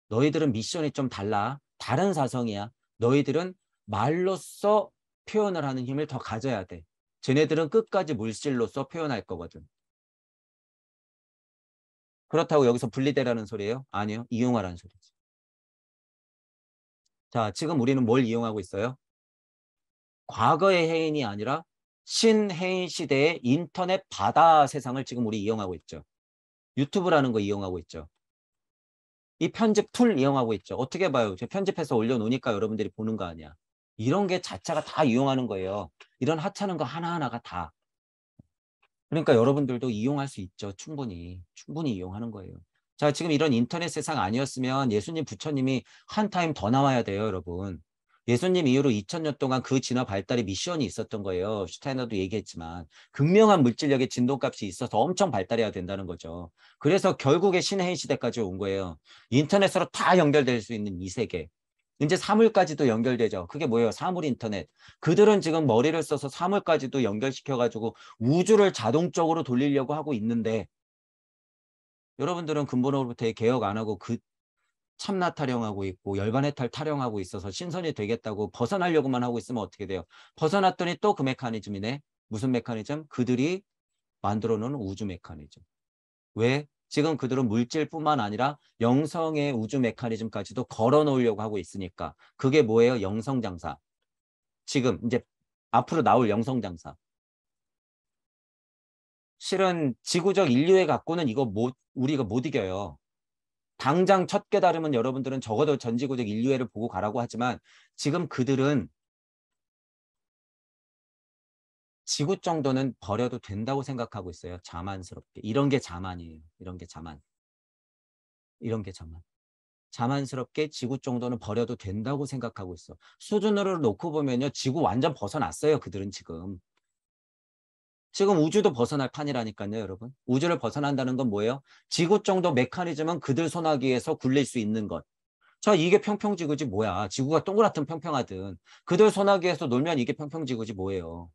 너희들은 미션이 좀 달라. 다른 사성이야. 너희들은 말로써 표현을 하는 힘을 더 가져야 돼. 쟤네들은 끝까지 물질로써 표현할 거거든. 그렇다고 여기서 분리되라는 소리예요? 아니요. 이용하라는 소리지. 자, 지금 우리는 뭘 이용하고 있어요? 과거의 해인이 아니라 신해인 시대의 인터넷 바다 세상을 지금 우리 이용하고 있죠. 유튜브라는 거 이용하고 있죠. 이 편집 툴 이용하고 있죠. 어떻게 봐요? 제가 편집해서 올려놓으니까 여러분들이 보는 거 아니야. 이런 게 자체가 다 이용하는 거예요. 이런 하찮은 거 하나하나가 다. 그러니까 여러분들도 이용할 수 있죠. 충분히. 충분히 이용하는 거예요. 자, 지금 이런 인터넷 세상 아니었으면 예수님, 부처님이 한 타임 더 나와야 돼요, 여러분. 예수님 이후로 2000년 동안 그 진화 발달의 미션이 있었던 거예요. 슈타이너도 얘기했지만 극명한 물질력의 진동값이 있어서 엄청 발달해야 된다는 거죠. 그래서 결국에 신해인 시대까지 온 거예요. 인터넷으로 다 연결될 수 있는 이 세계. 이제 사물까지도 연결되죠. 그게 뭐예요? 사물 인터넷. 그들은 지금 머리를 써서 사물까지도 연결시켜가지고 우주를 자동적으로 돌리려고 하고 있는데 여러분들은 근본으로부터 개혁 안 하고 그 참나 타령하고 있고 열반해탈 타령하고 있어서 신선이 되겠다고 벗어나려고만 하고 있으면 어떻게 돼요? 벗어났더니 또 그 메커니즘이네. 무슨 메커니즘? 그들이 만들어 놓은 우주 메커니즘. 왜? 지금 그들은 물질뿐만 아니라 영성의 우주 메커니즘까지도 걸어 놓으려고 하고 있으니까. 그게 뭐예요? 영성장사. 지금 이제 앞으로 나올 영성장사. 실은 지구적 인류에 갖고는 이거 우리가 못 이겨요. 당장 첫 깨달으면 여러분들은 적어도 전지구적 인류애를 보고 가라고 하지만 지금 그들은 지구 정도는 버려도 된다고 생각하고 있어요. 자만스럽게. 이런 게 자만이에요. 이런 게 자만. 이런 게 자만. 자만스럽게 지구 정도는 버려도 된다고 생각하고 있어. 수준으로 놓고 보면요. 지구 완전 벗어났어요. 그들은 지금. 지금 우주도 벗어날 판이라니까요, 여러분. 우주를 벗어난다는 건 뭐예요? 지구 정도 메커니즘은 그들 손아귀에서 굴릴 수 있는 것. 자, 이게 평평지구지 뭐야. 지구가 동그랗든 평평하든. 그들 소나기에서 놀면 이게 평평지구지 뭐예요.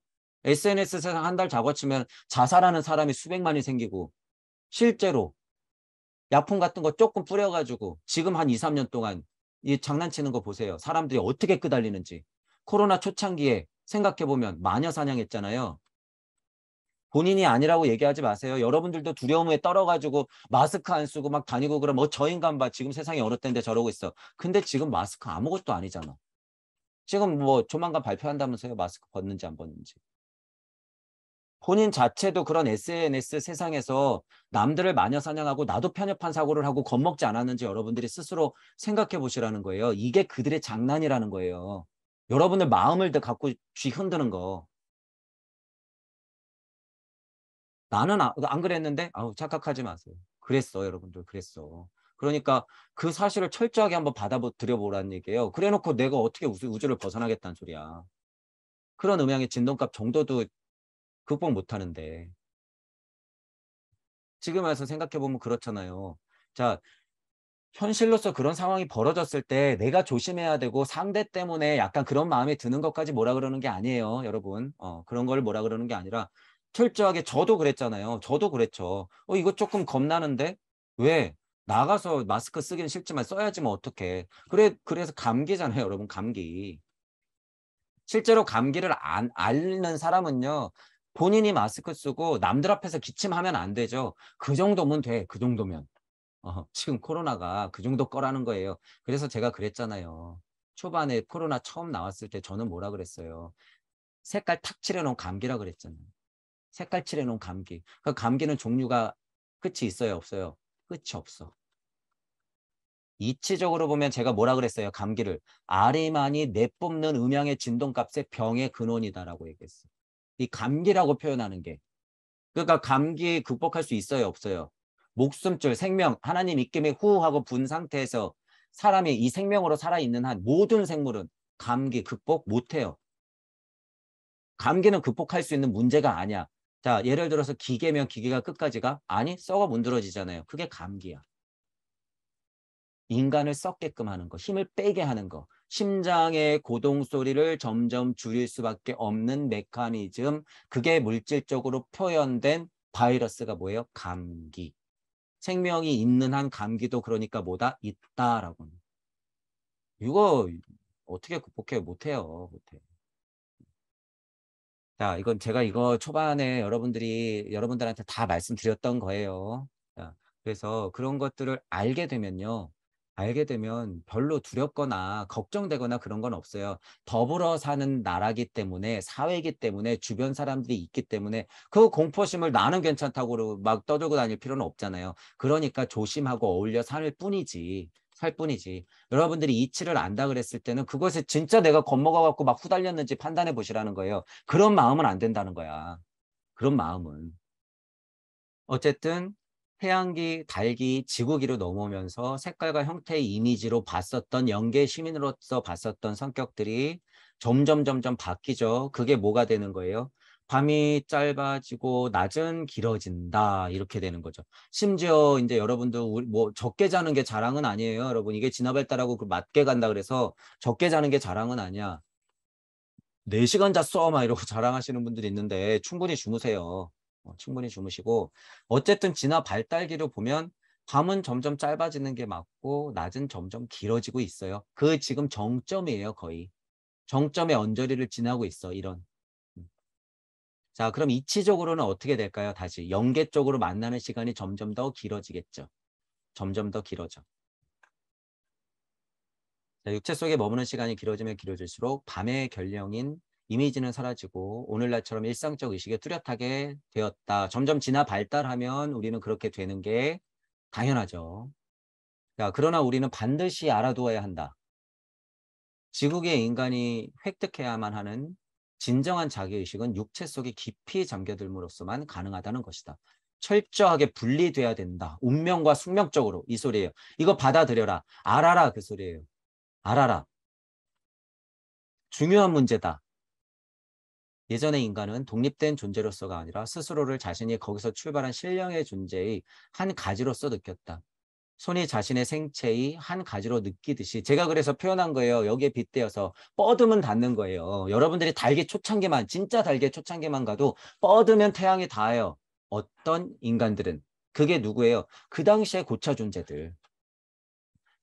SNS 세상 한 달 작업치면 자살하는 사람이 수백만이 생기고 실제로 약품 같은 거 조금 뿌려가지고 지금 한 2, 3년 동안 이 장난치는 거 보세요. 사람들이 어떻게 끄달리는지. 코로나 초창기에 생각해보면 마녀 사냥했잖아요. 본인이 아니라고 얘기하지 마세요. 여러분들도 두려움에 떨어가지고 마스크 안 쓰고 막 다니고 그러면 저 인간 봐. 지금 세상이 어느 때인데 저러고 있어. 근데 지금 마스크 아무것도 아니잖아. 지금 뭐 조만간 발표한다면서요. 마스크 벗는지 안 벗는지. 본인 자체도 그런 SNS 세상에서 남들을 마녀 사냥하고 나도 편협한 사고를 하고 겁먹지 않았는지 여러분들이 스스로 생각해 보시라는 거예요. 이게 그들의 장난이라는 거예요. 여러분들 마음을 갖고 쥐 흔드는 거. 나는 안 그랬는데 아우 착각하지 마세요. 그랬어 여러분들 그랬어. 그러니까 그 사실을 철저하게 한번 받아들여보라는 얘기예요. 그래놓고 내가 어떻게 우주를 벗어나겠다는 소리야. 그런 음향의 진동값 정도도 극복 못하는데 지금 와서 생각해보면 그렇잖아요. 자, 현실로서 그런 상황이 벌어졌을 때 내가 조심해야 되고 상대 때문에 약간 그런 마음이 드는 것까지 뭐라 그러는 게 아니에요, 여러분. 그런 걸 뭐라 그러는 게 아니라 철저하게 저도 그랬잖아요. 저도 그랬죠. 이거 조금 겁나는데? 왜? 나가서 마스크 쓰기는 싫지만 써야지 뭐 어떡해. 그래서 감기잖아요, 여러분. 감기. 실제로 감기를 안 앓는 사람은요. 본인이 마스크 쓰고 남들 앞에서 기침하면 안 되죠. 그 정도면 돼. 그 정도면. 지금 코로나가 그 정도 거라는 거예요. 그래서 제가 그랬잖아요. 초반에 코로나 처음 나왔을 때 저는 뭐라 그랬어요. 색깔 탁 칠해놓은 감기라 그랬잖아요. 색깔 칠해놓은 감기. 그 감기는 종류가 끝이 있어요, 없어요? 끝이 없어. 이치적으로 보면 제가 뭐라 그랬어요? 감기를. 아리만이 내뿜는 음양의 진동값의 병의 근원이다라고 얘기했어요. 이 감기라고 표현하는 게. 그러니까 감기 극복할 수 있어요, 없어요? 목숨줄, 생명, 하나님 입김에 후 하고 분 상태에서 사람이 이 생명으로 살아있는 한 모든 생물은 감기 극복 못해요. 감기는 극복할 수 있는 문제가 아니야. 자, 예를 들어서 기계면 기계가 끝까지 가? 아니, 썩어 문드러지잖아요. 그게 감기야. 인간을 썩게끔 하는 거, 힘을 빼게 하는 거, 심장의 고동 소리를 점점 줄일 수밖에 없는 메커니즘, 그게 물질적으로 표현된 바이러스가 뭐예요? 감기. 생명이 있는 한 감기도 그러니까 뭐다? 있다라고. 이거 어떻게 극복해요? 못해요. 못해. 자, 이건 제가 이거 초반에 여러분들한테 다 말씀드렸던 거예요. 자, 그래서 그런 것들을 알게 되면요. 알게 되면 별로 두렵거나 걱정되거나 그런 건 없어요. 더불어 사는 나라기 때문에, 사회이기 때문에, 주변 사람들이 있기 때문에 그 공포심을 나는 괜찮다고 막 떠들고 다닐 필요는 없잖아요. 그러니까 조심하고 어울려 살 뿐이지. 여러분들이 이치를 안다 그랬을 때는 그것에 진짜 내가 겁먹어 갖고 막 후달렸는지 판단해 보시라는 거예요. 그런 마음은 안 된다는 거야. 그런 마음은. 어쨌든 태양기, 달기, 지구기로 넘어오면서 색깔과 형태의 이미지로 봤었던 영계 시민으로서 봤었던 성격들이 점점 바뀌죠. 그게 뭐가 되는 거예요? 밤이 짧아지고 낮은 길어진다. 이렇게 되는 거죠. 심지어 이제 여러분들 뭐 적게 자는 게 자랑은 아니에요. 여러분 이게 진화발달하고 맞게 간다 그래서 적게 자는 게 자랑은 아니야. 4시간 잤어 막 이러고 자랑하시는 분들이 있는데 충분히 주무세요. 충분히 주무시고 어쨌든 진화 발달기를 보면 밤은 점점 짧아지는 게 맞고 낮은 점점 길어지고 있어요. 그 지금 정점이에요. 거의. 정점의 언저리를 지나고 있어. 이런. 음. 자, 그럼 이치적으로는 어떻게 될까요? 다시 영계 쪽으로 만나는 시간이 점점 더 길어지겠죠. 점점 더 길어져. 자, 육체 속에 머무는 시간이 길어지면 길어질수록 밤의 결령인 이미지는 사라지고 오늘날처럼 일상적 의식에 뚜렷하게 되었다. 점점 진화 발달하면 우리는 그렇게 되는 게 당연하죠. 자, 그러나 우리는 반드시 알아두어야 한다. 지구계 인간이 획득해야만 하는 진정한 자기의식은 육체 속에 깊이 잠겨들므로써만 가능하다는 것이다. 철저하게 분리돼야 된다. 운명과 숙명적으로 이 소리예요. 이거 받아들여라. 알아라 그 소리예요. 알아라. 중요한 문제다. 예전의 인간은 독립된 존재로서가 아니라 스스로를 자신이 거기서 출발한 신령의 존재의 한 가지로서 느꼈다. 손이 자신의 생체의 한 가지로 느끼듯이 제가 그래서 표현한 거예요. 여기에 빗대어서 뻗으면 닿는 거예요. 여러분들이 달개 초창기만 진짜 달개 초창기만 가도 뻗으면 태양이 닿아요. 어떤 인간들은 그게 누구예요? 그 당시에 고차 존재들.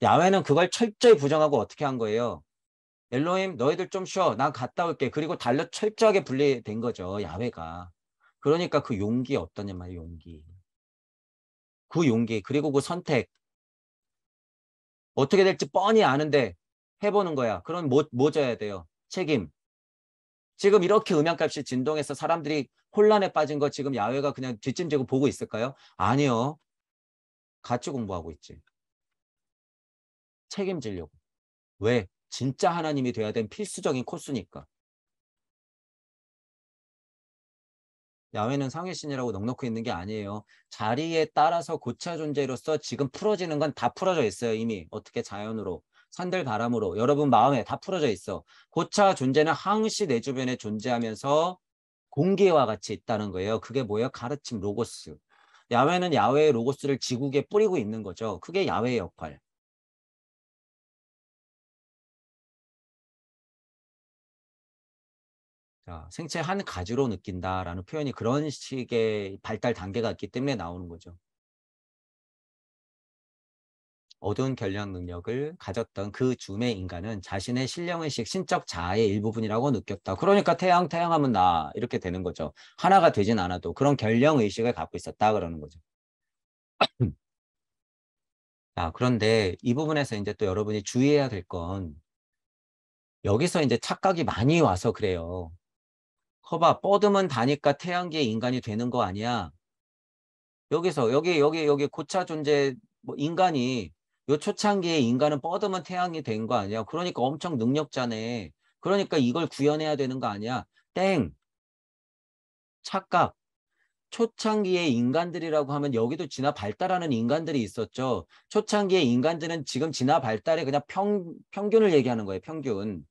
야훼는 그걸 철저히 부정하고 어떻게 한 거예요? 엘로힘 너희들 좀 쉬어. 난 갔다 올게. 그리고 달려 철저하게 분리된 거죠. 야훼가. 그러니까 그 용기 어떠냐 말이에요. 용기. 그 용기 그리고 그 선택. 어떻게 될지 뻔히 아는데 해보는 거야. 그럼 뭐 져야 돼요? 책임. 지금 이렇게 음향값이 진동해서 사람들이 혼란에 빠진 거 지금 야훼가 그냥 뒷짐지고 보고 있을까요? 아니요. 같이 공부하고 있지. 책임지려고. 왜? 진짜 하나님이 돼야 된 필수적인 코스니까. 야훼는 상위신이라고 넉넉히 있는 게 아니에요. 자리에 따라서 고차 존재로서 지금 풀어지는 건 다 풀어져 있어요. 이미 어떻게 자연으로 산들 바람으로 여러분 마음에 다 풀어져 있어. 고차 존재는 항시 내 주변에 존재하면서 공기와 같이 있다는 거예요. 그게 뭐예요? 가르침 로고스. 야훼는 야훼의 로고스를 지구에 뿌리고 있는 거죠. 그게 야훼의 역할. 자, 생체 한 가지로 느낀다라는 표현이 그런 식의 발달 단계가 있기 때문에 나오는 거죠. 어두운 결량 능력을 가졌던 그 줌의 인간은 자신의 신령의식, 신적 자아의 일부분이라고 느꼈다. 그러니까 태양하면 나 이렇게 되는 거죠. 하나가 되진 않아도 그런 결령의식을 갖고 있었다 그러는 거죠. 자, 그런데 이 부분에서 이제 또 여러분이 주의해야 될 건 여기서 이제 착각이 많이 와서 그래요. 커봐, 뻗으면 다니까 태양계의 인간이 되는 거 아니야. 여기서 여기 고차 존재 뭐 인간이 요 초창기에 인간은 뻗으면 태양이 된 거 아니야. 그러니까 엄청 능력자네. 그러니까 이걸 구현해야 되는 거 아니야. 땡. 착각. 초창기의 인간들이라고 하면 여기도 진화 발달하는 인간들이 있었죠. 초창기의 인간들은 지금 진화 발달의 그냥 평균을 얘기하는 거예요. 평균.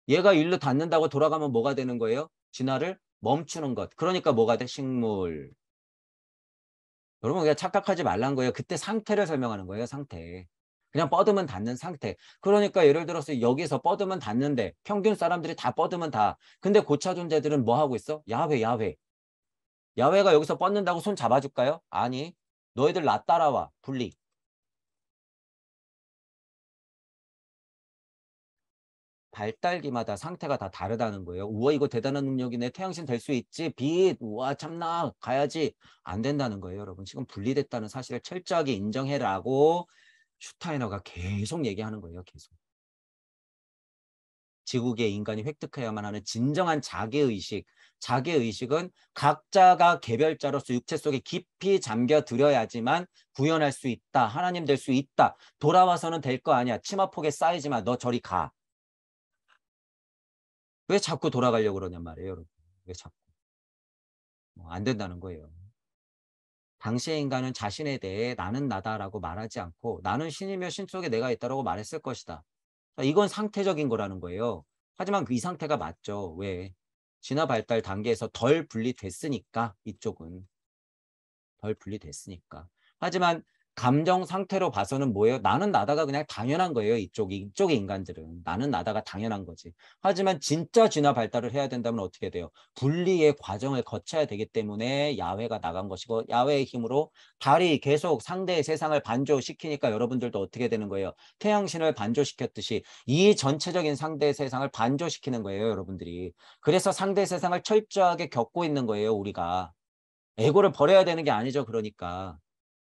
얘가 일로 닿는다고 돌아가면 뭐가 되는 거예요? 진화를 멈추는 것. 그러니까 뭐가 돼? 식물. 여러분 그냥 착각하지 말란 거예요. 그때 상태를 설명하는 거예요. 상태. 그냥 뻗으면 닿는 상태. 그러니까 예를 들어서 여기서 뻗으면 닿는데 평균 사람들이 다 뻗으면 다. 근데 고차 존재들은 뭐 하고 있어? 야훼 야훼. 야훼가 여기서 뻗는다고 손 잡아줄까요? 아니. 너희들 나 따라와. 분리. 발달기마다 상태가 다 다르다는 거예요. 우와 이거 대단한 능력이네. 태양신 될 수 있지. 빛. 우와 참나. 가야지. 안 된다는 거예요. 여러분. 지금 분리됐다는 사실을 철저하게 인정해라고 슈타이너가 계속 얘기하는 거예요. 계속. 지구계의 인간이 획득해야만 하는 진정한 자기의식. 자기의식은 각자가 개별자로서 육체 속에 깊이 잠겨 들어야지만 구현할 수 있다. 하나님 될 수 있다. 돌아와서는 될 거 아니야. 치마폭에 쌓이지 마. 너 저리 가. 왜 자꾸 돌아가려고 그러냔 말이에요. 여러분. 왜 자꾸. 안 된다는 거예요. 당시의 인간은 자신에 대해 나는 나다라고 말하지 않고 나는 신이며 신 속에 내가 있다라고 말했을 것이다. 이건 상태적인 거라는 거예요. 하지만 이 상태가 맞죠. 왜? 진화 발달 단계에서 덜 분리됐으니까 이쪽은 덜 분리됐으니까. 하지만 감정 상태로 봐서는 뭐예요? 나는 나다가 그냥 당연한 거예요. 이쪽의 인간들은. 나는 나다가 당연한 거지. 하지만 진짜 진화 발달을 해야 된다면 어떻게 돼요? 분리의 과정을 거쳐야 되기 때문에 야훼가 나간 것이고 야훼의 힘으로 달이 계속 상대의 세상을 반조시키니까 여러분들도 어떻게 되는 거예요? 태양신을 반조시켰듯이 이 전체적인 상대의 세상을 반조시키는 거예요. 여러분들이. 그래서 상대의 세상을 철저하게 겪고 있는 거예요. 우리가. 에고를 버려야 되는 게 아니죠. 그러니까.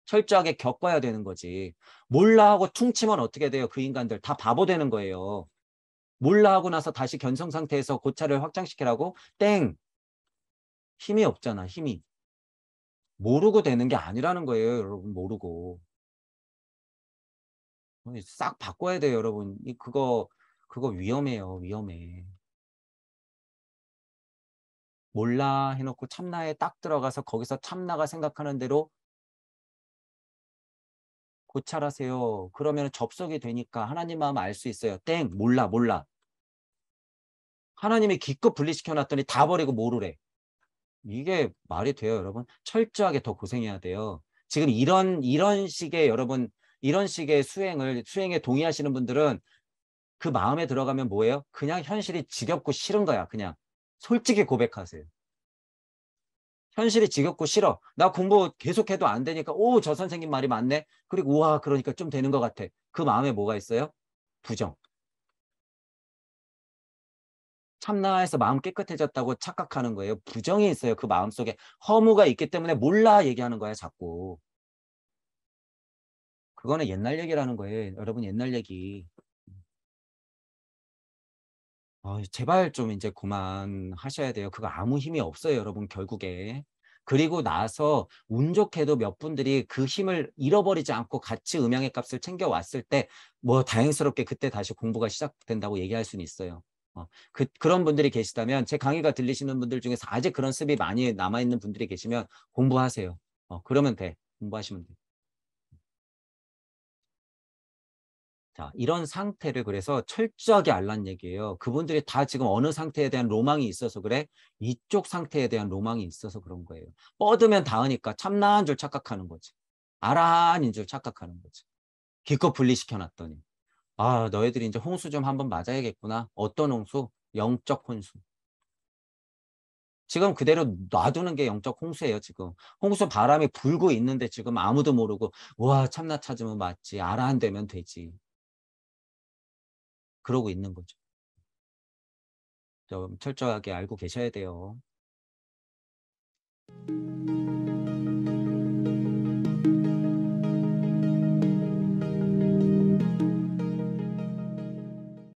철저하게 겪어야 되는 거지. 몰라 하고 퉁치면 어떻게 돼요? 그 인간들 다 바보 되는 거예요. 몰라 하고 나서 다시 견성 상태에서 고차를 확장시키라고? 땡! 힘이 없잖아. 힘이. 모르고 되는 게 아니라는 거예요. 여러분 모르고. 싹 바꿔야 돼요. 여러분. 그거 위험해요. 위험해. 몰라 해놓고 참나에 딱 들어가서 거기서 참나가 생각하는 대로 고찰하세요. 그러면 접속이 되니까 하나님 마음 알 수 있어요. 땡! 몰라 몰라. 하나님이 기껏 분리시켜놨더니 다 버리고 모르래. 이게 말이 돼요, 여러분? 철저하게 더 고생해야 돼요. 지금 이런 식의 여러분, 이런 식의 수행에 동의하시는 분들은 그 마음에 들어가면 뭐예요? 그냥 현실이 지겹고 싫은 거야, 그냥. 솔직히 고백하세요. 현실이 지겹고 싫어. 나 공부 계속해도 안 되니까, 오, 저 선생님 말이 맞네? 그리고, 우와, 그러니까 좀 되는 것 같아. 그 마음에 뭐가 있어요? 부정. 참나에서 마음 깨끗해졌다고 착각하는 거예요. 부정이 있어요. 그 마음속에 허무가 있기 때문에 몰라 얘기하는 거야, 자꾸. 그거는 옛날 얘기라는 거예요. 여러분 옛날 얘기. 제발 좀 이제 그만하셔야 돼요. 그거 아무 힘이 없어요, 여러분 결국에. 그리고 나서 운 좋게도 몇 분들이 그 힘을 잃어버리지 않고 같이 음양의 값을 챙겨왔을 때 뭐 다행스럽게 그때 다시 공부가 시작된다고 얘기할 수는 있어요. 그런 분들이 계시다면 제 강의가 들리시는 분들 중에서 아직 그런 습이 많이 남아있는 분들이 계시면 공부하세요. 그러면 돼. 공부하시면 돼. 자, 이런 상태를 그래서 철저하게 알란 얘기예요. 그분들이 다 지금 어느 상태에 대한 로망이 있어서 그래? 이쪽 상태에 대한 로망이 있어서 그런 거예요. 뻗으면 닿으니까 참나한 줄 착각하는 거지. 아라한인 줄 착각하는 거지. 기껏 분리시켜놨더니. 아, 너희들이 이제 홍수 좀 한번 맞아야겠구나. 어떤 홍수? 영적 혼수. 지금 그대로 놔두는 게 영적 홍수예요, 지금. 홍수 바람이 불고 있는데 지금 아무도 모르고, 와, 참나 찾으면 맞지. 아라한 되면 되지. 그러고 있는 거죠. 좀 철저하게 알고 계셔야 돼요.